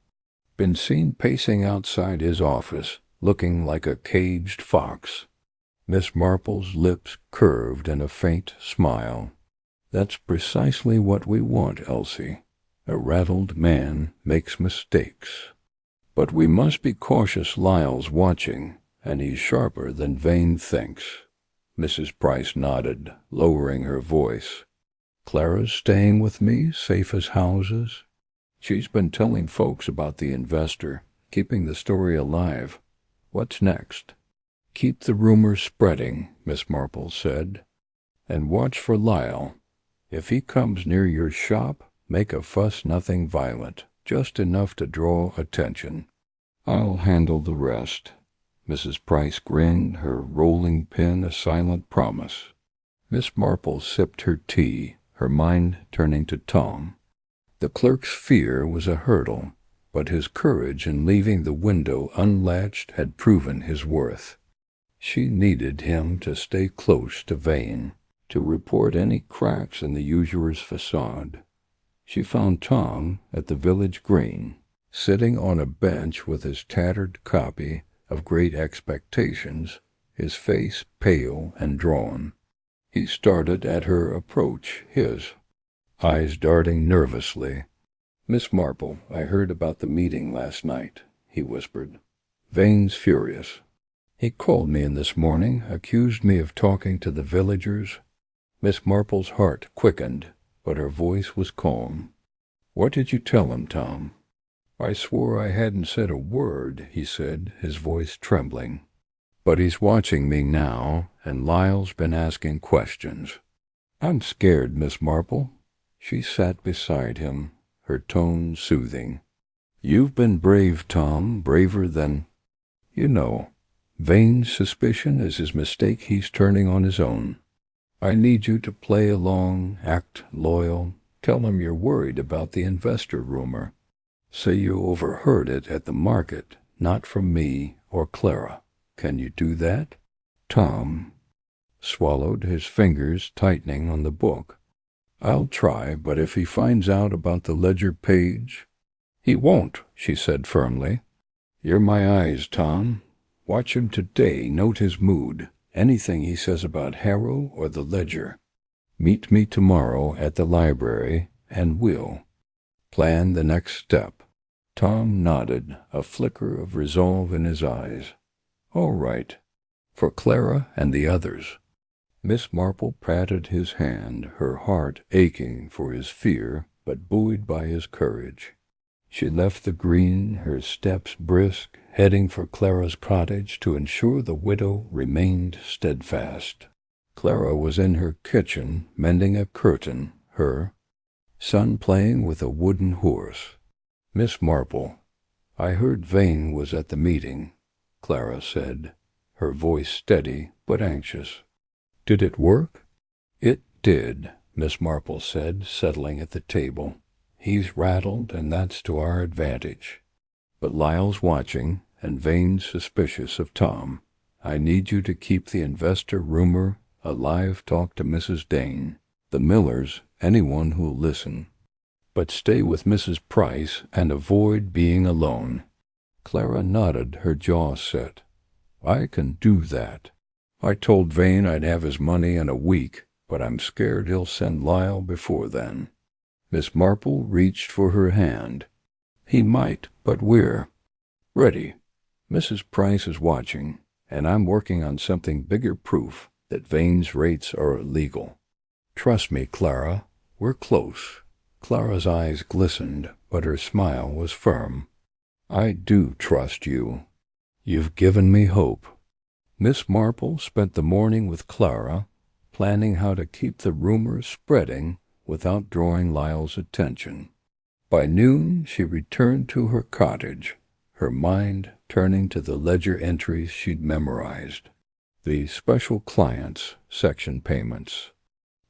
been seen pacing outside his office, looking like a caged fox." Miss Marple's lips curved in a faint smile. "That's precisely what we want, Elsie. A rattled man makes mistakes. But we must be cautious. Lyle's watching, and he's sharper than Vane thinks." Mrs. Price nodded, lowering her voice. "Clara's staying with me, safe as houses. She's been telling folks about the investor, keeping the story alive. What's next?" "Keep the rumor spreading," Miss Marple said, "and watch for Lyle. If he comes near your shop, make a fuss, nothing violent, just enough to draw attention. I'll handle the rest." Mrs. Price grinned, her rolling pin a silent promise. Miss Marple sipped her tea, her mind turning to Tom. The clerk's fear was a hurdle, but his courage in leaving the window unlatched had proven his worth. She needed him to stay close to Vane, to report any cracks in the usurer's facade. She found Tom at the village green, sitting on a bench with his tattered copy of Great Expectations, his face pale and drawn. He started at her approach, his eyes darting nervously. "Miss Marple, I heard about the meeting last night," he whispered. "Vane's furious. He called me in this morning, accused me of talking to the villagers. Miss Marple's heart quickened, but her voice was calm. What did you tell him, Tom? I swore I hadn't said a word, he said, his voice trembling. But he's watching me now, and Lyle's been asking questions. I'm scared, Miss Marple. She sat beside him, her tone soothing. You've been brave, Tom, braver than... You know, Vane's suspicion is his mistake he's turning on his own. I need you to play along, act loyal, tell him you're worried about the investor rumor. Say you overheard it at the market, not from me or Clara. Can you do that? Tom swallowed, his fingers tightening on the book. I'll try, but if he finds out about the ledger page... He won't, she said firmly. You're my eyes, Tom. Watch him today, note his mood, anything he says about Harrow or the ledger. Meet me tomorrow at the library, and we'll plan the next step. Tom nodded, a flicker of resolve in his eyes. All right. For Clara and the others. Miss Marple patted his hand, her heart aching for his fear, but buoyed by his courage. She left the green, her steps brisk, heading for Clara's cottage to ensure the widow remained steadfast. Clara was in her kitchen, mending a curtain, her son playing with a wooden horse. Miss Marple, I heard Vane was at the meeting, Clara said, her voice steady but anxious. Did it work? It did, Miss Marple said, settling at the table. He's rattled, and that's to our advantage. But Lyle's watching, and Vane's suspicious of Tom. I need you to keep the investor rumor alive. Talk to Mrs. Dane, the Millers, anyone who'll listen. But stay with Mrs. Price and avoid being alone. Clara nodded, her jaw set. I can do that. I told Vane I'd have his money in a week, but I'm scared he'll send Lyle before then. Miss Marple reached for her hand. He might, but we're ready. Mrs. Price is watching, and I'm working on something bigger proof that Vane's rates are illegal. Trust me, Clara, we're close. Clara's eyes glistened, but her smile was firm. I do trust you. You've given me hope. Miss Marple spent the morning with Clara, planning how to keep the rumor spreading without drawing Lyle's attention. By noon she returned to her cottage, her mind turning to the ledger entries she'd memorized. The special clients section payments.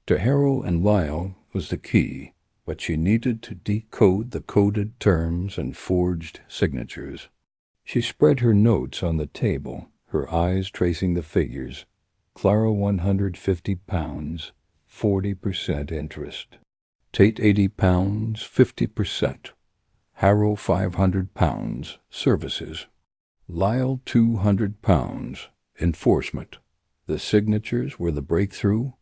To Harrow and Lyle was the key, but she needed to decode the coded terms and forged signatures. She spread her notes on the table, her eyes tracing the figures. Clara £150, 40% interest. Tate £80, 50%. Harrow £500, services. Lyle £200, enforcement. The signatures were the breakthrough.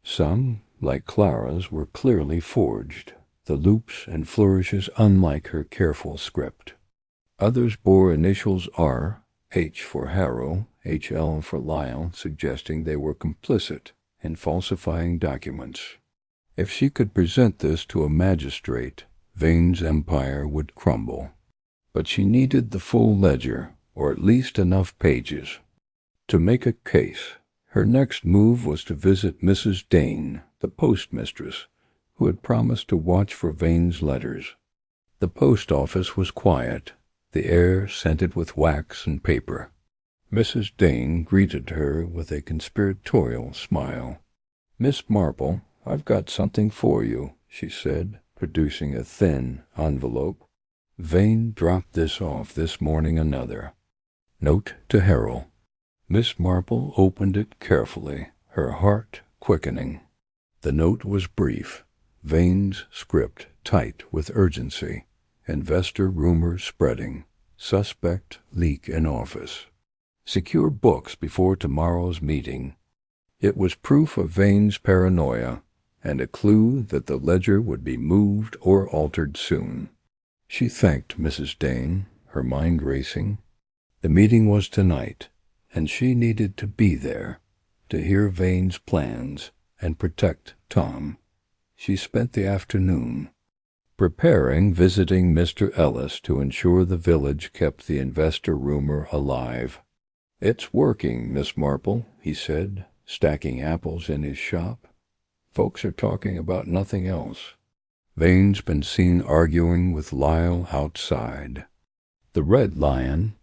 Some, like Clara's, were clearly forged, the loops and flourishes unlike her careful script. Others bore initials R, H for Harrow, HL for Lyle, suggesting they were complicit in falsifying documents. If she could present this to a magistrate, Vane's empire would crumble. But she needed the full ledger, or at least enough pages. To make a case, her next move was to visit Mrs. Dane, the postmistress, who had promised to watch for Vane's letters. The post office was quiet, the air scented with wax and paper. Mrs. Dane greeted her with a conspiratorial smile. Miss Marple, I've got something for you, she said, producing a thin envelope. Vane dropped this off this morning another. Note to Harrow. Miss Marple opened it carefully, her heart quickening. The note was brief, Vane's script tight with urgency. Investor rumors spreading. Suspect leak in office. Secure books before tomorrow's meeting. It was proof of Vane's paranoia, and a clue that the ledger would be moved or altered soon. She thanked Mrs. Dane, her mind racing. The meeting was tonight, and she needed to be there to hear Vane's plans and protect Tom. She spent the afternoon preparing visiting Mr. Ellis to ensure the village kept the investor rumor alive. "It's working, Miss Marple," he said, stacking apples in his shop. "Folks are talking about nothing else. Vane's been seen arguing with Lyle outside. The Red Lion."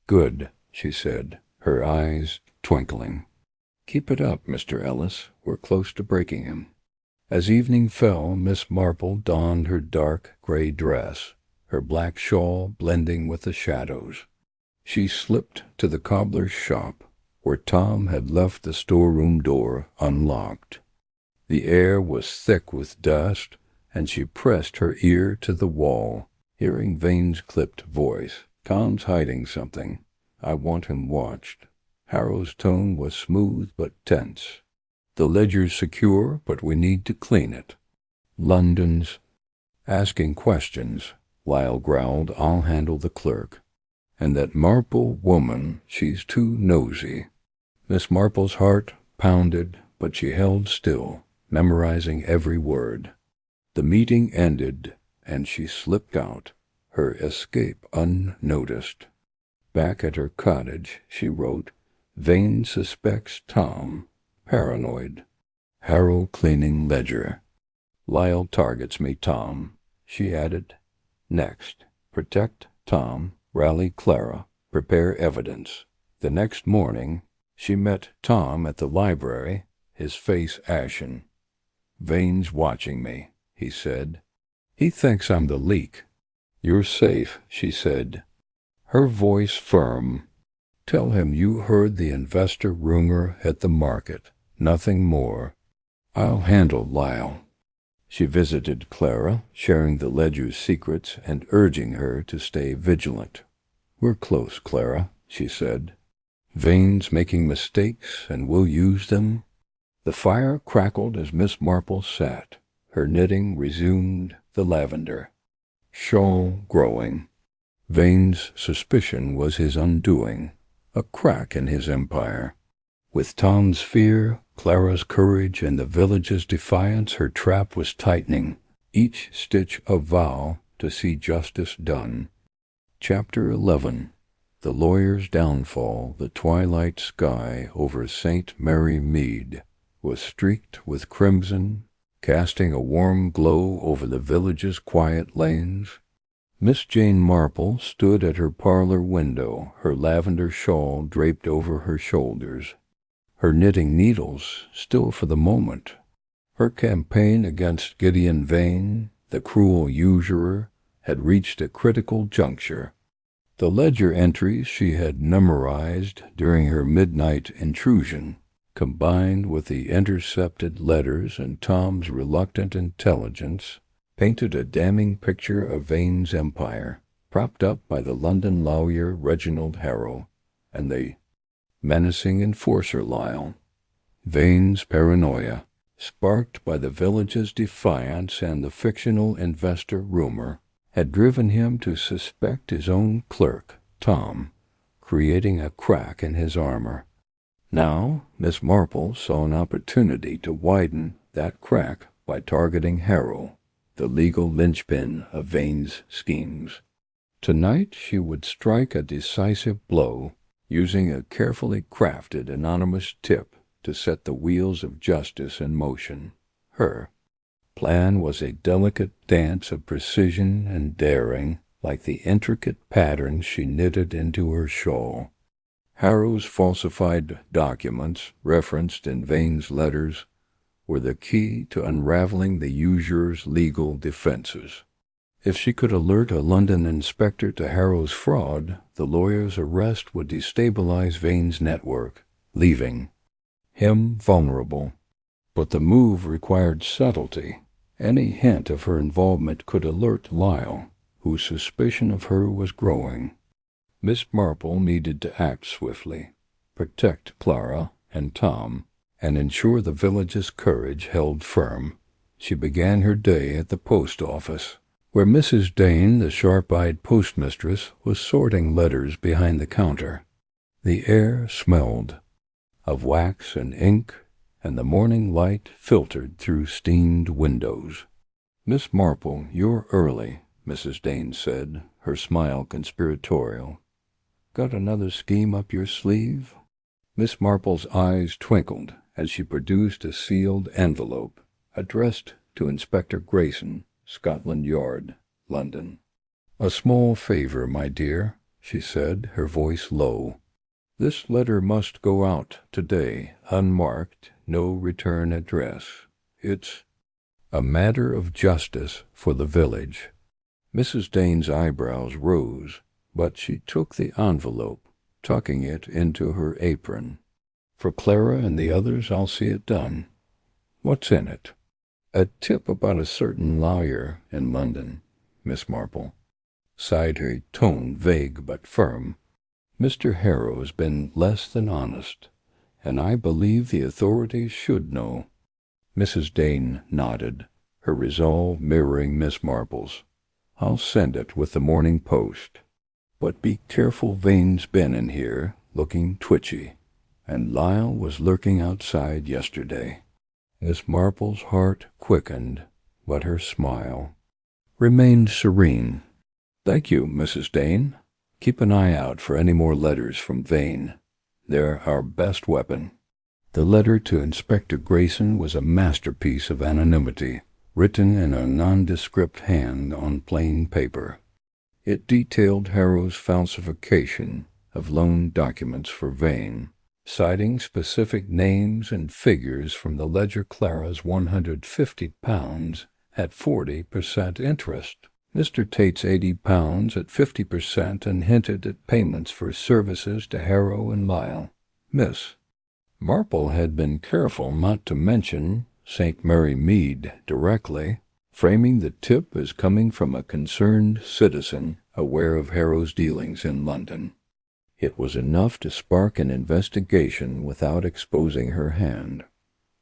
"Good," she said, her eyes twinkling. "Keep it up, Mr. Ellis. We're close to breaking him." As evening fell, Miss Marple donned her dark gray dress, her black shawl blending with the shadows. She slipped to the cobbler's shop, where Tom had left the storeroom door unlocked. The air was thick with dust, and she pressed her ear to the wall, hearing Vane's clipped voice. "Tom's hiding something. I want him watched." Harrow's tone was smooth but tense. "The ledger's secure, but we need to clean it." "London's asking questions," Lyle growled. "I'll handle the clerk. And that Marple woman, she's too nosy." Miss Marple's heart pounded, but she held still, memorizing every word. The meeting ended, and she slipped out, her escape unnoticed. Back at her cottage, she wrote, "Vane suspects Tom. Paranoid. Harrow cleaning ledger. Lyle targets me, Tom," she added. "Next, protect Tom, rally Clara, prepare evidence." The next morning, she met Tom at the library, his face ashen. "Vane's watching me," he said. "He thinks I'm the leak." "You're safe," she said, her voice firm. "Tell him you heard the investor rumor at the market. Nothing more. I'll handle Lyle." She visited Clara, sharing the ledger's secrets and urging her to stay vigilant. "We're close, Clara," she said. "Vane's making mistakes, and we'll use them." The fire crackled as Miss Marple sat. Her knitting resumed the lavender. Shawl growing. Vane's suspicion was his undoing, a crack in his empire. With Tom's fear, Clara's courage, and the village's defiance, her trap was tightening, each stitch a vow to see justice done. Chapter 11. The lawyer's downfall. The twilight sky over St. Mary Mead was streaked with crimson, casting a warm glow over the village's quiet lanes. Miss Jane Marple stood at her parlor window, her lavender shawl draped over her shoulders, her knitting needles still for the moment. Her campaign against Gideon Vane, the cruel usurer, had reached a critical juncture. The ledger entries she had memorized during her midnight intrusion, combined with the intercepted letters and Tom's reluctant intelligence, painted a damning picture of Vane's empire, propped up by the London lawyer Reginald Harrow and the menacing enforcer Lyle. Vane's paranoia, sparked by the village's defiance and the fictional investor rumor, had driven him to suspect his own clerk, Tom, creating a crack in his armor. Now Miss Marple saw an opportunity to widen that crack by targeting Harrow, the legal linchpin of Vane's schemes. Tonight she would strike a decisive blow, using a carefully crafted anonymous tip to set the wheels of justice in motion. Her plan was a delicate dance of precision and daring, like the intricate patterns she knitted into her shawl. Harrow's falsified documents, referenced in Vane's letters, were the key to unraveling the usurer's legal defenses. If she could alert a London inspector to Harrow's fraud, the lawyer's arrest would destabilize Vane's network, leaving him vulnerable. But the move required subtlety. Any hint of her involvement could alert Lyle, whose suspicion of her was growing. Miss Marple needed to act swiftly, protect Clara and Tom, and ensure the village's courage held firm. She began her day at the post office, where Mrs. Dane, the sharp-eyed postmistress, was sorting letters behind the counter. The air smelled of wax and ink, and the morning light filtered through steamed windows. "Miss Marple, you're early," Mrs. Dane said, her smile conspiratorial. "Got another scheme up your sleeve?" Miss Marple's eyes twinkled as she produced a sealed envelope addressed to Inspector Grayson, Scotland Yard, London. "A small favor, my dear," she said, her voice low. "This letter must go out today, unmarked, no return address. It's a matter of justice for the village." Mrs. Dane's eyebrows rose, but she took the envelope, tucking it into her apron. "For Clara and the others, I'll see it done. What's in it?" "A tip about a certain lawyer in London, Miss Marple," sighed her tone, vague but firm. "Mr. Harrow's been less than honest, and I believe the authorities should know." Mrs. Dane nodded, her resolve mirroring Miss Marple's. "I'll send it with the morning post. But be careful, Vane's been in here, looking twitchy, and Lyle was lurking outside yesterday." Miss Marple's heart quickened, but her smile remained serene. "Thank you, Mrs. Dane. Keep an eye out for any more letters from Vane. They're our best weapon." The letter to Inspector Grayson was a masterpiece of anonymity, written in a nondescript hand on plain paper. It detailed Harrow's falsification of loan documents for Vane, citing specific names and figures from the ledger Clara's £150 at 40% interest, Mr. Tate's £80 at 50%, and hinted at payments for services to Harrow and Lyle. Miss Marple had been careful not to mention St. Mary Mead directly, framing the tip as coming from a concerned citizen aware of Harrow's dealings in London. It was enough to spark an investigation without exposing her hand.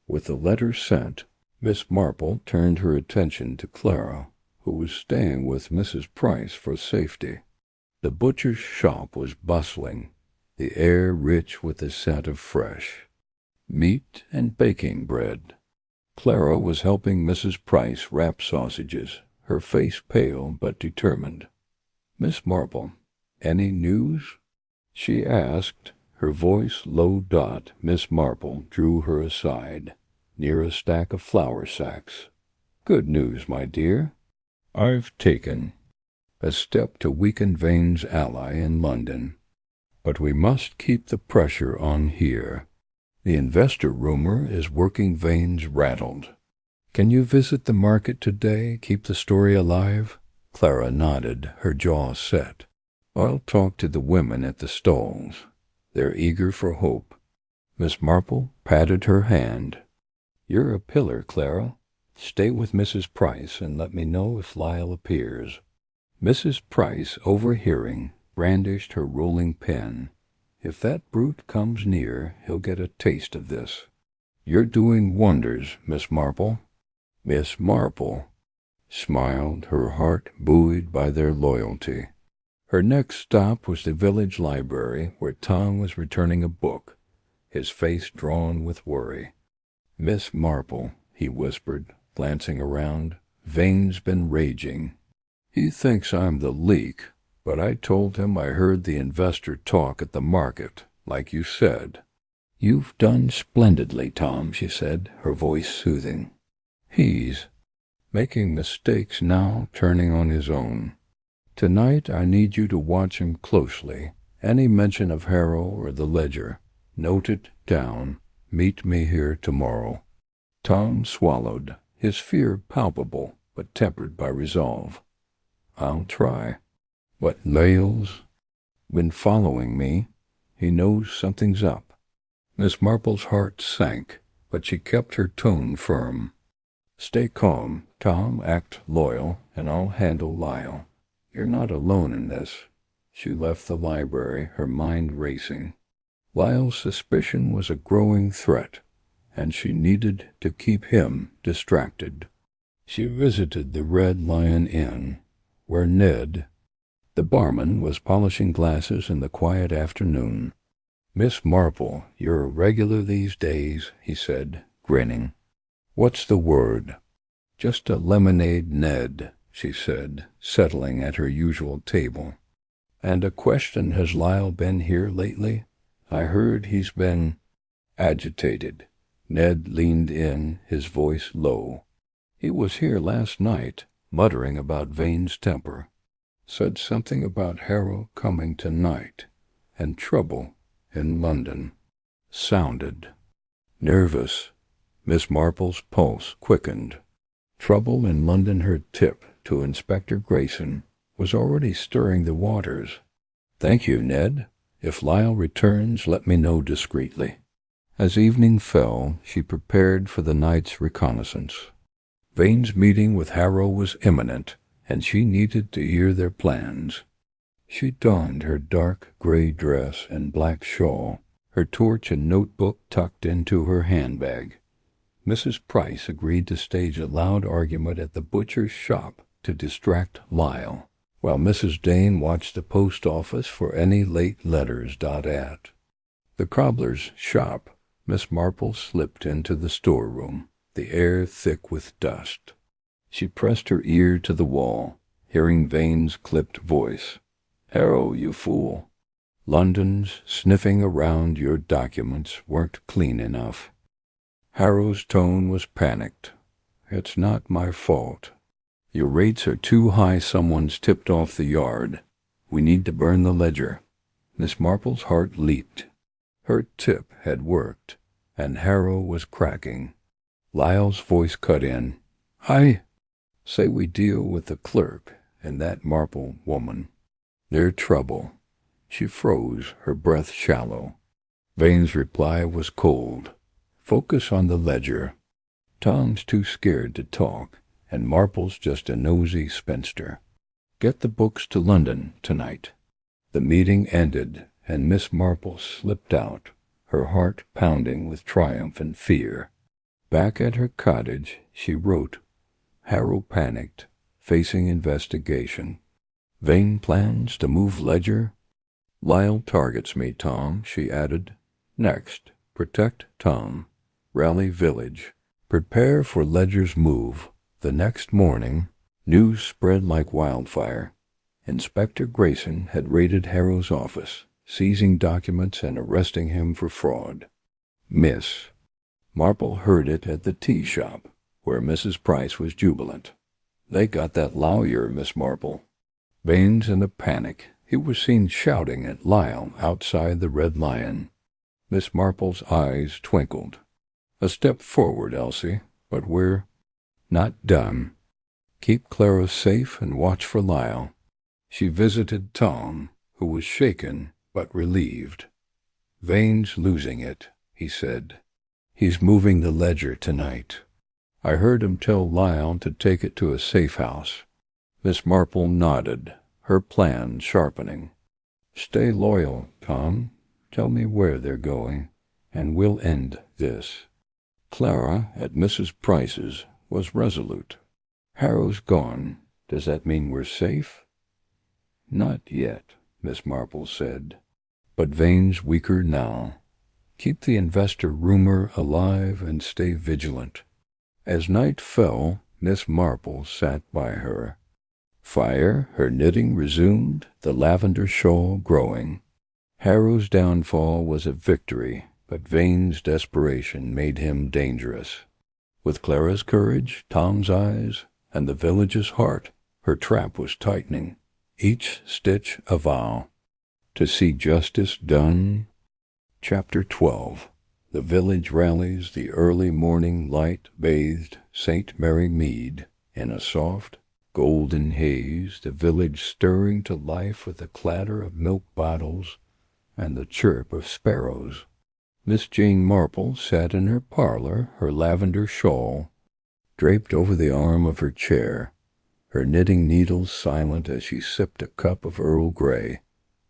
With the letter sent, Miss Marple turned her attention to Clara, who was staying with Mrs. Price for safety. The butcher's shop was bustling, the air rich with the scent of fresh meat and baking bread. Clara was helping Mrs. Price wrap sausages, her face pale but determined. "Miss Marple, any news?" she asked, her voice low. Miss Marple drew her aside, near a stack of flour sacks. "Good news, my dear. I've taken a step to weaken Vane's ally in London. But we must keep the pressure on here. The investor rumor is working Vane's rattled. Can you visit the market today, keep the story alive?" Clara nodded, her jaw set. "I'll talk to the women at the stalls. They're eager for hope." Miss Marple patted her hand. "You're a pillar, Clara. Stay with Mrs. Price and let me know if Lyle appears." Mrs. Price, overhearing, brandished her rolling pin. "If that brute comes near, he'll get a taste of this." "You're doing wonders, Miss Marple." Miss Marple smiled, her heart buoyed by their loyalty. Her next stop was the village library, where Tom was returning a book, his face drawn with worry. "Miss Marple," he whispered, glancing around, "Vane's been raging. He thinks I'm the leak, but I told him I heard the investor talk at the market, like you said." "You've done splendidly, Tom," she said, her voice soothing. "He's making mistakes now, turning on his own. Tonight I need you to watch him closely. Any mention of Harrow or the ledger, note it down. Meet me here tomorrow." Tom swallowed, his fear palpable, but tempered by resolve. "I'll try. But Lyle's been following me. He knows something's up." Miss Marple's heart sank, but she kept her tone firm. "Stay calm, Tom, act loyal, and I'll handle Lyle. You're not alone in this." She left the library, her mind racing. Lyle's suspicion was a growing threat, and she needed to keep him distracted. She visited the Red Lion Inn, where Ned, the barman, was polishing glasses in the quiet afternoon. "Miss Marple, you're a regular these days," he said, grinning. "What's the word?" "Just a lemonade, Ned," she said, settling at her usual table. "And a question, has Lyle been here lately? I heard he's been—" "Agitated." Ned leaned in, his voice low. "He was here last night, muttering about Vane's temper. Said something about Harrow coming tonight, and trouble in London." Sounded nervous. Miss Marple's pulse quickened. Trouble in London, her tip to Inspector Grayson, was already stirring the waters. "Thank you, Ned. If Lyle returns, let me know discreetly." As evening fell, she prepared for the night's reconnaissance. Vane's meeting with Harrow was imminent, and she needed to hear their plans. She donned her dark gray dress and black shawl, her torch and notebook tucked into her handbag. Mrs. Price agreed to stage a loud argument at the butcher's shop to distract Lyle, while Mrs. Dane watched the post office for any late letters. At the cobbler's shop, Miss Marple slipped into the storeroom, the air thick with dust. She pressed her ear to the wall, hearing Vane's clipped voice. "Harrow, you fool. London's sniffing around your documents weren't clean enough." Harrow's tone was panicked. "It's not my fault. Your rates are too high. Someone's tipped off the yard. We need to burn the ledger." Miss Marple's heart leaped. Her tip had worked, and Harrow was cracking. Lyle's voice cut in. "I say we deal with the clerk and that Marple woman. They're trouble." She froze, her breath shallow. Vane's reply was cold. "Focus on the ledger. Tom's too scared to talk, and Marple's just a nosy spinster. Get the books to London tonight." The meeting ended, and Miss Marple slipped out, her heart pounding with triumph and fear. Back at her cottage, she wrote. Harrow panicked, facing investigation. "Vane plans to move ledger?" "Lyle targets me, Tom," she added. "Next, protect Tom. Rally village. Prepare for ledger's move." The next morning, news spread like wildfire. Inspector Grayson had raided Harrow's office, seizing documents and arresting him for fraud. Miss Marple heard it at the tea shop, where Mrs. Price was jubilant. "They got that lawyer, Miss Marple." Vane's in a panic. He was seen shouting at Lyle outside the Red Lion. Miss Marple's eyes twinkled. "A step forward, Elsie, but we're not done. Keep Clara safe and watch for Lyle." She visited Tom, who was shaken but relieved. "Vane's losing it," he said. "He's moving the ledger tonight. I heard him tell Lyle to take it to a safe house." Miss Marple nodded, her plan sharpening. "Stay loyal, Tom. Tell me where they're going, and we'll end this." Clara, at Mrs. Price's, was resolute. "Harrow's gone. Does that mean we're safe?" "Not yet," Miss Marple said. "But Vane's weaker now. Keep the investor rumor alive and stay vigilant." As night fell, Miss Marple sat by her. Fire, her knitting resumed, the lavender shawl growing. Harrow's downfall was a victory, but Vane's desperation made him dangerous. With Clara's courage, Tom's eyes, and the village's heart, her trap was tightening, each stitch a vow. To see justice done. Chapter 12. The village rallies. The early morning light bathed St. Mary Mead in a soft, golden haze, the village stirring to life with the clatter of milk bottles and the chirp of sparrows. Miss Jane Marple sat in her parlor, her lavender shawl draped over the arm of her chair, her knitting needles silent as she sipped a cup of Earl Grey.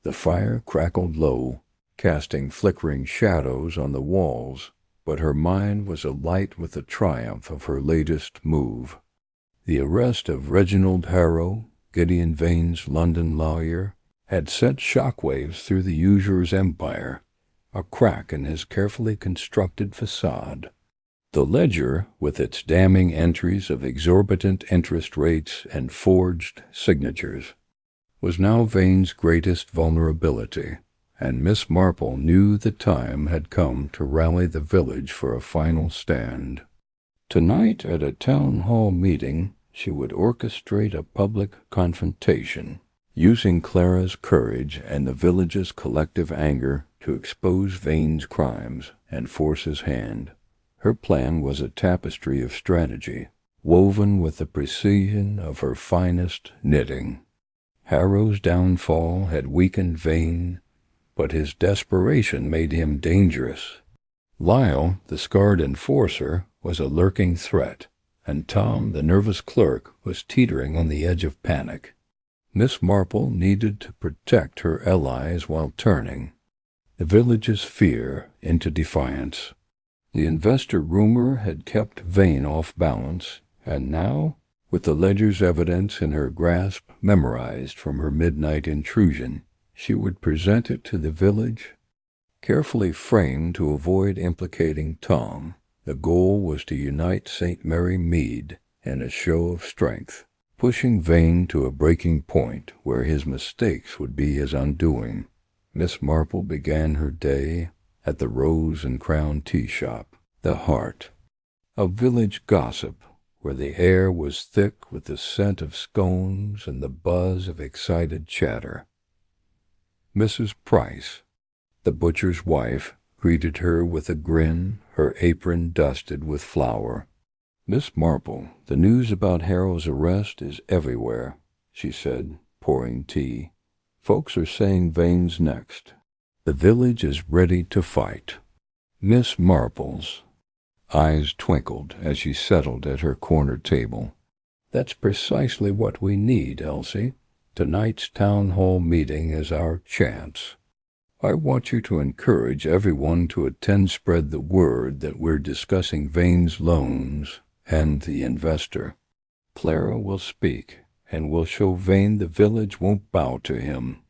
The fire crackled low, casting flickering shadows on the walls, but her mind was alight with the triumph of her latest move. The arrest of Reginald Harrow, Gideon Vane's London lawyer, had sent shockwaves through the Usurer's empire, a crack in his carefully constructed facade. The ledger, with its damning entries of exorbitant interest rates and forged signatures, was now Vane's greatest vulnerability, and Miss Marple knew the time had come to rally the village for a final stand. Tonight, at a town hall meeting, she would orchestrate a public confrontation, using Clara's courage and the village's collective anger to expose Vane's crimes and force his hand. Her plan was a tapestry of strategy, woven with the precision of her finest knitting. Harrow's downfall had weakened Vane, but his desperation made him dangerous. Lyle, the scarred enforcer, was a lurking threat, and Tom, the nervous clerk, was teetering on the edge of panic. Miss Marple needed to protect her allies while turning the village's fear into defiance. The investor rumor had kept Vane off balance, and now, with the ledger's evidence in her grasp memorized from her midnight intrusion, she would present it to the village. Carefully framed to avoid implicating Tom, the goal was to unite St. Mary Mead in a show of strength, pushing Vane to a breaking point where his mistakes would be his undoing. Miss Marple began her day at the Rose and Crown tea shop, the heart of village gossip, where the air was thick with the scent of scones and the buzz of excited chatter. Mrs. Price, the butcher's wife, greeted her with a grin, her apron dusted with flour. "Miss Marple, the news about Harrow's arrest is everywhere," she said, pouring tea. "Folks are saying Vane's next. The village is ready to fight." Miss Marple's eyes twinkled as she settled at her corner table. "That's precisely what we need, Elsie. Tonight's town hall meeting is our chance. I want you to encourage everyone to attend. Spread the word that we're discussing Vane's loans and the investor. Clara will speak, and will show Vane the village won't bow to him."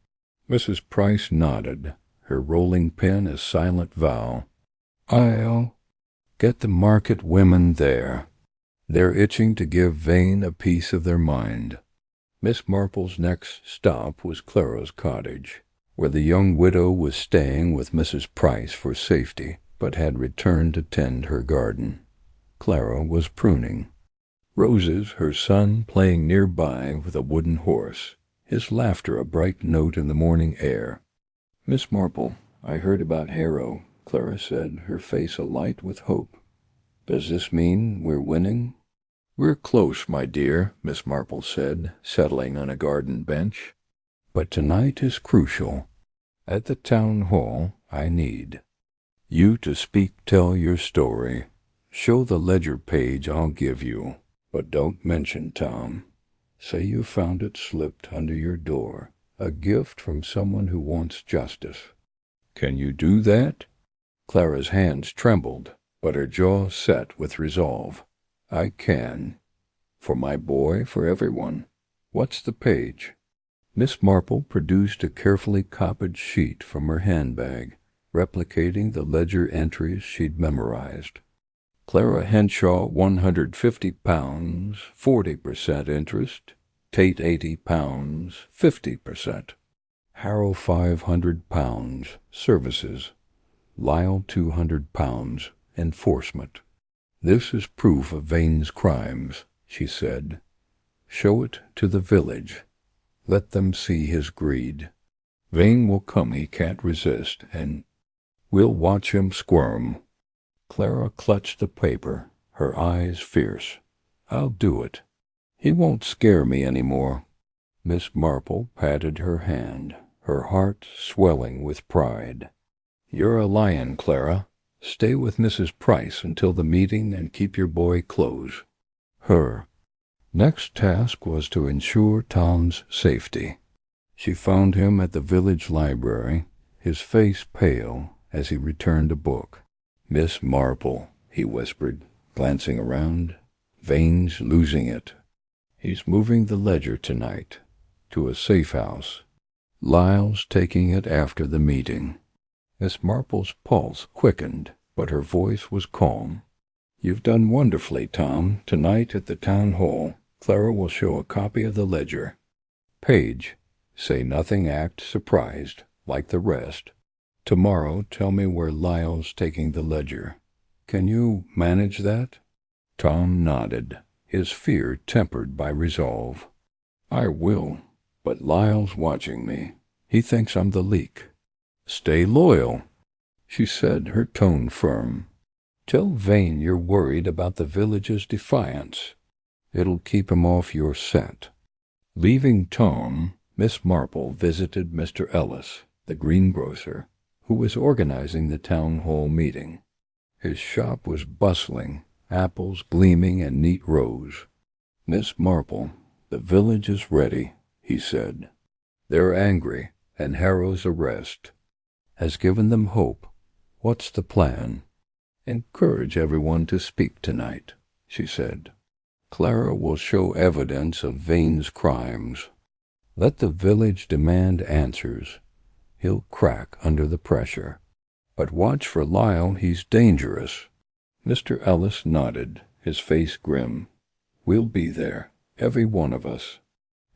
Mrs. Price nodded, her rolling pen a silent vow. "I'll get the market women there. They're itching to give Vane a piece of their mind." Miss Marple's next stop was Clara's cottage, where the young widow was staying with Mrs. Price for safety, but had returned to tend her garden. Clara was pruning roses, her son playing nearby with a wooden horse, his laughter a bright note in the morning air. "Miss Marple, I heard about Harrow," Clara said, her face alight with hope. "Does this mean we're winning?" "We're close, my dear," Miss Marple said, settling on a garden bench. "But tonight is crucial. At the town hall, I need you to tell your story. Show the ledger page I'll give you, but don't mention Tom. Say you found it slipped under your door, a gift from someone who wants justice. Can you do that?" Clara's hands trembled, but her jaw set with resolve. "I can. For my boy, for everyone. What's the page?" Miss Marple produced a carefully copied sheet from her handbag, replicating the ledger entries she'd memorized. Clara Henshaw, £150, 40% interest. Tate, £80, 50%. Harrow, £500, services. Lyle, £200, enforcement. "This is proof of Vane's crimes," she said. "Show it to the village. Let them see his greed. Vane will come he can't resist, and we'll watch him squirm." Clara clutched the paper, her eyes fierce. "I'll do it. He won't scare me any more." Miss Marple patted her hand, her heart swelling with pride. "You're a lion, Clara. Stay with Mrs. Price until the meeting and keep your boy close." Her next task was to ensure Tom's safety. She found him at the village library, his face pale as he returned a book. "Miss Marple," he whispered, glancing around. "Vane's losing it. He's moving the ledger tonight to a safe house. Lyle's taking it after the meeting. Miss Marple's pulse quickened, but her voice was calm. "You've done wonderfully, Tom. Tonight at the town hall, Clara will show a copy of the ledger. Page, say nothing, act surprised, like the rest. Tomorrow tell me where Lyle's taking the ledger. Can you manage that?" Tom nodded, his fear tempered by resolve. "I will, but Lyle's watching me. He thinks I'm the leak." "Stay loyal," she said, her tone firm. "Tell Vane you're worried about the village's defiance. It'll keep him off your scent." Leaving Tom, Miss Marple visited Mr. Ellis, the greengrocer, who was organizing the town hall meeting. His shop was bustling, apples gleaming in neat rows. "Miss Marple, the village is ready," he said. "They're angry, and Harrow's arrest has given them hope. What's the plan?" "Encourage everyone to speak tonight," she said. "Clara will show evidence of Vane's crimes. Let the village demand answers. He'll crack under the pressure. But watch for Lyle, he's dangerous." Mr. Ellis nodded, his face grim. "We'll be there, every one of us."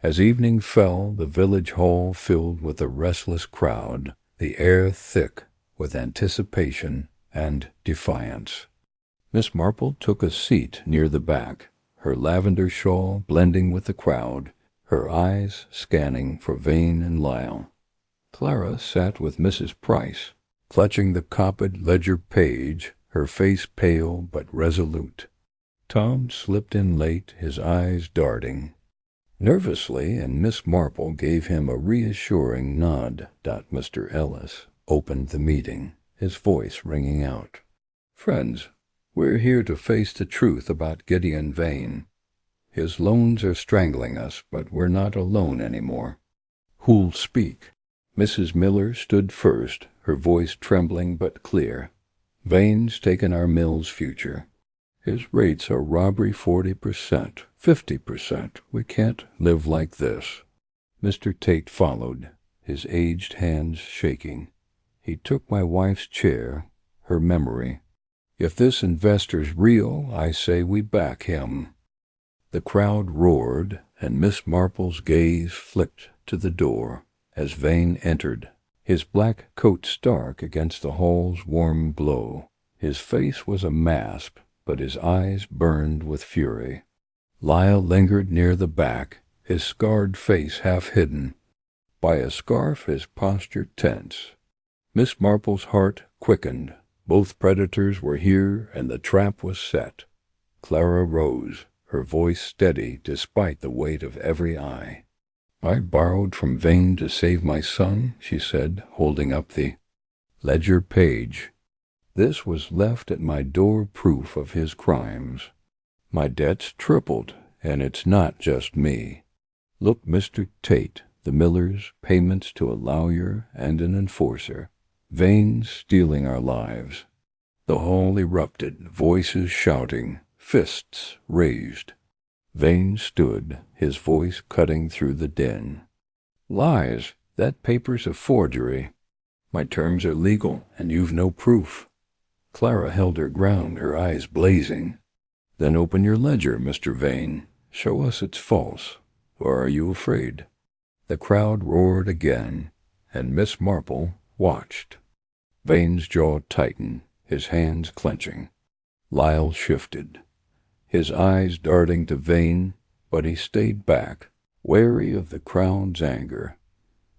As evening fell, the village hall filled with a restless crowd, the air thick with anticipation and defiance. Miss Marple took a seat near the back, her lavender shawl blending with the crowd, her eyes scanning for Vane and Lyle. Clara sat with Mrs. Price, clutching the copied ledger page, her face pale but resolute. Tom slipped in late, his eyes darting nervously, and Miss Marple gave him a reassuring nod. Mr. Ellis opened the meeting, his voice ringing out. "Friends, we're here to face the truth about Gideon Vane. His loans are strangling us, but we're not alone anymore. Who'll speak?" Mrs. Miller stood first, her voice trembling but clear. "Vane's taken our mill's future. His rates are robbery 40%, 50%. We can't live like this." Mr. Tate followed, his aged hands shaking. "He took my wife's chair, her memory. If this investor's real, I say we back him." The crowd roared, and Miss Marple's gaze flicked to the door as Vane entered, his black coat stark against the hall's warm glow. His face was a mask, but his eyes burned with fury. Lyle lingered near the back, his scarred face half hidden by a scarf, his posture tense. Miss Marple's heart quickened. Both predators were here, and the trap was set. Clara rose, her voice steady despite the weight of every eye. "I borrowed from Vane to save my son," she said, holding up the ledger page. "This was left at my door proof of his crimes. My debt's tripled, and it's not just me. Look, Mr. Tate, the Millers, payments to a lawyer and an enforcer. Vane's stealing our lives." The hall erupted, voices shouting, fists raised. Vane stood, his voice cutting through the din. "Lies! That paper's a forgery. My terms are legal, and you've no proof." Clara held her ground, her eyes blazing. "Then open your ledger, Mr. Vane. Show us it's false. Or are you afraid?" The crowd roared again, and Miss Marple watched. Vane's jaw tightened, his hands clenching. Lyle shifted, his eyes darting to Vane, but he stayed back, wary of the crowd's anger.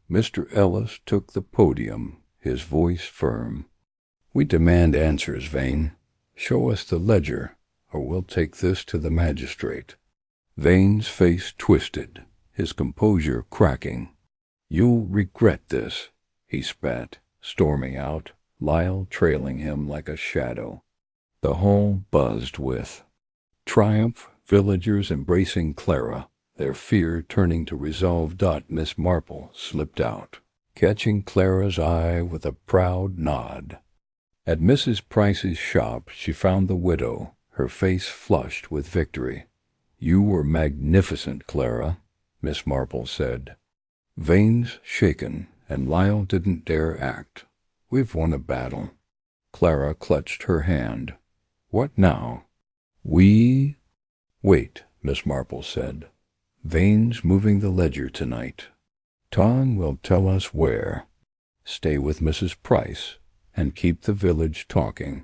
Mr. Ellis took the podium, his voice firm. "We demand answers, Vane. Show us the ledger, or we'll take this to the magistrate." Vane's face twisted, his composure cracking. "You'll regret this," he spat, storming out, Lyle trailing him like a shadow. The hall buzzed with triumph, villagers embracing Clara, their fear turning to resolve. Miss Marple slipped out, catching Clara's eye with a proud nod. At Mrs. Price's shop she found the widow, her face flushed with victory. "You were magnificent, Clara," Miss Marple said. Vane's shaken, and Lyle didn't dare act. We've won a battle." Clara clutched her hand. "What now?" "We—" "Wait," Miss Marple said. "Vane's moving the ledger tonight. Tom will tell us where. Stay with Mrs. Price, and keep the village talking."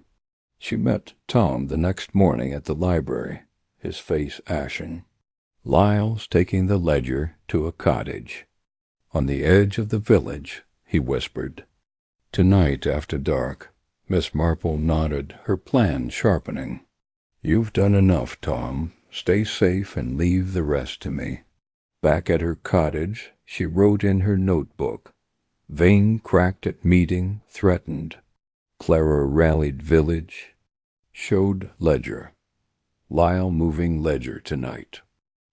She met Tom the next morning at the library, his face ashen. "Lyle's taking the ledger to a cottage on the edge of the village," he whispered. "Tonight after dark." Miss Marple nodded, her plan sharpening. "You've done enough, Tom. Stay safe and leave the rest to me." Back at her cottage, she wrote in her notebook. Vane cracked at meeting, threatened. Clara rallied village, showed ledger. Lyle moving ledger tonight.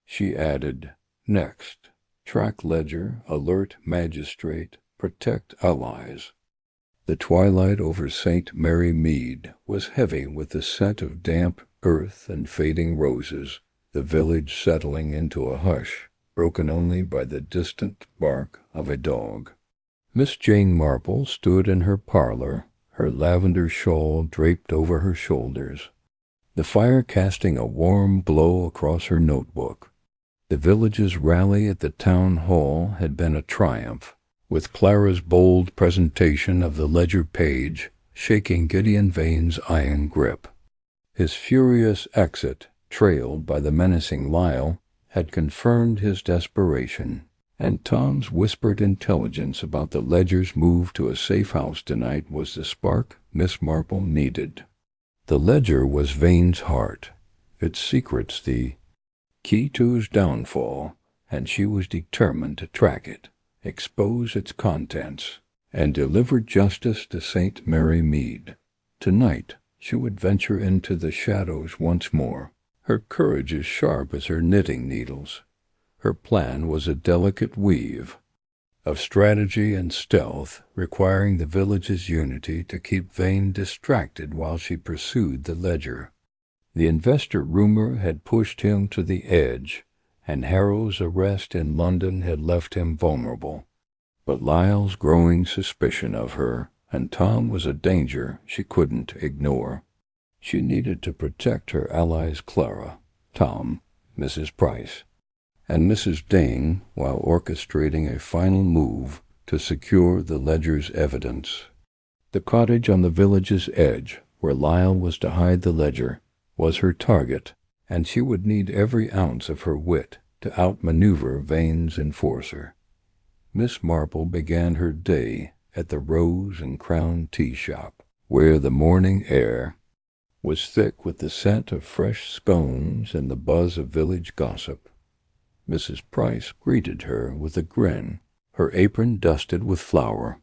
She added, next, track ledger, alert magistrate, protect allies. The twilight over St. Mary Mead was heavy with the scent of damp earth and fading roses, the village settling into a hush, broken only by the distant bark of a dog. Miss Jane Marple stood in her parlor, her lavender shawl draped over her shoulders, the fire casting a warm glow across her notebook. The village's rally at the town hall had been a triumph, with Clara's bold presentation of the ledger page shaking Gideon Vane's iron grip. His furious exit, trailed by the menacing Lyle, had confirmed his desperation, and Tom's whispered intelligence about the ledger's move to a safe house tonight was the spark Miss Marple needed. The ledger was Vane's heart, its secrets the key to his downfall, and she was determined to track it, expose its contents, and deliver justice to St. Mary Mead. Tonight she would venture into the shadows once more, her courage as sharp as her knitting needles. Her plan was a delicate weave of strategy and stealth, requiring the village's unity to keep Vane distracted while she pursued the ledger. The investor rumor had pushed him to the edge, and Harrow's arrest in London had left him vulnerable. But Lyle's growing suspicion of her and Tom was a danger she couldn't ignore. She needed to protect her allies Clara, Tom, Mrs. Price, and Mrs. Dane while orchestrating a final move to secure the ledger's evidence. The cottage on the village's edge, where Lyle was to hide the ledger, was her target, and she would need every ounce of her wit to outmaneuver Vane's enforcer. Miss Marple began her day at the Rose and Crown tea shop, where the morning air was thick with the scent of fresh scones and the buzz of village gossip. Mrs. Price greeted her with a grin, her apron dusted with flour.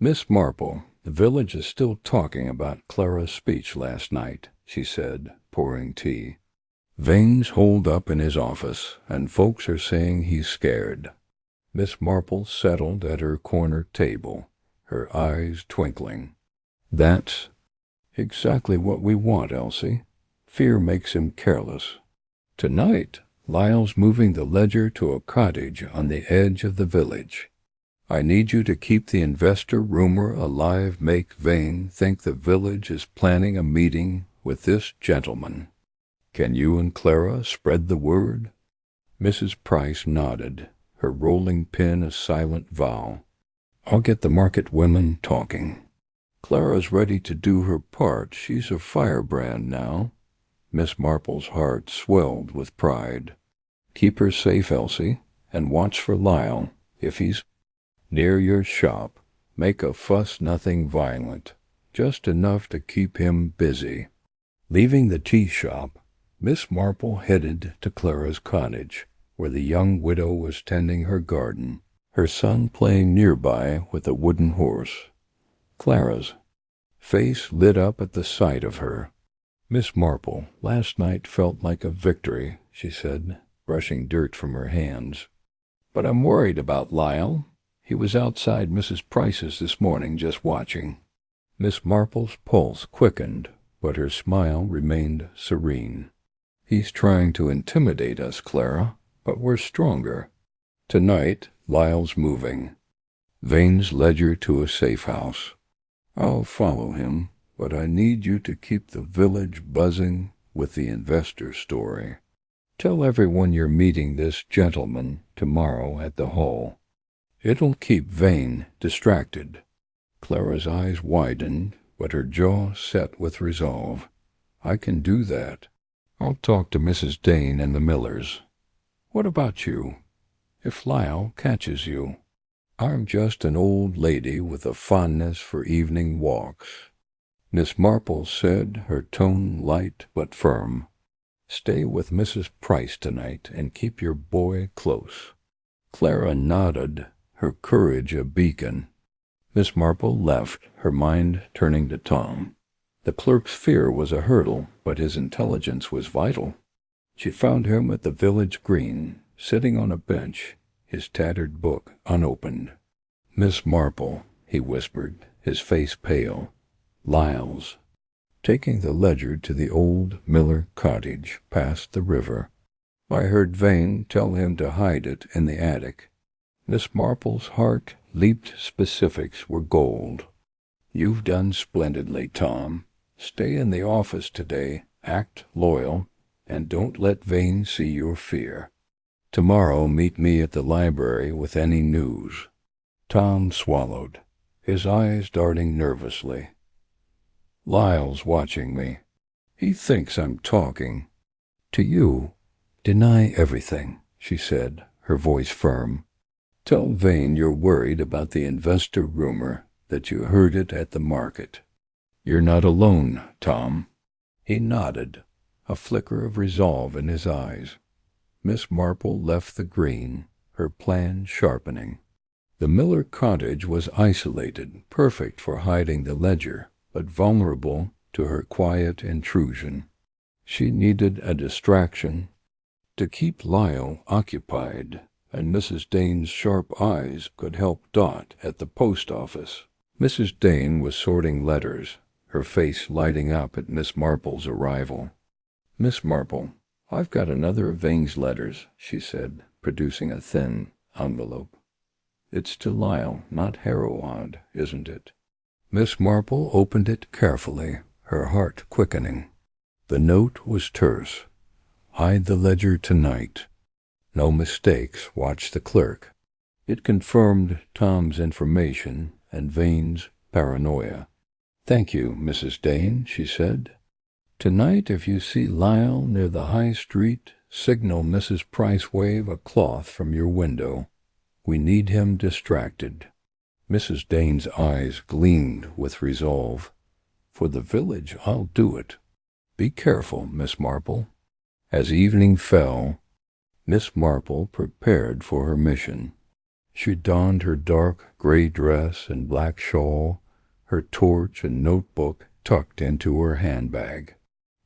"Miss Marple, the village is still talking about Clara's speech last night," she said, pouring tea. "Vane's holed up in his office, and folks are saying he's scared." Miss Marple settled at her corner table, her eyes twinkling. "That's exactly what we want, Elsie. Fear makes him careless. Tonight, Lyle's moving the ledger to a cottage on the edge of the village. I need you to keep the investor rumor alive, make Vane think the village is planning a meeting with this gentleman. Can you and Clara spread the word?" Mrs. Price nodded, her rolling pin a silent vow. "I'll get the market women talking. Clara's ready to do her part. She's a firebrand now." Miss Marple's heart swelled with pride. "Keep her safe, Elsie, and watch for Lyle. If he's near your shop, make a fuss, nothing violent, just enough to keep him busy." Leaving the tea shop, Miss Marple headed to Clara's cottage, where the young widow was tending her garden, her son playing nearby with a wooden horse. Clara's face lit up at the sight of her. "Miss Marple, last night felt like a victory," she said, brushing dirt from her hands. "But I'm worried about Lyle. He was outside Mrs. Price's this morning just watching." Miss Marple's pulse quickened, but her smile remained serene. "He's trying to intimidate us, Clara, but we're stronger. Tonight, Lyle's moving Vane's ledger to a safe house. I'll follow him, but I need you to keep the village buzzing with the investor story. Tell everyone you're meeting this gentleman tomorrow at the hall. It'll keep Vane distracted." Clara's eyes widened, but her jaw set with resolve. "I can do that. I'll talk to Mrs. Dane and the Millers. What about you? If Lyle catches you?" "I'm just an old lady with a fondness for evening walks," Miss Marple said, her tone light but firm. "Stay with Mrs. Price tonight and keep your boy close." Clara nodded, her courage a beacon. Miss Marple left, her mind turning to Tom. The clerk's fear was a hurdle, but his intelligence was vital. She found him at the village green, sitting on a bench, his tattered book unopened. "Miss Marple," he whispered, his face pale. "Lyle's." Taking the ledger to the old Miller cottage past the river, I heard Vane tell him to hide it in the attic. Miss Marple's heart leaped. Specifics were gold. "You've done splendidly, Tom. Stay in the office today, act loyal, and don't let Vane see your fear. Tomorrow meet me at the library with any news." Tom swallowed, his eyes darting nervously. "Lyle's watching me. He thinks I'm talking." "To you, deny everything," she said, her voice firm. "Tell Vane you're worried about the investor rumor, that you heard it at the market. You're not alone, Tom." He nodded, a flicker of resolve in his eyes. Miss Marple left the green, her plan sharpening. The Miller cottage was isolated, perfect for hiding the ledger, but vulnerable to her quiet intrusion. She needed a distraction to keep Lyle occupied, and Mrs. Dane's sharp eyes could help Dot at the post office. Mrs. Dane was sorting letters, her face lighting up at Miss Marple's arrival. "Miss Marple, I've got another of Vane's letters," she said, producing a thin envelope. "It's to Lyle, not Hereward, isn't it?" Miss Marple opened it carefully, her heart quickening. The note was terse. "Hide the ledger tonight. No mistakes, watch the clerk." It confirmed Tom's information and Vane's paranoia. "Thank you, Mrs. Dane," she said. "Tonight, if you see Lyle near the High Street, signal Mrs. Price, wave a cloth from your window. We need him distracted." Mrs. Dane's eyes gleamed with resolve. "For the village, I'll do it. Be careful, Miss Marple." As evening fell, Miss Marple prepared for her mission. She donned her dark gray dress and black shawl, her torch and notebook tucked into her handbag.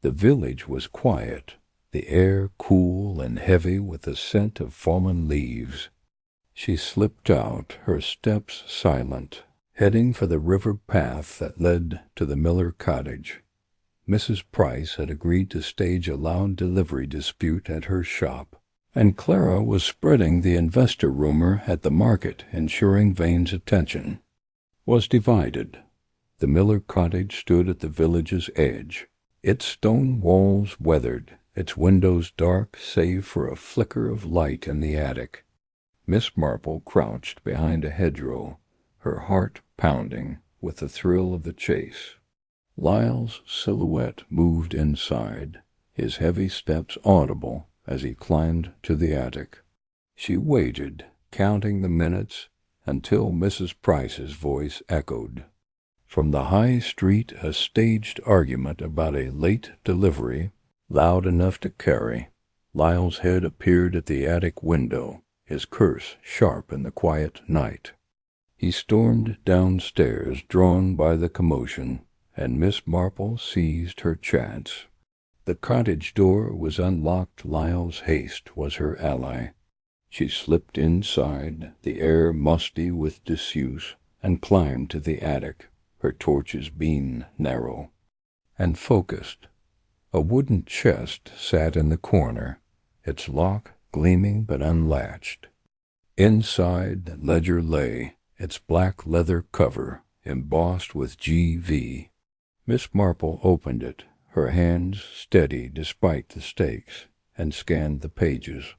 The village was quiet, the air cool and heavy with the scent of fallen leaves. She slipped out, her steps silent, heading for the river path that led to the Miller cottage. Mrs. Price had agreed to stage a loud delivery dispute at her shop, and Clara was spreading the investor rumor at the market, ensuring Vane's attention was divided. The Miller cottage stood at the village's edge, its stone walls weathered, its windows dark save for a flicker of light in the attic. Miss Marple crouched behind a hedgerow, her heart pounding with the thrill of the chase. Lyle's silhouette moved inside, his heavy steps audible as he climbed to the attic. She waited, counting the minutes, until Mrs. Price's voice echoed. From the high street, a staged argument about a late delivery, loud enough to carry. Lyle's head appeared at the attic window, his curse sharp in the quiet night. He stormed downstairs, drawn by the commotion, and Miss Marple seized her chance. The cottage door was unlocked. Lyle's haste was her ally. She slipped inside, the air musty with disuse, and climbed to the attic, her torch's beam narrow and focused. A wooden chest sat in the corner, its lock gleaming but unlatched. Inside, the ledger lay, its black leather cover embossed with G.V. Miss Marple opened it, her hands steady despite the stakes, and scanned the pages.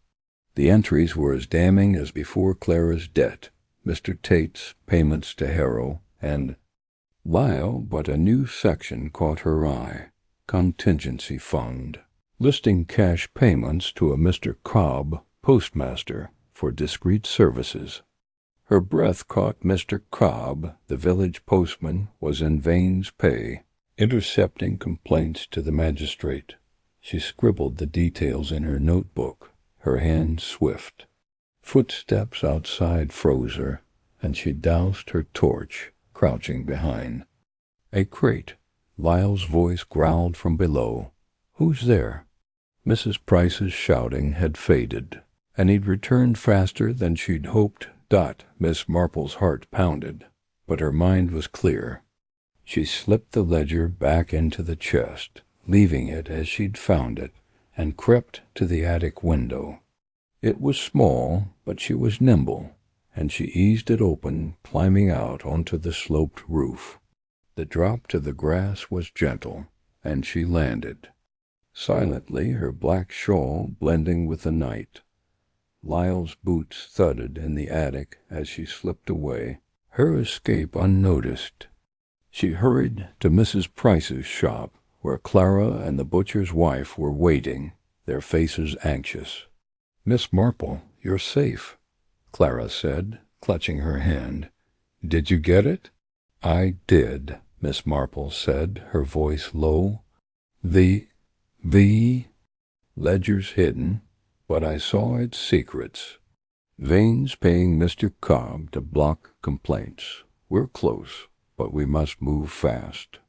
The entries were as damning as before Clara's debt, Mr. Tate's payments to Harrow, and Lyle, but a new section caught her eye, contingency fund, listing cash payments to a Mr. Cobb, postmaster, for discreet services. Her breath caught Mr. Cobb, the village postman, was in Vane's pay, intercepting complaints to the magistrate. She scribbled the details in her notebook, her hand swift. Footsteps outside froze her, and she doused her torch, crouching behind. A crate. Lyle's voice growled from below. "Who's there?" Mrs. Price's shouting had faded, and he'd returned faster than she'd hoped. Miss Marple's heart pounded, but her mind was clear. She slipped the ledger back into the chest, leaving it as she'd found it, and crept to the attic window. It was small, but she was nimble, and she eased it open, climbing out onto the sloped roof. The drop to the grass was gentle, and she landed, silently, her black shawl blending with the night. Lyle's boots thudded in the attic as she slipped away, her escape unnoticed. She hurried to Mrs. Price's shop, where Clara and the butcher's wife were waiting, their faces anxious. "Miss Marple, you're safe," Clara said, clutching her hand. "Did you get it?" "I did," Miss Marple said, her voice low. The ledger's hidden, but I saw its secrets. Vane's paying Mr. Cobb to block complaints. We're close, but we must move fast."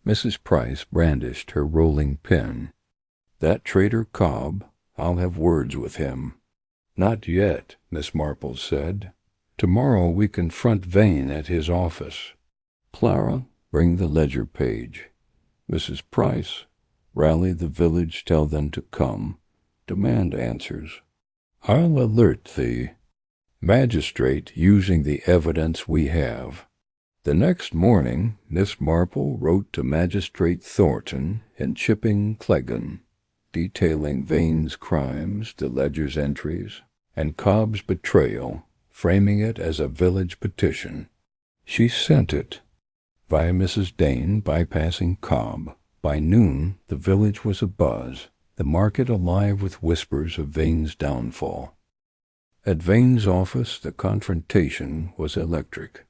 Mrs. Price brandished her rolling pin. "That traitor Cobb, I'll have words with him." "Not yet," Miss Marple said. "Tomorrow we confront Vane at his office. Clara, bring the ledger page. Mrs. Price, rally the village, tell them to come. Demand answers. I'll alert the magistrate using the evidence we have." The next morning, Miss Marple wrote to Magistrate Thornton in Chipping Cleggan, detailing Vane's crimes, the ledger's entries, and Cobb's betrayal, framing it as a village petition. She sent it via Mrs. Dane, bypassing Cobb. By noon, the village was abuzz, the market alive with whispers of Vane's downfall. At Vane's office, the confrontation was electric.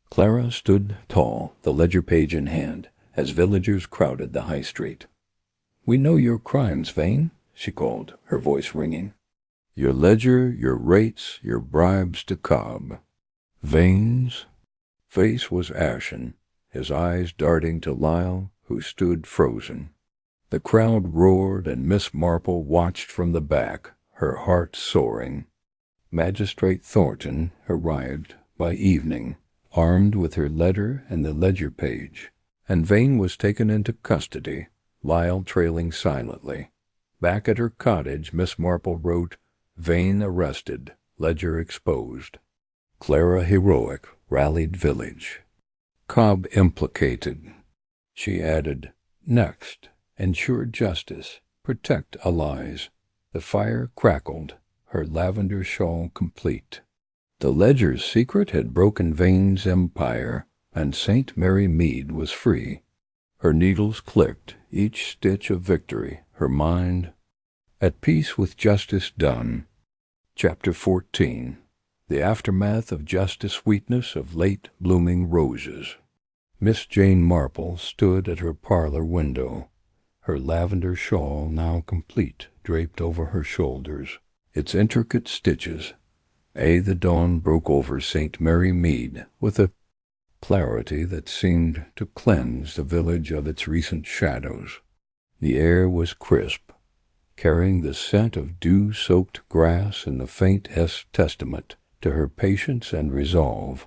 Clara stood tall, the ledger page in hand, as villagers crowded the high street. "We know your crimes, Vane," she called, her voice ringing. "Your ledger, your rates, your bribes to Cobb." Vane's face was ashen, his eyes darting to Lyle, who stood frozen. The crowd roared, and Miss Marple watched from the back, her heart soaring. Magistrate Thornton arrived by evening, armed with her letter and the ledger page, and Vane was taken into custody, Lyle trailing silently. Back at her cottage, Miss Marple wrote, "Vane arrested, ledger exposed. Clara heroic, rallied village. Cobb implicated." She added, "Next, ensure justice, protect allies." The fire crackled, her lavender shawl complete. The ledger's secret had broken Vane's empire, and St. Mary Mead was free. Her needles clicked, each stitch of victory, her mind at peace with justice done. Chapter 14. The aftermath of justice sweetness of late blooming roses. Miss Jane Marple stood at her parlor window, her lavender shawl now complete, draped over her shoulders, its intricate stitches. The dawn broke over St. Mary Mead with a clarity that seemed to cleanse the village of its recent shadows. The air was crisp, carrying the scent of dew-soaked grass and the faint testament to her patience and resolve.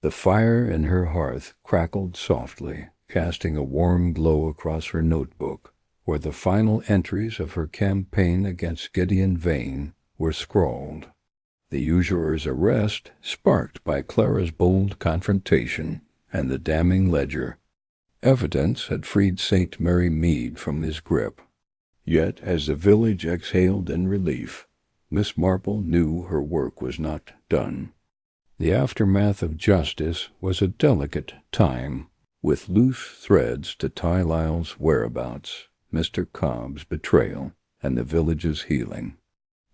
The fire in her hearth crackled softly, casting a warm glow across her notebook, where the final entries of her campaign against Gideon Vane were scrawled. The usurer's arrest, sparked by Clara's bold confrontation, and the damning ledger. Evidence had freed St. Mary Mead from his grip. Yet, as the village exhaled in relief, Miss Marple knew her work was not done. The aftermath of justice was a delicate time, with loose threads to tie Lyle's whereabouts, Mr. Cobb's betrayal, and the village's healing.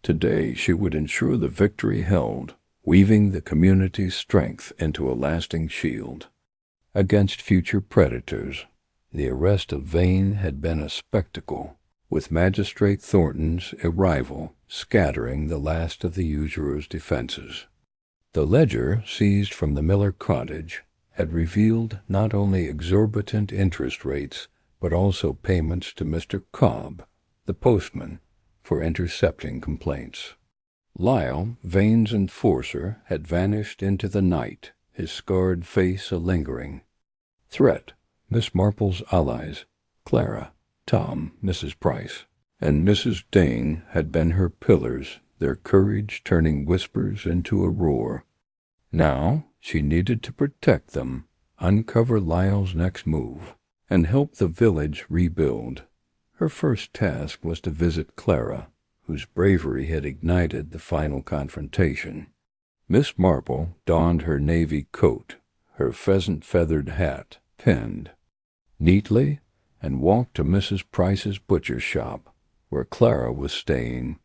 Today she would ensure the victory held, weaving the community's strength into a lasting shield. Against future predators, the arrest of Vane had been a spectacle, with Magistrate Thornton's arrival scattering the last of the usurer's defenses. The ledger seized from the Miller cottage had revealed not only exorbitant interest rates, but also payments to Mr. Cobb, the postman, for intercepting complaints. Lyle, Vane's enforcer, had vanished into the night, his scarred face a lingering threat. Miss Marple's allies, Clara, Tom, Mrs. Price, and Mrs. Dane, had been her pillars, their courage turning whispers into a roar. Now she needed to protect them, uncover Lyle's next move, and help the village rebuild. Her first task was to visit Clara, whose bravery had ignited the final confrontation. Miss Marple donned her navy coat, her pheasant-feathered hat pinned neatly, and walked to Mrs. Price's butcher shop, where Clara was staying.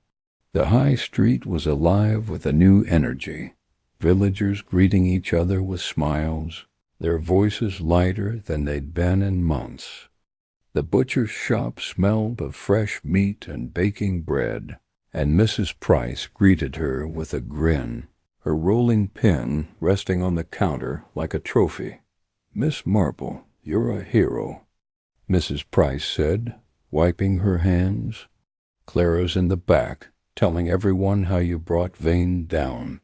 The high street was alive with a new energy, villagers greeting each other with smiles, their voices lighter than they'd been in months. The butcher's shop smelled of fresh meat and baking bread, and Mrs. Price greeted her with a grin, her rolling pin resting on the counter like a trophy. "Miss Marple, you're a hero," Mrs. Price said, wiping her hands. "Clara's in the back, telling everyone how you brought Vane down."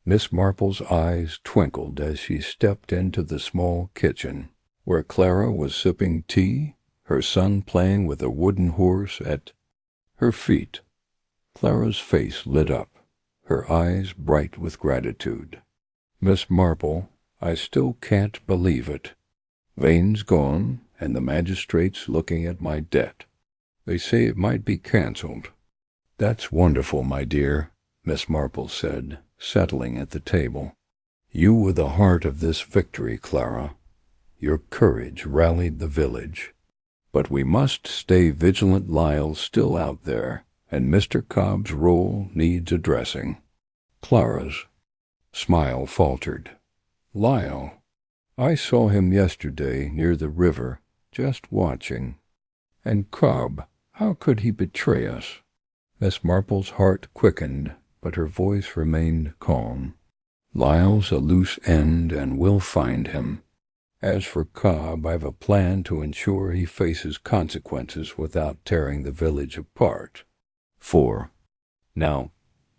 Miss Marple's eyes twinkled as she stepped into the small kitchen, where Clara was sipping tea, her son playing with a wooden horse at her feet. Clara's face lit up, her eyes bright with gratitude. "Miss Marple, I still can't believe it. Vane's gone, and the magistrate's looking at my debt. They say it might be cancelled." "That's wonderful, my dear," Miss Marple said, settling at the table. "You were the heart of this victory, Clara. Your courage rallied the village. But we must stay vigilant. Lyle's still out there, and Mr. Cobb's role needs addressing." Clara's smile faltered. "Lyle, I saw him yesterday near the river, just watching. And Cobb, how could he betray us?" Miss Marple's heart quickened, but her voice remained calm. "Lyle's a loose end, and we'll find him. As for Cobb, I've a plan to ensure he faces consequences without tearing the village apart. 4. Now,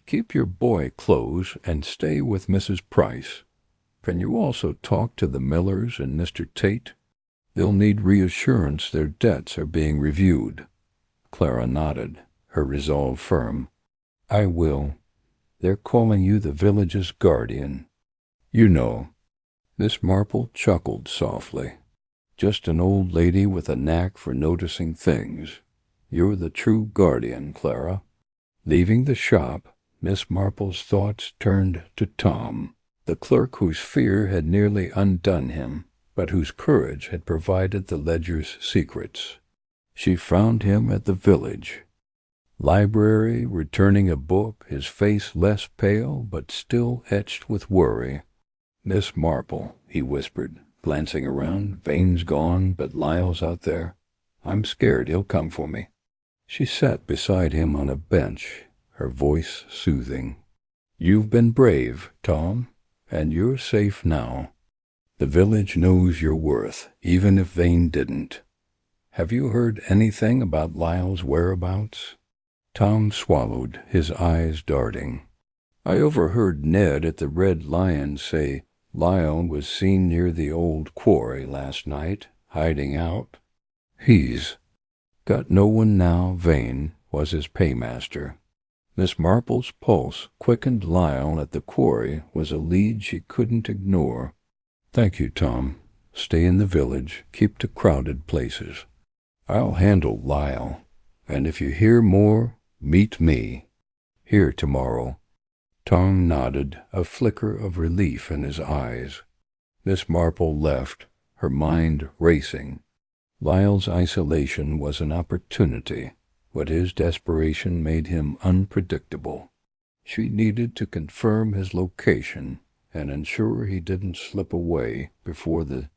keep your boy close and stay with Mrs. Price. Can you also talk to the Millers and Mr. Tate? They'll need reassurance their debts are being reviewed." Clara nodded, her resolve firm. "I will. They're calling you the village's guardian. You know." Miss Marple chuckled softly. "Just an old lady with a knack for noticing things. You're the true guardian, Clara." Leaving the shop, Miss Marple's thoughts turned to Tom, the clerk whose fear had nearly undone him, but whose courage had provided the ledger's secrets. She found him at the village library, returning a book, his face less pale but still etched with worry. "Miss Marple," he whispered, glancing around. "Vane's gone, but Lyle's out there. I'm scared he'll come for me." She sat beside him on a bench, her voice soothing. "You've been brave, Tom, and you're safe now. The village knows your worth, even if Vane didn't. Have you heard anything about Lyle's whereabouts?" Tom swallowed, his eyes darting. "I overheard Ned at the Red Lion say Lyle was seen near the old quarry last night, hiding out. He's got no one now. Vane was his paymaster." Miss Marple's pulse quickened. Lyle at the quarry was a lead she couldn't ignore. "Thank you, Tom. Stay in the village, keep to crowded places. I'll handle Lyle, and if you hear more, meet me. Here tomorrow." Tom nodded, a flicker of relief in his eyes. Miss Marple left, her mind racing. Lyle's isolation was an opportunity, but his desperation made him unpredictable. She needed to confirm his location and ensure he didn't slip away before the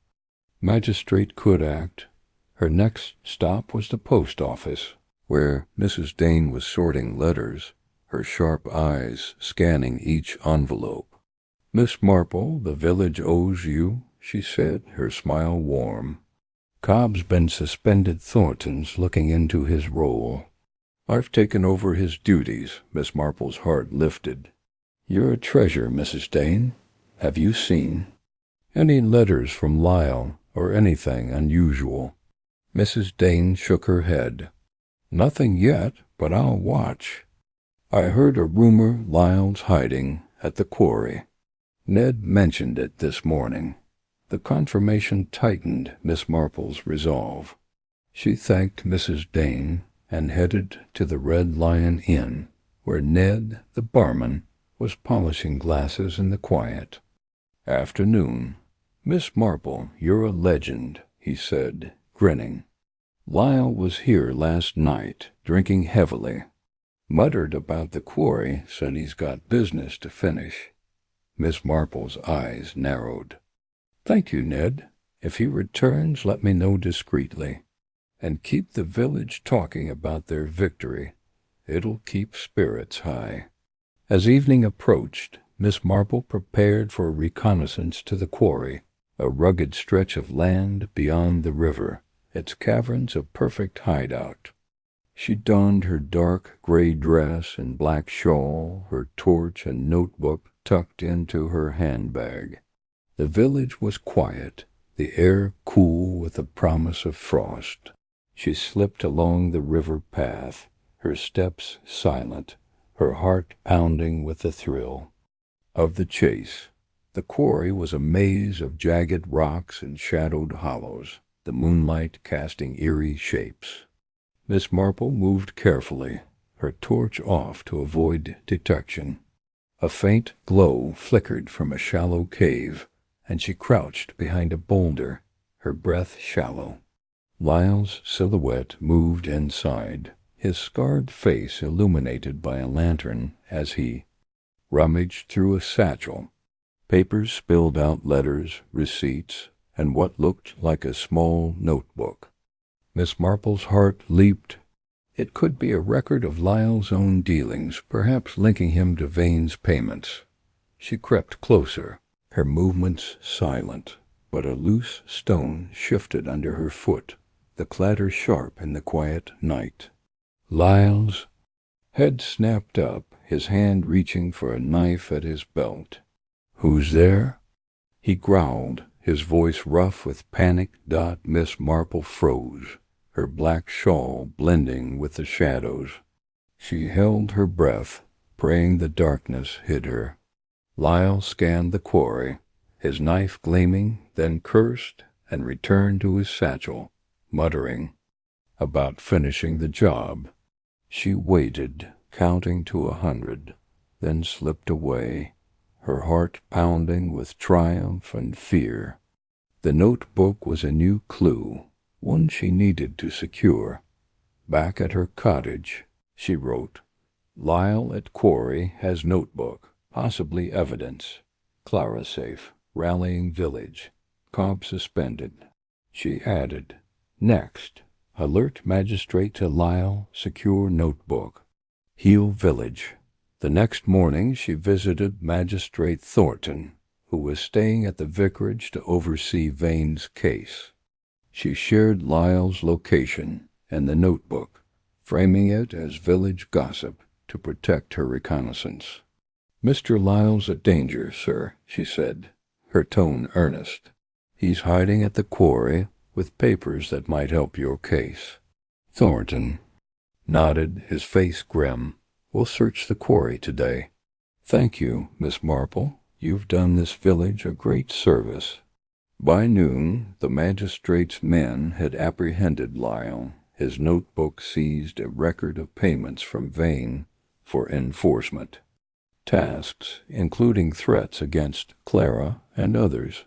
magistrate could act. Her next stop was the post office, where Mrs. Dane was sorting letters, her sharp eyes scanning each envelope. "Miss Marple, the village owes you," she said, her smile warm. "Cobb's been suspended." Thornton's looking into his role. "I've taken over his duties." Miss Marple's heart lifted. "You're a treasure, Mrs. Dane. Have you seen any letters from Lyle, or anything unusual?" Mrs. Dane shook her head. "Nothing yet, but I'll watch. I heard a rumor Lyle's hiding at the quarry. Ned mentioned it this morning." The confirmation tightened Miss Marple's resolve. She thanked Mrs. Dane and headed to the Red Lion Inn, where Ned, the barman, was polishing glasses in the quiet. "Afternoon. Miss Marple, you're a legend," he said, grinning. "Lyle was here last night, drinking heavily. Muttered about the quarry, said he's got business to finish." Miss Marple's eyes narrowed. "Thank you, Ned. If he returns, let me know discreetly. And keep the village talking about their victory. It'll keep spirits high." As evening approached, Miss Marple prepared for a reconnaissance to the quarry, a rugged stretch of land beyond the river, its caverns a perfect hideout. She donned her dark gray dress and black shawl, her torch and notebook tucked into her handbag. The village was quiet, the air cool with the promise of frost. She slipped along the river path, her steps silent, her heart pounding with the thrill of the chase. The quarry was a maze of jagged rocks and shadowed hollows, the moonlight casting eerie shapes. Miss Marple moved carefully, her torch off to avoid detection. A faint glow flickered from a shallow cave, and she crouched behind a boulder, her breath shallow. Lyle's silhouette moved inside, his scarred face illuminated by a lantern as he rummaged through a satchel. Papers spilled out letters, receipts, and what looked like a small notebook. Miss Marple's heart leaped. It could be a record of Lyle's own dealings, perhaps linking him to Vane's payments. She crept closer, her movements silent, but a loose stone shifted under her foot, the clatter sharp in the quiet night. Lyle's head snapped up, his hand reaching for a knife at his belt. "Who's there?" he growled, his voice rough with panic. Miss Marple froze, her black shawl blending with the shadows. She held her breath, praying the darkness hid her. Lyle scanned the quarry, his knife gleaming, then cursed and returned to his satchel, muttering about finishing the job. She waited, counting to 100, then slipped away, her heart pounding with triumph and fear. The notebook was a new clue, one she needed to secure. Back at her cottage, she wrote, "Lyle at quarry has notebook, possibly evidence. Clara safe, rallying village. Cobb suspended." She added, "Next, alert magistrate to Lyle, secure notebook. Heal village." The next morning she visited Magistrate Thornton, who was staying at the vicarage to oversee Vane's case. She shared Lyle's location and the notebook, framing it as village gossip to protect her reconnaissance. "Mr. Lyle's a danger, sir," she said, her tone earnest. "He's hiding at the quarry with papers that might help your case." Thornton nodded, his face grim. "We'll search the quarry today." "Thank you, Miss Marple. You've done this village a great service." By noon, the magistrate's men had apprehended Lyle. His notebook seized a record of payments from Vane for enforcement. Tasks, including threats against Clara and others.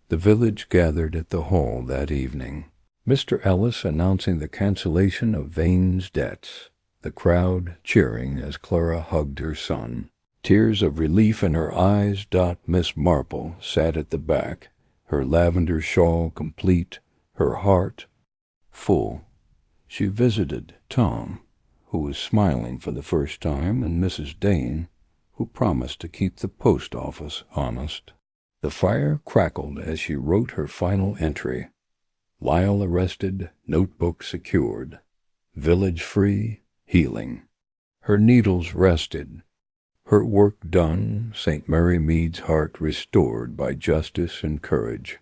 The village gathered at the hall that evening. Mr. Ellis announcing the cancellation of Vane's debts. The crowd cheering as Clara hugged her son. Tears of relief in her eyes. Miss Marple sat at the back, her lavender shawl complete, her heart full. She visited Tom, who was smiling for the first time, and Mrs. Dane, who promised to keep the post office honest. The fire crackled as she wrote her final entry. Lyle arrested, notebook secured. Village free, healing. Her needles rested. Her work done, St. Mary Mead's heart restored by justice and courage.